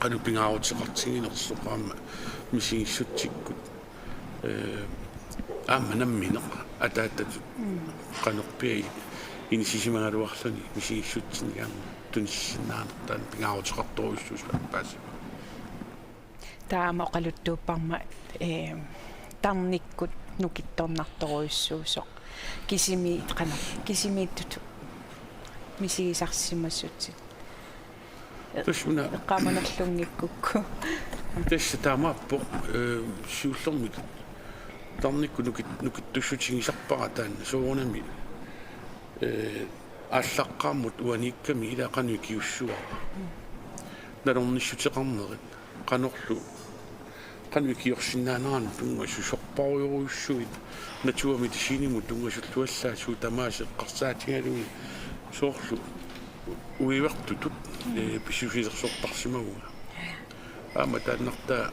qanu pingaarutiqartiginersuqaamma misigissuttikkut aama nammineq ataatatut qanerpia inisisimagaluarluni misigissutsinnigaamma tunissinnaanерtaan pingaarutiqartoruissuus paasi таама оқалуттууппарма тарниkkut нукитторнарторуйссуусоқ кисимииттут мисигисарсимассутсит тусуна эққаманерлунгиккукку тасса таамааппо сиуллермик тарникку нукиттуссутигисарпара таанна соорнами ааллаққааммут уаникками илаақану киуссуа налорниссутеқарнерит qanorlu qanu kiorsinnaaneraanu tungassu sorparuйоруйссуит натуами тисиниму тунгассуллуаллаасуу тамаасе эққарсаатигалуи соорлу уивертутут писсусилерсортарсимагуга аама тааннартаа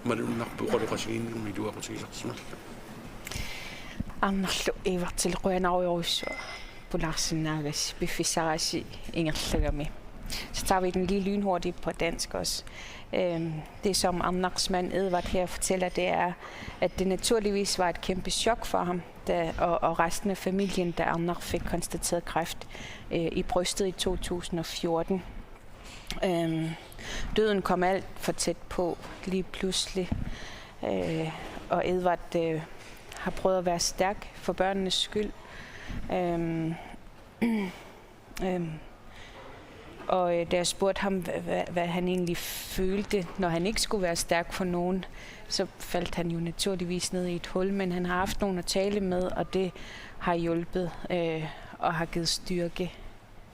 малуннарпу qoloqasigиннэрми луақутигисарсималла арнерлу ивартилеқуянаруйоруйссуа Polarsinnagas befisarasi ingerlagami. Så tager vi den lige lynhurtigt på dansk også. Det som Amnaks-mand Edvard her fortæller, det er, at det naturligvis var et kæmpe chok for ham og resten af familien, da Amnak fik konstateret kræft i brystet i 2014. Døden kom alt for tæt på lige pludselig, og Edvard har prøvet at være stærk for børnenes skyld. Og da jeg spurgte ham, hvad han egentlig følte, når han ikke skulle være stærk for nogen, så faldt han jo naturligvis ned i et hul, men han har haft nogen at tale med, og det har hjulpet og har givet styrke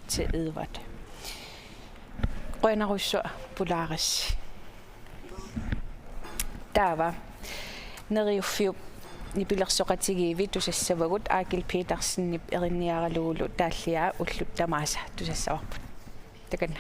til Edvard. Grønne Rysør Polaris. Der var Neriofio Nibilersoqatigiivi tusassavagut Aagil Petersen erinniaralulu taallia ulluttamasa tusassavarput. Takanna.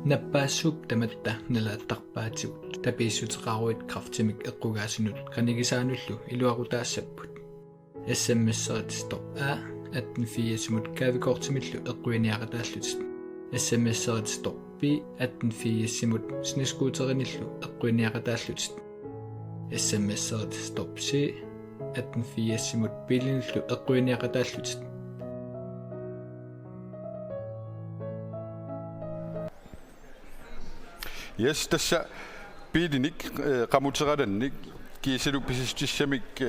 Nappaasup tamatta nalaattarpaatigut tapiissuteraruit kraftimik eqqugaasinut qanigisaanullu iluaqutaassaput SMS-seritisto a 1840 kaavikortimillu eqquiniaqataallutit SMS-seritisto b 1840 sniskuuterinillu eqquiniaqataallutit SMS-seritisto c 1840 bilinillu eqquiniaqataallutit. Yes, tässä pidinik qamuteradannik kiisilu pisistissamik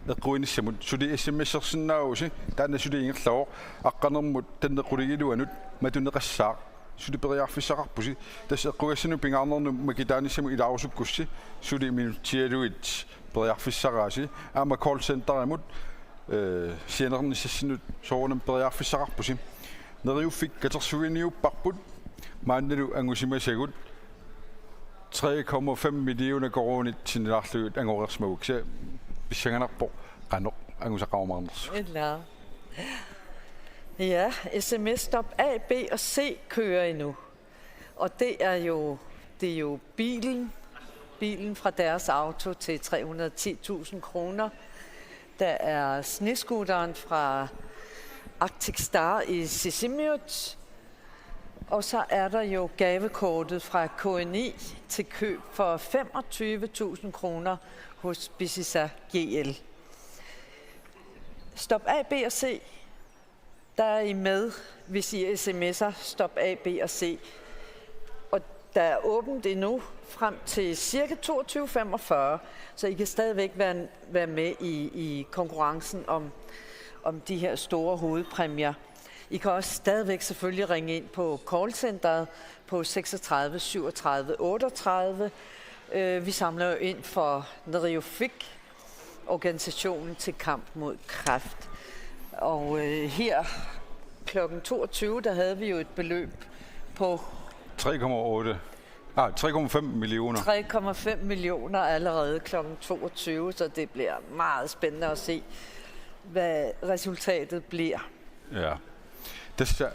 eqquinissamut suli SMS-ersinnaagusi taanna suli ingerlaor aqqanermut tannequligiluanut matuneqassaaq suli periarfissaqarpusi tässä eqqugassinu pingaarnernu makitaanissamu ilaarusukkussi suli minutialuit periarfissaqaasi aama call centerimut сианерни сассинут соорнам периарфиссақарпуси нериуффик катерсуиниуппарпут маанналу ангусимасагут 3,5 millioner коронит синилаарлугут ангорерсмагук са писсаганарпо qanoq angusaqarumarnersu. Eller. Ja, sms stop A, B og C kører endnu. Og det er jo bilen fra deres auto til 310.000 kroner. Der er snescooteren fra Arctic Star i Sisimiut. Og så er der jo gavekortet fra KNI til køb for 25.000 kroner hos Bisisa GL. Stop A, B og C. Der er I med, hvis I sms'er stop A, B og C. Og der er åbent endnu frem til cirka 22.45, så I kan stadigvæk være med i konkurrencen om de her store hovedpræmier. I kan også stadigvæk selvfølgelig ringe ind på callcenteret på 36 37 38. Vi samler jo ind for Neriofik, organisationen til kamp mod kræft. Og her kl. 22, der havde vi jo et beløb på 3,5 millioner. 3,5 millioner allerede kl. 22, så det bliver meget spændende at se, hvad resultatet bliver. Ja. Tässä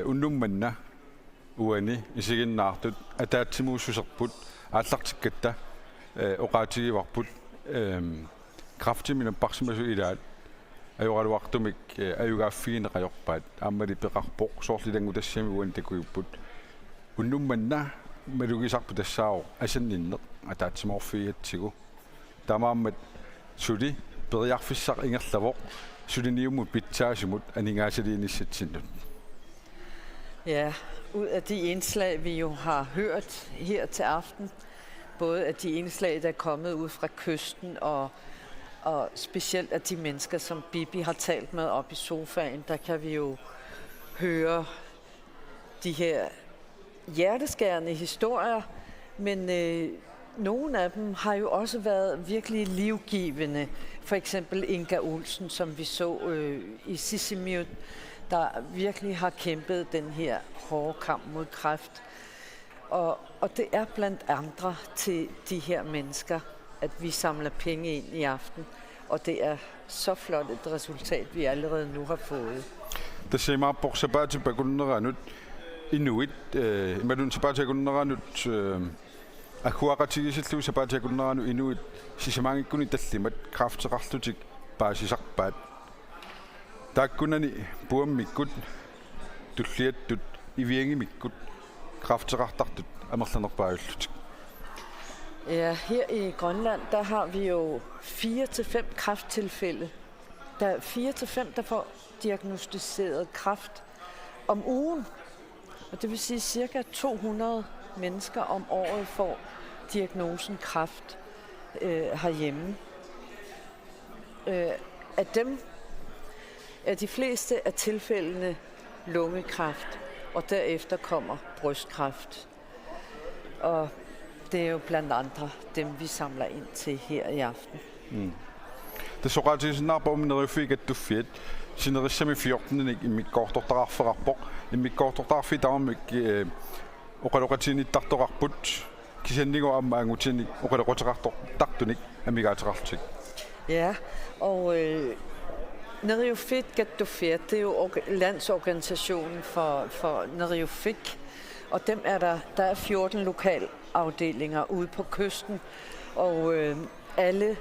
unnummanna uani isiginnaartut ataatimuussuserput aallartikkatta oqaatigivarput kraftiminapparsimasu ilaat ajoraluartumik ayugaaffigineqajorpaat aammali peqarpoq soorlilangu tassami uan takuipput unnummanna malugisarpu tassaao asanninneq ataatsimorfiiatsigu tamaammat suli periarfissaq ingerlavoq suliniumut pitsaasumut aningaasaliinissatsinut. Ja, ud af de indslag, vi jo har hørt her til aften, både af de indslag, der er kommet ud fra kysten, og specielt af de mennesker, som Bibi har talt med op i sofaen, der kan vi jo høre de her hjerteskærende historier, men nogle af dem har jo også været virkelig livgivende. For eksempel Inga Olsen, som vi så i Sisimiut, der virkelig har kæmpet den her hårde kamp mod kræft. Og det er blandt andre til de her mennesker, at vi samler penge ind i aften. Og det er så flot et resultat, vi allerede nu har fået. Det ser meget på sabbat på kunderanut inuit. Imellem sabbat på kunderanut akuaqatigisitlu sabbat på kunderanut inuit. Sisamang kunni tallimat kraftsaqarlutik paasisarpaat. Taakkunani puammikkut tulliattut iviangimikkut kraftsaqartartut amerlanerpaajullutik. Ja, her i Grønland, der har vi jo 4-5 kræfttilfælde. Der er 4-5, der får diagnostiseret kræft om ugen. Og det vil sige, at cirka 200 mennesker om året får diagnosen kræft herhjemme. Af dem er de fleste af tilfældene lungekræft, og derefter kommer brystkræft. Og det er jo blandt andre dem, vi samler ind til her i aften. Det så ret til sådan en Neriofik, at du fedt. Sinderissami 14 i mit kortortarfarpok. I mit kortortarfi der om ikke oqaloqatini tartorarput. Kisendigo am angutini oqaloqatartartunik amigatarartik. Ja, og Neriofik Gatufet, det er jo landsorganisationen for Neriofik. Og dem der er 14 lokalafdelinger ude på kysten, og alle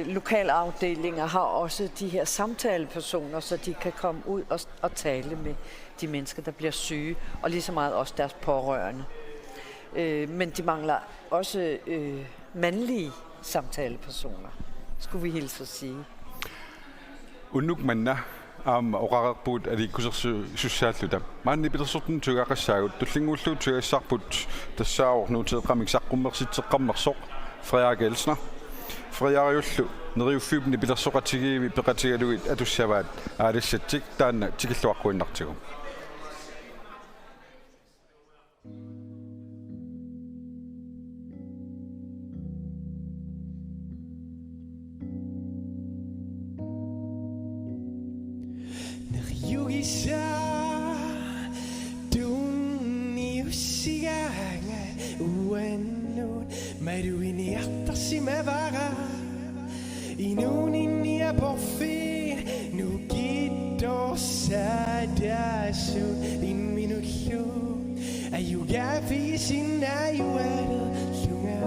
lokalafdelinger har også de her samtalepersoner, så de kan komme ud og tale med de mennesker, der bliver syge, og lige så meget også deres pårørende. Men de mangler også mandlige samtalepersoner, skulle vi hilse at sige. Unnukmanna oqarerput alikussersu sussaalluta maanni pilersortun tugaaqassaagut tullingullu tugassarput tassaaornuuteeqamiksaqqummerisetteqqammersoq Frederik Elsner Frederikullu neriuffibni pilersoqatigiivi peqatigaluit atussavaat aalissatik taanna tikilluaqquinnartigu. Maduiniartarsi mavara inunini aborfi nukiddo sadasu inminullu ayugafi sinayuadu lunga.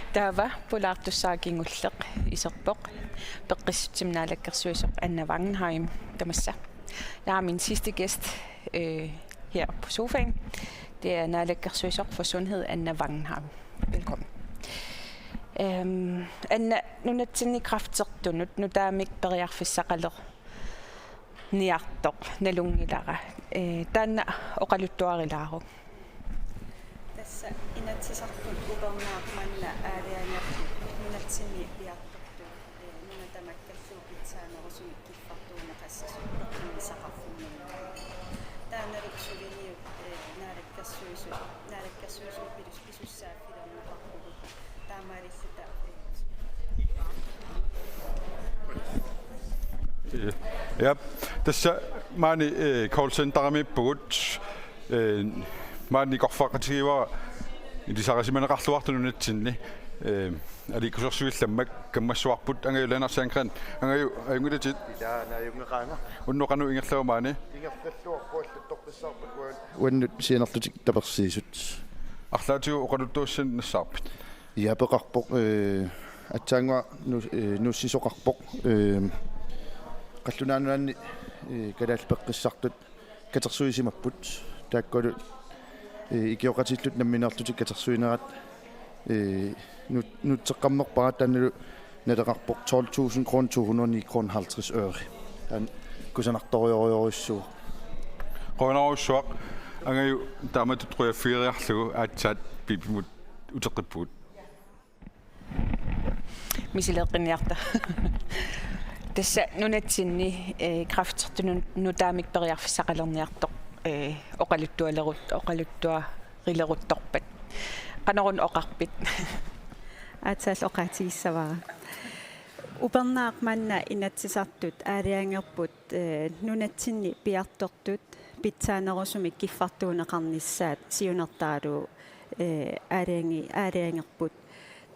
Taava pulaartussaakingulleq iserpoq peqqissutsimnaalakkersuisoq Anna Wangenheim tamassa. Jeg har min sidste gæst her på sofaen. Det er naalakkersuisoq for sundhed Anna Wangenheim. Velkommen. Anna, nunatsinni kraftertunut nutaamik periarfissaqaler niartoq nalungilara. Taanna oqaluttuarilaaru. Tässä inatsisartut ubernaarmanna aalianiartu nunatsimi piartortu nunatamakkalluupitsaanерусуми киффартуунеқассасу сақарфуннуна таанналуксулини наалаккерсуису писуссааффилернуқарпугут таамаалиллута Ja, tässä maani call centerami pugut maani qorfaqatigiva ilisarisimaneqarluartununatsinni alikusorsuillammak kammassuarput angayulanersaangran angayungulatit naayungeqaanga unnoqanu ingerlaumaani ingerlalluarpuallattorpissarput uannut sianerlutik tapersiisut арлаатигу оқалуттууссаннассаарпит иапеқарпоқ атсаангуа нуссисоқарпоқ қаллунааnuanni калаалпеққиссартут катерсуисимаппут тааккалу икиоқатиллут намминеэртутик катерсуинерат nu taqammerpara tannu naleqarpoq 12.000 kroner 209 kroner 50 øre. Han kusanartorioriorissuuq. Qonaruissuaq angayu taamatu truyafiiriarlugu aatsat pipimut uteqippuut. Misileqqinniarta. Tassa nunatsinni kraftertu nu taamik periarfissaqalerniartoq oqaluttua rileruttorpat. Qanorun oqarpit. Atsal oqatiissavara. Upernaaqmanna inatsisartut aaliangerput nunatsinni piartortut pitsaanerusumik kiffartuuneqarnissaat siunertaalu aaliangerput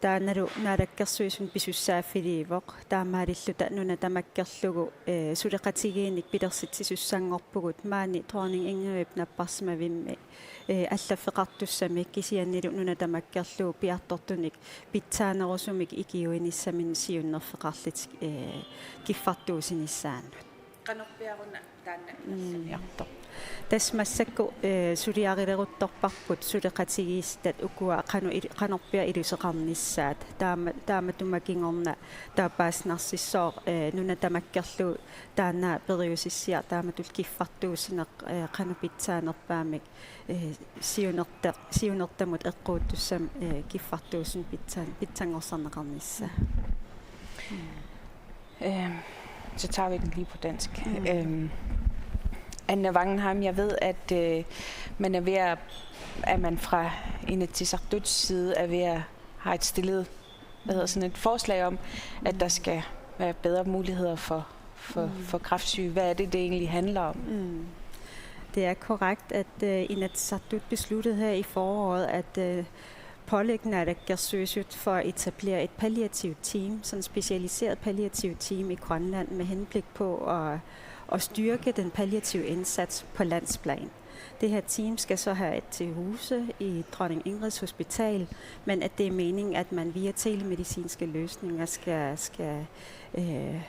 taanalu naalakkersuisun pisussaaffiliivoq taamaalilluta nunatamakkerlugu suleqatigiinik pilersitsisussangorpugut maani Dronning Ingrid napparsmavimmi аллаффеқартуссами кисианнилу нунатамаккерлуу пиарторtuник питсаанерусумик икиуинissамин сиуннерфеқарлит киффартуусиниссаанут канорпиаруна таанна тасмассакку сулиарилерутторпарпут сулеқатигиистат укуа канорпиа илусеқарнissaат тааматумакингорна таапааснарсиссоо нунатамаккерлуу таана периусиссиа тааматул киффартуусинеқ канупитсаанерпаамик сиунертамут эққууттуссам киффартуусин питсангорсарнеқарнissaа så tager vi den lige på dansk. Anna Wangenheim, jeg ved, at man er ved at man fra Inatsisartuts side er ved at have et stillet sådan et forslag om, at der skal være bedre muligheder for kræftsyge. Hvad er det egentlig handler om? Det er korrekt, at Inatsisartut besluttede her i foråret, at pålægge naalakkersuisut for at etablere et palliativt team, sådan et specialiseret palliativt team i Grønland med henblik på at styrke den palliative indsats på landsplan. Det her team skal så have et til huse i Dronning Ingrids Hospital, men at det er meningen, at man via telemedicinske løsninger skal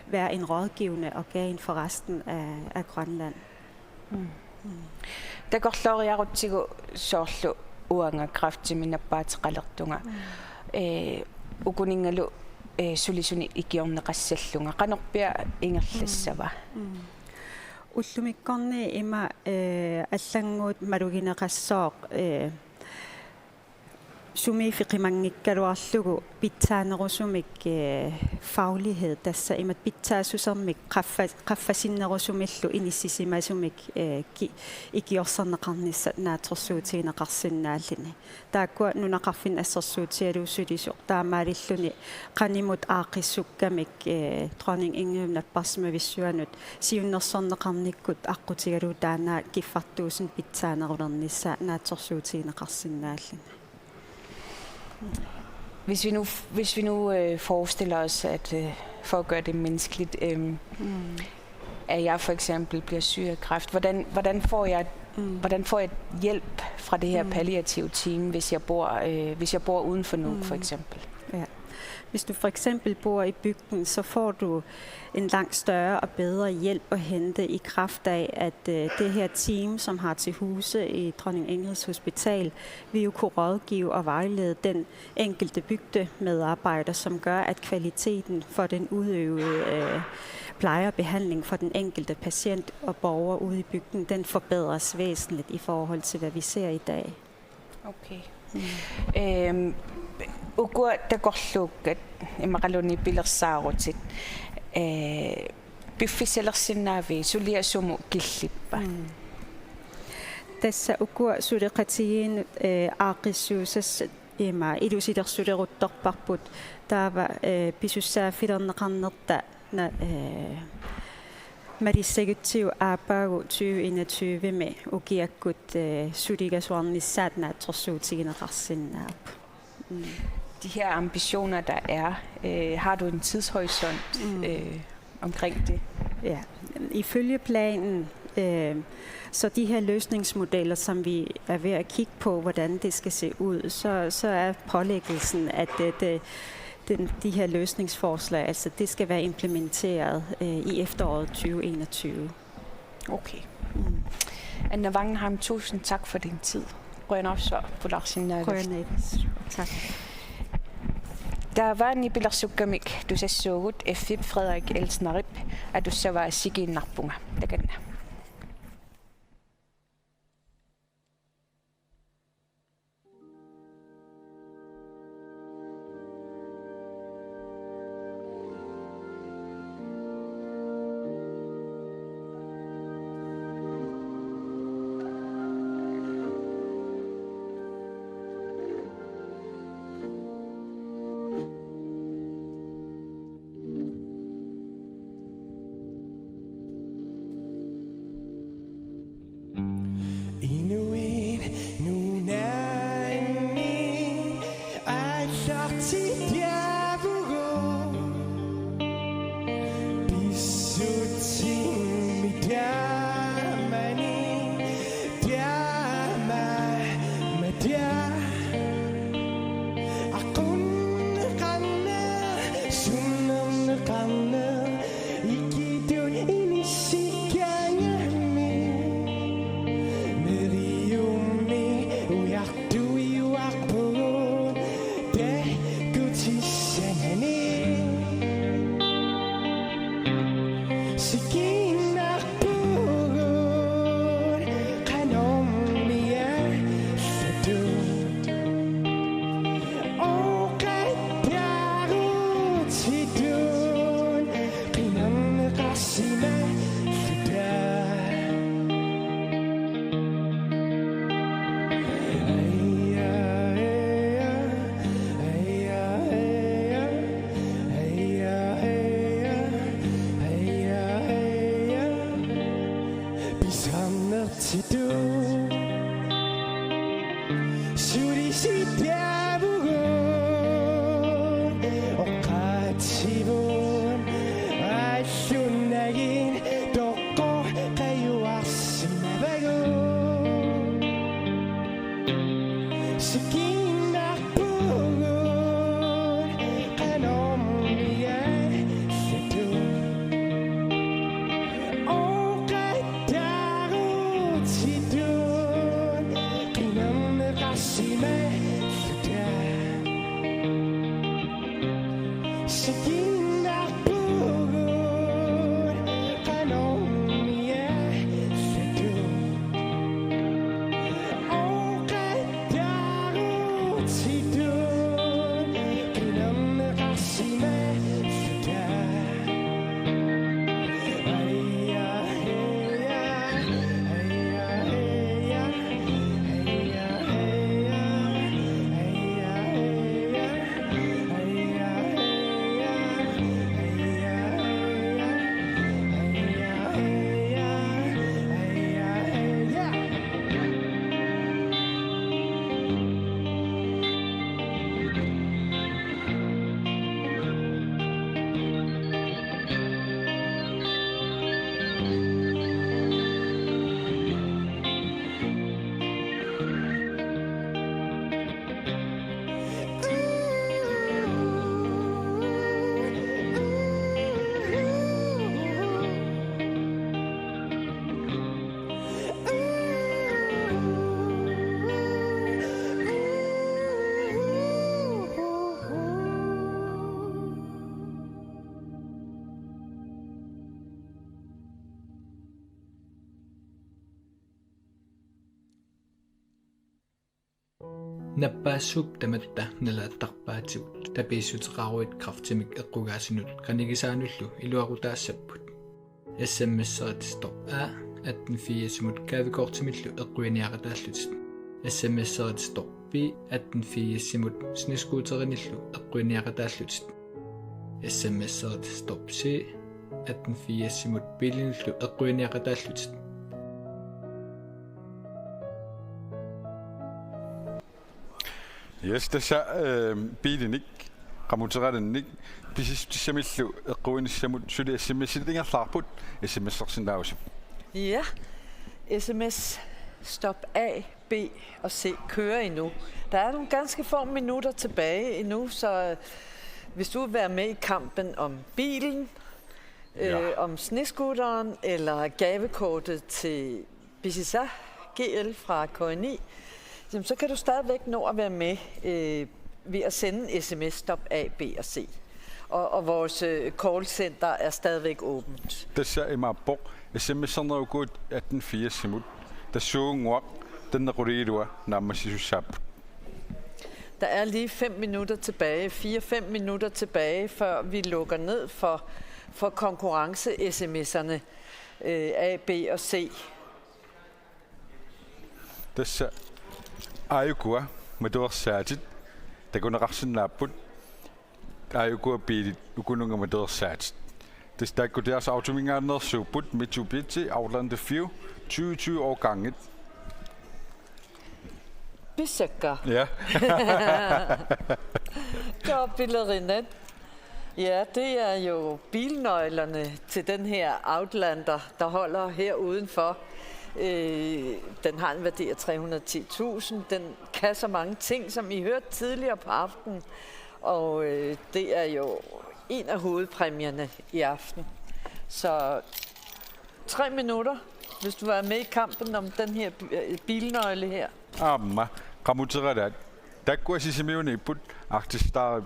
være en rådgivende organ for resten af Grønland. Der går slåriarutigo sorlu uanga kraftiminappaatiqalertunga ukuningalu sulisuni ikiorneqassallunga qanorpia ingerlassava уллумиккорни има аллангуут малугинеқассооқ сумифиқимангиккалуарлугу питсаанерусумик фагlighed тасса имат питсаасусермик qaffasinnерусумиллу иниссисимасумик икиорсернеқарнissaat нааторсуутигинеқарсинааллини тааккуа нунақарфин ассерсуутиалуусулисоқ таамаалиллуни qaнимут аақиссуккамик Dronning Ingrid наппарсмависсуанут сиуннерсорнеқарниккут аққутигалуу таанаа киффартуусин питсаанерулернissaat нааторсуутигинеқарсинааллини. Hvis vi nu forestiller os, at for at gøre det menneskeligt, at jeg for eksempel bliver syg af kræft, hvordan får jeg hjælp fra det her palliative team, hvis jeg bor uden for Nuuk for eksempel? Ja. Hvis du for eksempel bor i bygden, så får du en langt større og bedre hjælp at hente i kraft af, at det her team, som har til huse i Dronning Ingrids Hospital, vil jo kunne rådgive og vejlede den enkelte bygdemedarbejder, som gør, at kvaliteten for den udøvede pleje og behandling for den enkelte patient og borger ude i bygden, den forbedres væsentligt i forhold til, hvad vi ser i dag. Okay. Ugur taqorluukkat imaqaluni pilersaarutit piffisalersinnaavi suliasumu killippa tassa ugur suleqatigiin aaqissuusas ima ilusilersuleruttorparput taava pisussaaffilerneqarnerta Marissaguttiu aapaagu 2021 med ukiakkut suligasuarnissaat naatorsuutigineqarsinnaap. De her ambitioner, der er, har du en tidshorisont omkring det? Ja, ifølge planen, så de her løsningsmodeller, som vi er ved at kigge på, hvordan det skal se ud, så er pålæggelsen, at de her løsningsforslag, altså det skal være implementeret i efteråret 2021. Okay. Anna Wangenheim, tusind tak for din tid. Rønne opsvar på Larsen. Tak. Der var en bilarsukkamik, du så godt F5 Frederik Elsnerip, at du så var sige narpunga. Det kan Nappaassup tamatta nalaattarpaatigut tapiissuteraruit kraftimik eqqugaasinut qanigisaanullu iluarutaassaput SMS-eritistop a 1840 kaavikortimillu eqquiniaqataallutit SMS-eritistop b 1840 sniskuuterinillu eqquiniaqataallutit SMS-eritistop c 1840 bilinillu eqquiniaqataallutit. Yes, tässä biilinik qamuteqalannik pisistissamillu eqquinissamut suli SMS-it ingerlaarput SMS-ersinnaagusip. Ja, SMS stop A, B og C kører endnu. Der er nogle ganske få minutter tilbage endnu, så hvis du vil være med i kampen om bilen, om snescooteren eller gavekortet til Bisisa GL fra KNI, så kan du stadigvæk nå at være med ved at sende en sms, stop A, B og C. Og vores callcenter er stadigvæk åbent. Det ser i mig på. SMS'erne er jo gået 18.4 simut. Der så en den er ryddet nærmest. Der er lige 5 minutter tilbage, 4-5 minutter tilbage, før vi lukker ned for konkurrence-sms'erne A, B og C. Det ser Ayugua med det var særligt. Der kunne række nappet. Ayugua bedt ukununga med det var særligt. Det stærker deres autominganer suput Mitsubishi Outlander 4 20 år ganget. Besøger. Ja. Godt billederindet. Ja, det er jo bilnøglerne til den her Outlander, der holder her udenfor. Den har en værdi af 310.000. Den kan så mange ting, som I hørte tidligere på aftenen. Og det er jo en af hovedpræmierne i aften. Så 3 minutter, hvis du er med i kampen om den her bilnøgle her. Amma, kamuteradat. Der går jeg sige med på arktisk der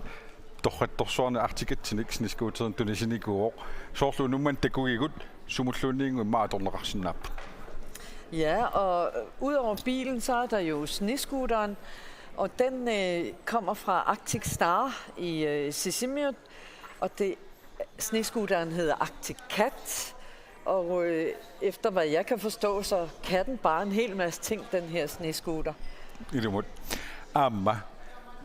dohrettorsone artiketinik sniskoteren tunesinikor. Så slår nu man det går godt. Sumutlunding og meget underraskende. Ja, og udover bilen, så er der jo snescooteren, og den kommer fra Arctic Star i Sisimiut, og snescooteren hedder Arctic Cat, og efter hvad jeg kan forstå, så kan den bare en hel masse ting, den her snescooter. I det måde. Amma,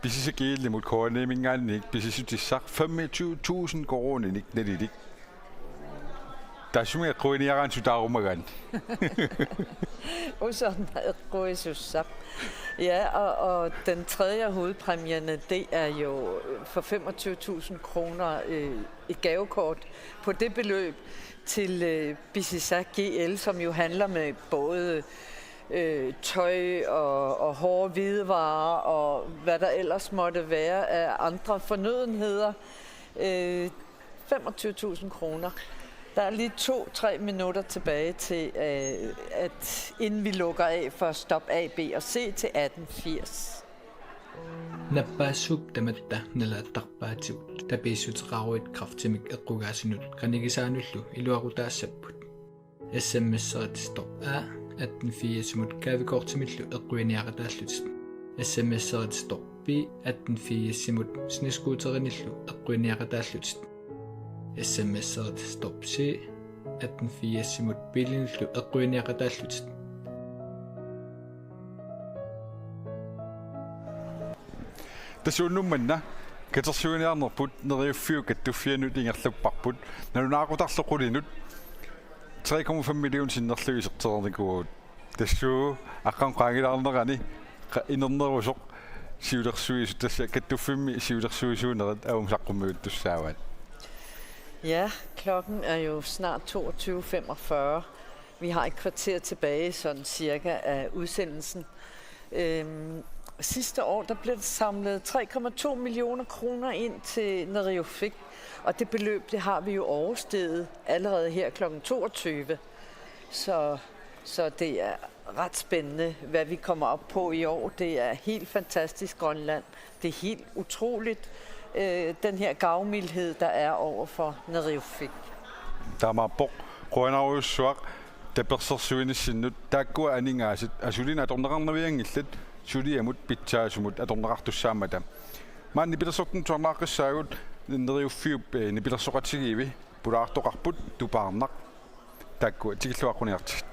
hvis I så gælder mod kårnemingen, ikke? Hvis I det sagt 25.000 kroner, ikke? Det er det. Der er simpelthen krøjende, jeg rent der om igen. Og sådan er krøjende. Ja, og den tredje hovedpræmierne, det er jo for 25.000 kroner et gavekort på det beløb til Bizisac GL, som jo handler med både tøj og hårde hvidevarer og hvad der ellers måtte være af andre fornødenheder. 25.000 kroner. Der er lige 2-3 minutter tilbage til, inden vi lukker af for stop A, B og C til 1880. Napasuk tamatta nalatarpaatigut tapiissuteraruit kraftimik eqqugaasinnut qanigisaanullu iluarutaassaput SMS-seret stop A 1880 kaavikortimillu eqquiniaqataallutit SMS-seret stop B 1880 sniskuuterinillu eqquiniaqataallutit SMS-seret stop C 1880 bilinillu eqquiniaqataallutit. Det så nu manna. Kan der søge nærmere på, når det er 4 nyt ingerlupparput. Når du nærmere der slår det nu. 3,5 millioner siden løser til det går. Det så akkurat gange andre gange. Inden der var så syv der søge, det kan du finde syv der søge når det er omsagt på mødet du sagde. Ja, klokken er jo snart 22.45. Vi har et kvarter tilbage, sådan cirka, af udsendelsen. Sidste år der blev det samlet 3,2 millioner kroner ind til Neriofik, og det beløb det har vi jo oversteget allerede her kl. 22. Så det er ret spændende, hvad vi kommer op på i år. Det er helt fantastisk Grønland. Det er helt utroligt, den her gavmildhed, der er over for Neriofik. Der er meget på. Grønland er svag. Det bliver så søgende sin. Der går aninger. Altså, det er der andre ved engelsk. Sudi emut pitcha sumut atornaqartu saamata ma nipilersortun tornaaqissaayut Neriofik nipilersoqatigiivi pulaartoqarput tupaarnaq takku tigilluaquniartit.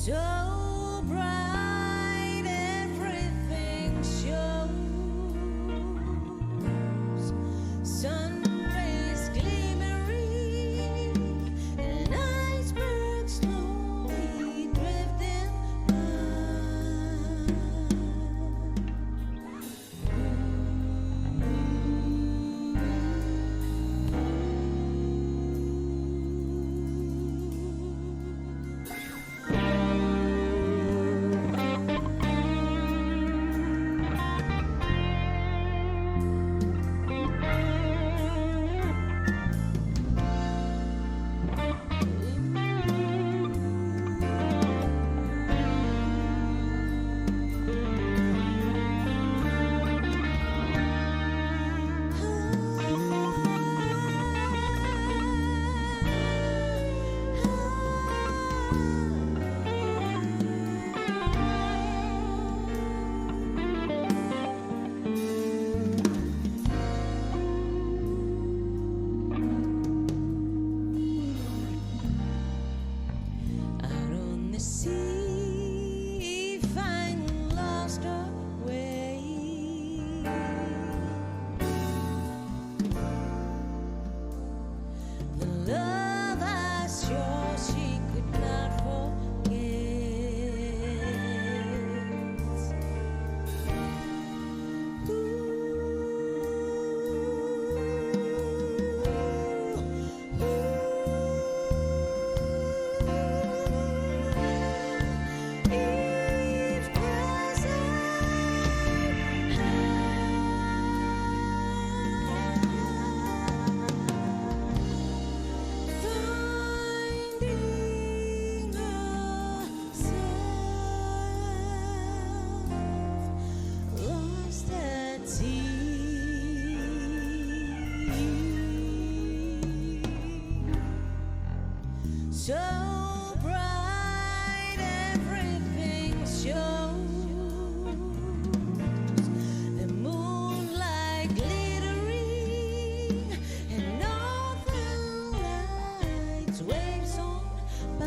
So bright, everything shows. Sun rays glimmering, and icebergs slowly drifting out on the sea, find lost away. The love I sure she could not lost at sea. So bright, everything shows. The moonlight glittering, and northern lights waves on by.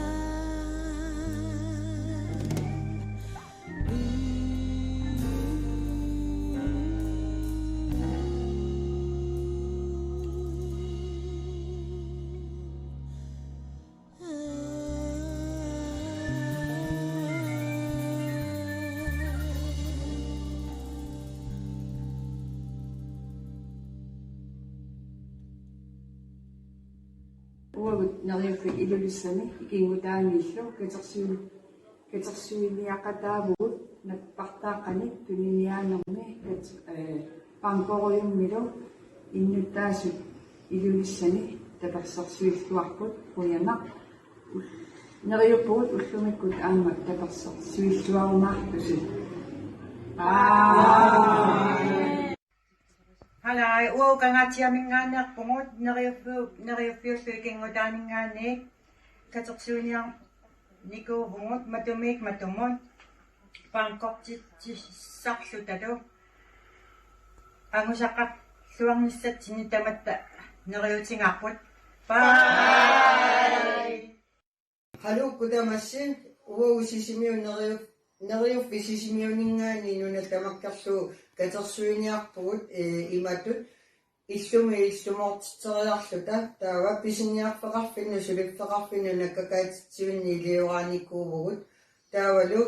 уагут нариуффик илулиссами икингутаангиллу катерсуилиақатаавгут наппартааққани туниниаанерми панкориуммилу иннуттаасут илулиссани таперсерсуиллуарпут уянақ нериуппугут уллумиккут аамак таперсерсуиллуарумаартусут Halai, uau kangatiamingaaniarpungut neriuffiullu ikingutaaningaaniik katersuuniar nikuuvungut matumiik matumut paankortitsissarlu talu angusaqarluarnissatsini tamatta neriutingaarput bye Hallo kudamassin uau sisimiu neriuffi sisimiuningaani nuna tamakkarlu katersuiniarpugut imatut иллумортитсериарлута таава писинниарфеқарфинну сулиффеқарфинну наккакаатитсивинни илиораникуувгут таавалу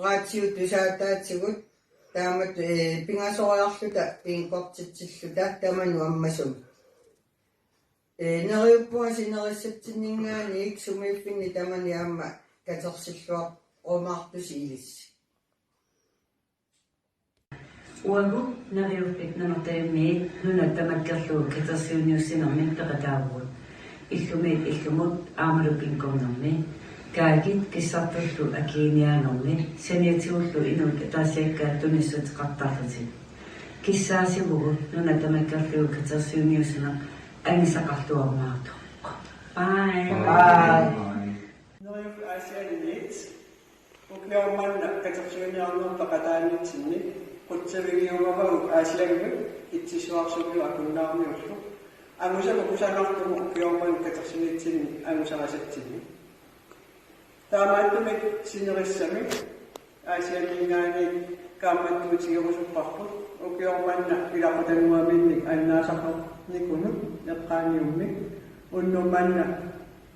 раатиу тусаатаатсигут таамат пингасориарлута пингкортитсиллута таману аммасум нериуппуа синериссатсиннингаани иксумииффинни тамани аама катерсиллуар омаартуси илисси Uagu nariuffik nanartayummiit nuna tamakkerlugu katersiuniussinermi peqataavut illumut aamalupinkornermi kaakit kissartullu akiiniaanermi saniatigullu inut taasiakkaat tunissutiqartarlutit kissaasivugu nuna tamakkerlugu katersiuniussiner angisaqarluarmaartu bye nariuff aasianiit ukiormanna katersiuniarner peqataanitsinni qutsavigiumaru aasiangu itsisuarsugu akunnaarmiullu angusaku kusanartumu kiorman katersinitsinni angusarasatsinni таамааттумик синерissami аасианингаани кааматтуутигерусуппарпут укиорманна илақутангуаминник аннаасақар никуну неққааниуммик уннуманна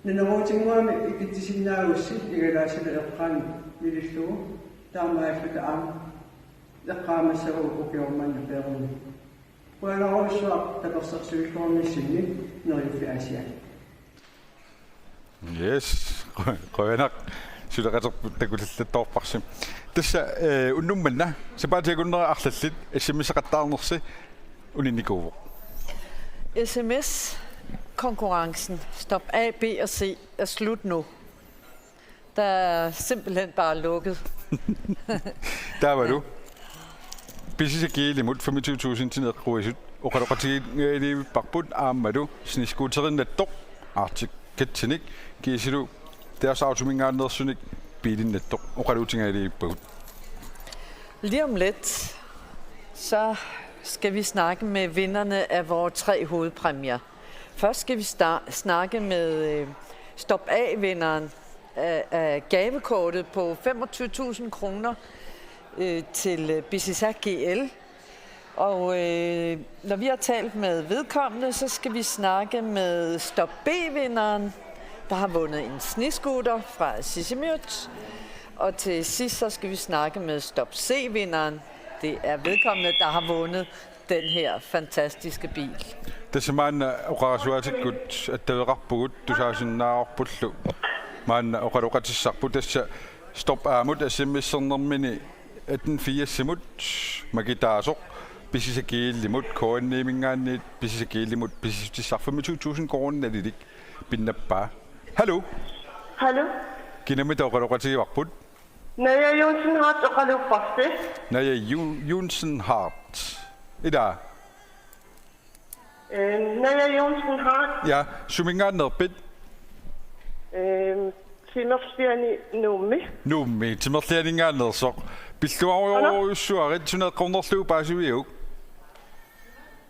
нинеруутингуами икитсисиннаагусси игалаасила эққаани милиллугу таамааллута аама эққаамассагу укиорманна перуни пуаларуссуа таперсерсуиллуарниссинни нериуффи аасиани. Yes, qønak sulaqaterputtakullallattorparsim tassa unnummanna sapaatiakunnera arlallit sms-eqattaarnersi uninikuuvo. SMS-konkurrencen Stop A, B og C er slut nu. Der er simpelthen bare lukket. Der var du. Bisisagili mut 25.000 til nedruisut. Oqaloqatigiili parput aammadu sniskuuterinattor artik kettinik kiisilu deres automingaannersunik biilinnattor oqaluutingaali put. Lige om lidt, så skal vi snakke med vinderne af vores 3 hovedpræmier. Først skal vi snakke med Stop A-vinderen af gavekortet på 25.000 kroner til BCSA GL. Og når vi har talt med vedkommende, så skal vi snakke med Stop B-vinderen, der har vundet en snescooter fra Sisimiut. Og til sidst så skal vi snakke med Stop C-vinderen. Det er vedkommende, der har vundet den her fantastiske bil. Det er simpelthen oqarasuatikut attaveqarpugut tusaasinnaarpullu maanna oqaluqatissarput tassa Stop aamut SMS-ernermini 1847 magitaasoq bisisagillimut koanniimingaanniit bisisagillimut bisistissar 25.000 kroner nalilik pinnappaa. Hallo. Hallo. Kinamita oqaluqatigivarput. Naja Jonsen Hart oqalupparsi. Naja Jonsen Hart. Ida. Naja Jonsen Hart. Ja, sumingaannerpit. Timerfiani nummi. Nummi timerfianingaannersoq. Pilluaruussuarit suneqqornerluu paasuiuk.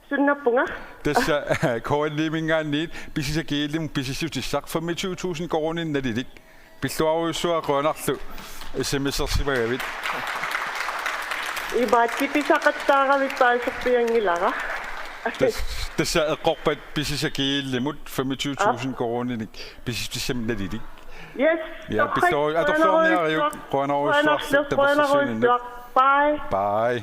Sunnappunga. Tassa koanniimingaanniit bisisagillim bisissutissaq 25.000 kroner nalilik. Pilluaruussuaqoonarlu SMS-ersimagavit. Ibaattipisaqattaaravit paasuppiangilara. Tassa eqqorpat bisisagillimut 25.000 kroner bisissutissam nalilik. Yes. Ja, består at der fornæriuk Grønnerudsvagt. Bye.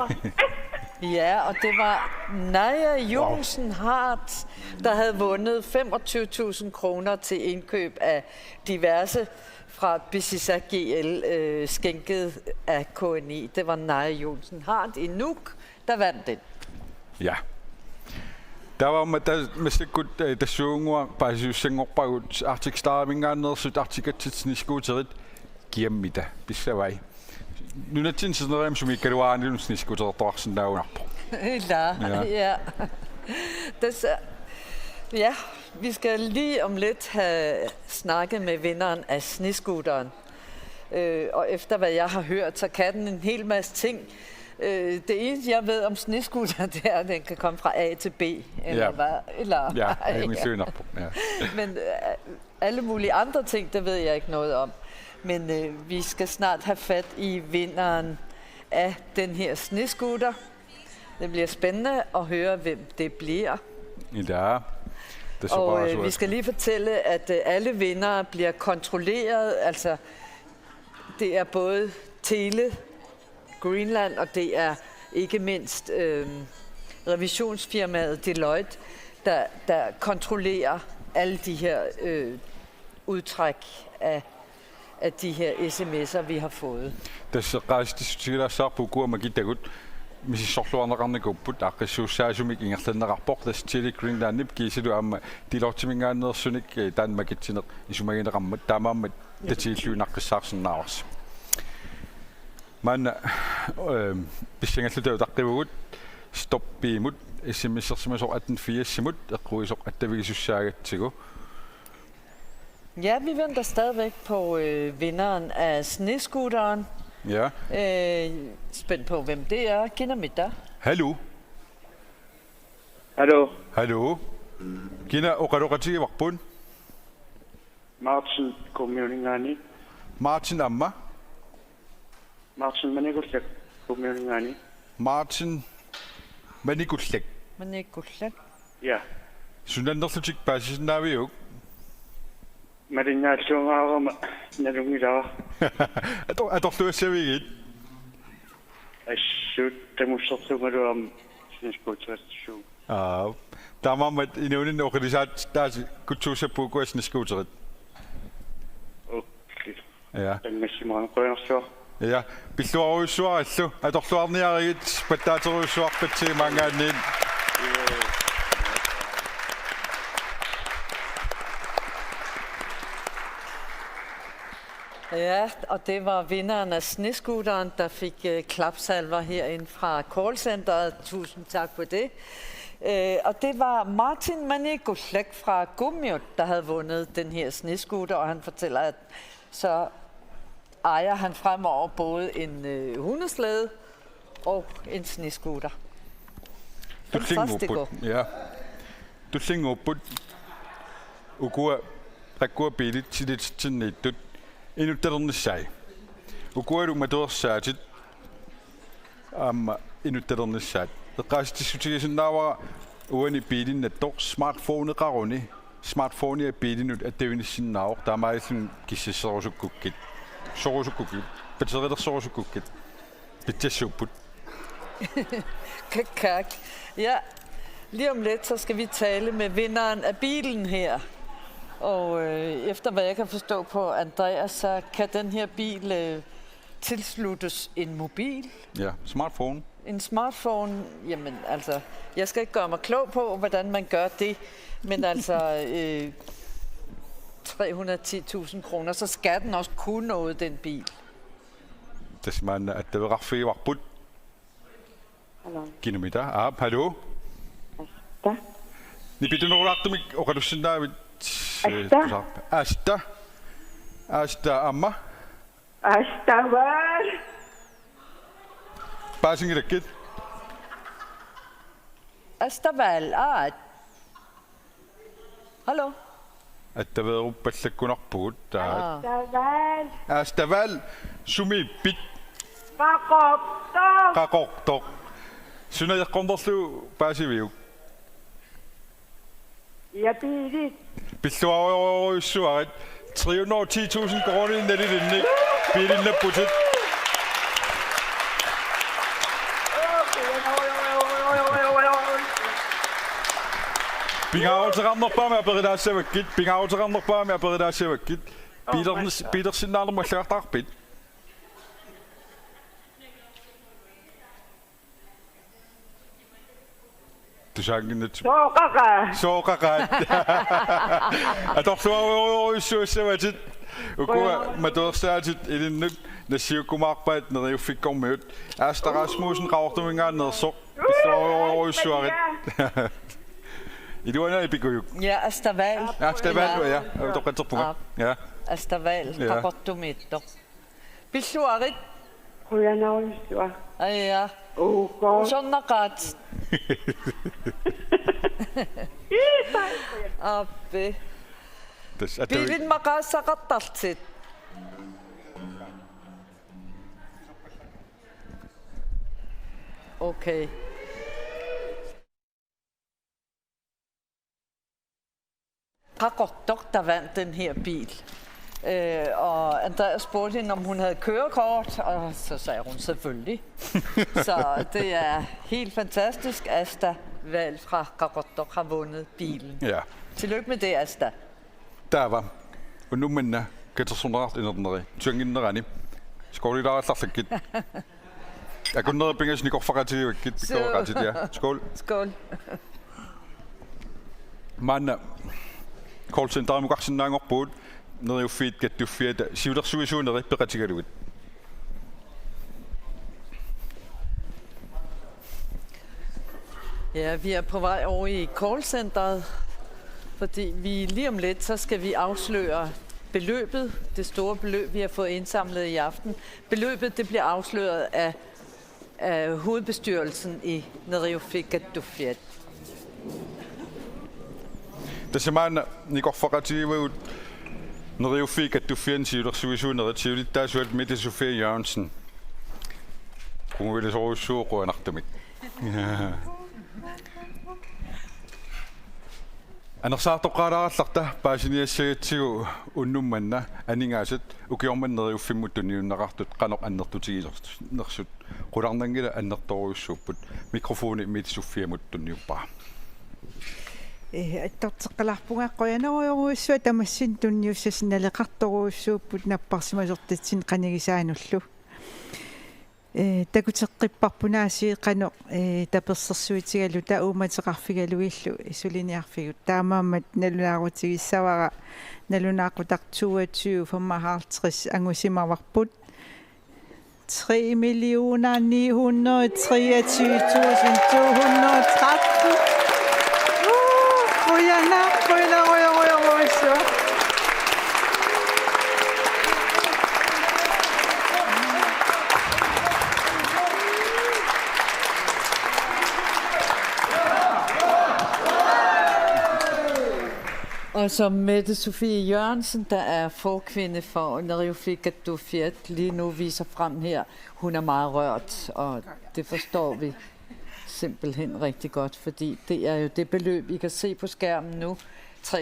Ja, og det var Naja Jonsen Hart, der havde vundet 25.000 kroner til indkøb af diverse fra BCSA GL skænket af KNI. Det var Naja Jonsen Hart i Nuuk, der vandt den. Ja. Der var med sikkert der synger paasjussangorpagut artikstaamingaannersut artikatitsniskuuterit kiammita pissavai. Nunatin sinerim sumikkaluaanilun sniskuutertorsinnaunarpo. Ja. Ja, vi skal lige om lidt have snakket med vinderen af snescooteren. Og efter hvad jeg har hørt, så kan den en hel masse ting. Det eneste, jeg ved om snescooter, det er, at den kan komme fra A til B. Eller hvad? Eller, ja, ja. Men alle mulige andre ting, det ved jeg ikke noget om. Men vi skal snart have fat i vinderen af den her snescooter. Det bliver spændende at høre, hvem det bliver. Ja. Og vi skal lige fortælle, at alle vindere bliver kontrolleret. Altså, det er både Tele Greenland, og det er ikke mindst revisionsfirmaet Deloitte, der kontrollerer alle de her udtræk af de her sms'er, vi har fået. Tässä qaastisutiila saarpuukua magitagut misissorluarneqarnikupput aaqqissuussaasumik ingerlanneqarpoq tas Tele Greenlandip kiisilu aamma tilortimingaannersunik taanmakitsineq isumagineqarmat taamaammat tatiilluinaqqissaarsinnaavars. Manna pissangalluta utaqqivut stoppiimut SMS-ersimasoq 1847 eqquisoq attavigisussaagatsigu. Ja, vi venter stadigvæk på vinderen af snescooteren. Ja. Spændt på, hvem det er. Kender mit der? Hallo. Hallo. Kina oqaloqatigivarpun. Martin kommuningani. Martin Amma. Martin Manikullak. Kummiuningani. Martin Manikullak. Manikullak. Ja. Sunanderlutik paasisinnaaviyuk. Marinnaatsuungaarama nalungilaa. Atorluassavigit. Assut tamussertungaluam sniskuuteratsu. Tamammat inuunin organisaat taasi kutsuusappuukuas niskuuterit. Okay. Ja. Tangassimaan qoyarsuar. Ja, pilluaruissuarallu atorluarniarigit pattaateruissuarpatsi mangaanniin. Ja, og det var vinderen af snescooteren, der fik klapsalver herinde fra callcenteret. Tusind tak for det. Og det var Martin Manikullak fra Kummiut, der havde vundet den her snescooter, og han fortæller, at så ejer han fremover både en hundeslæde og en snescooter. Fantastico. Ja. Du tænker på ukua rakua bilit til nettet. Endnu der sig. Ukua du med dår særligt endnu der sig. Det rejste diskuterer der var uden i bilen at dog smartphone raroni. Smartphone i bilen at det er sin navn. Der er meget sådan kisse så kukket. Så kukket. Betyder det så kukket. Bitte super. Kak. Ja, lige om lidt, så skal vi tale med vinderen af bilen her. Og efter hvad jeg kan forstå på Andreas, så kan den her bil tilsluttes en mobil. Ja, smartphone. En smartphone, jamen altså, jeg skal ikke gøre mig klog på, hvordan man gør det, men altså 310.000 kroner, så skal den også kunne noget, den bil. Det er simpelthen, at det var ret fedt, var budt. Kilometer. Hallo? Asta. Ni bitte nog lagt mig og kan du sende dig Asta Amma. Asta val. Bare synge det gæt. Asta val. Hallo? At der var jo bare kun nok på det. Asta val. Asta val. Sumi bit. Kakoktok. Synes jeg kommer til bare sige vi. Ja, bilit. Består så 310.000 kroner i nettet inden. Bilen er puttet. Bingaw til rammer på med at berede dig selv git. Bingaw til rammer på med at berede dig selv git. Bider sin alle må klart arbejde. Du sagde ikke net. Så kaka. At doch så hvad det. Og går med det startet i den nyt. Det siger kom arbejde når jeg fik kom med. Asta Rasmussen rauchte mig engang ned så. Så I du er i Bigujuk. Ja, Astaval. Astaval, ja. Du kan tage på. Ja. Astaval, der godt du med dig. Bisuarit. Kuya na uliswa. Ja. God. Sådan ret. Abbe. Bilen makasa kataltsit. Okay. Kakoktok, der vandt den her bil. Og Andreas spurgte hende, om hun havde kørekort, og så sagde hun selvfølgelig. Så det er helt fantastisk. Asta Val fra Kakoktok har vundet bilen. Ja. Tillykke med det, Asta. Der var. Og nu mener jeg, så sådan ret inden den der. Tjeng inden der rende. Skål i dag, jeg slår lidt. Jeg kunne noget penge, så jeg går for ret til det. Ja. Skål. Skål. Man, callcenter må godt sådan langt op på. Når jeg fedt, get du fedt. Siger der suge når det ret sikkert ud. Ja, vi er på vej over i callcenteret, fordi vi lige om lidt, så skal vi afsløre beløbet, det store beløb, vi har fået indsamlet i aften. Beløbet, det bliver afsløret af hovedbestyrelsen i Neriuffik-Gattufiat. Det er simpelthen, jeg går for ret til ud. Neriuffik at du fjernsiudersuisuuneret tiulittaasuat Mette Sofie Jørgensen. Kunguilisoorissuuquanartamik. Анерсаартоққалааралларта паасиниассагатсигу уннумманна анингаасат укиорманнериуффиммут туниуннақартут қанеқ қуларнангила аннерторуйуссууппут микрофони Мette Sofie муттунниуппаа аттортеққаларпунга қоянаруйоруйуссуа тамассин тунниуссасиналеқарторуйуссууппут наппарсимасортатсин қанигисаануллу такутеққиппарпунаасии қано таперсерсуитигалу тауматеқарфигалуиллу исулиниарфигут таамааммат налунаарутигиссавара налунаақутартуатсуу 55 ангусимаварпут 3.923.213 Қоянаруйоруйуссуа Og som Mette Sofie Jørgensen, der er forkvinde for Neriuffik at du Fiat, lige nu viser frem her. Hun er meget rørt, og det forstår vi simpelthen rigtig godt, fordi det er jo det beløb, I kan se på skærmen nu. 923.213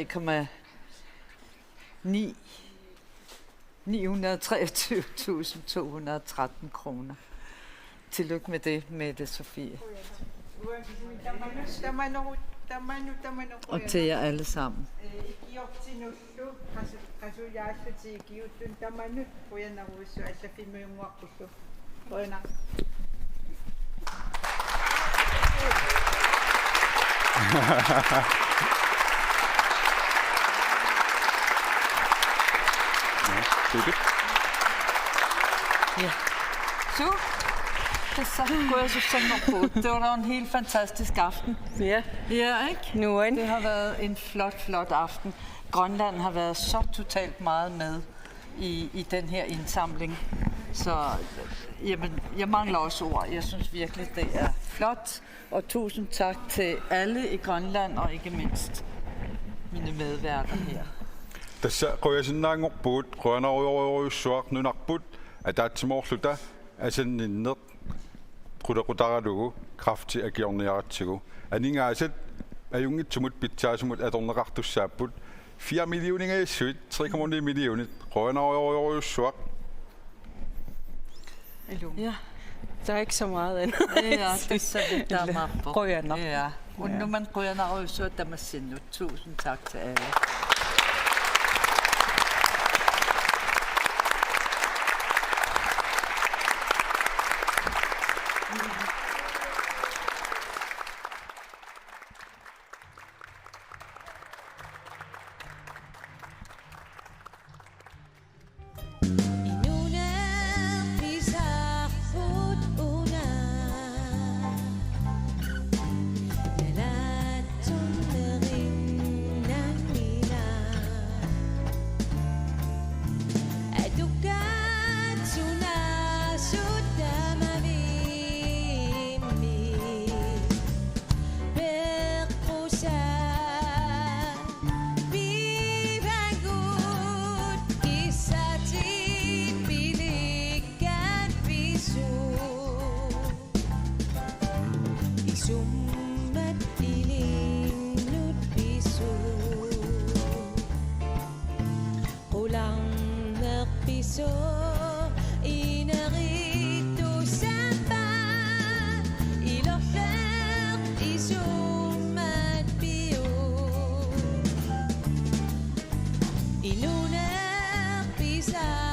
kroner. Tillykke med det, Mette Sofie. Og til jer alle sammen. Ja. Så. Så går jeg så sådan på. Det var da en helt fantastisk aften. Ja. Ja, ikke? Det har været en flot aften. Grønland har været så totalt meget med i den her indsamling. Så jamen, jeg mangler også ord. Jeg synes virkelig, det er flot. Og tusind tak til alle i Grønland, og ikke mindst mine medværter her. Tässä qoyasinnaangorpuut qoanaruyoruissuaq nunarput ataatsimorluta asanninneq qulaqutaralugu krafti agiorniaratsigu aningaasat ajungitsumut pitsaasumut atorneqartussaapput 4 millioningaissuit 3,9 millionit qoanaruyoruissuaq. Ja. Der er ikke så meget andet. Ja, det er så lidt, der er mapper. Qoyanar. Ja. Unnuman qoyanaruissuat tamassinnut. Tusind tak til alle. I lunar pisar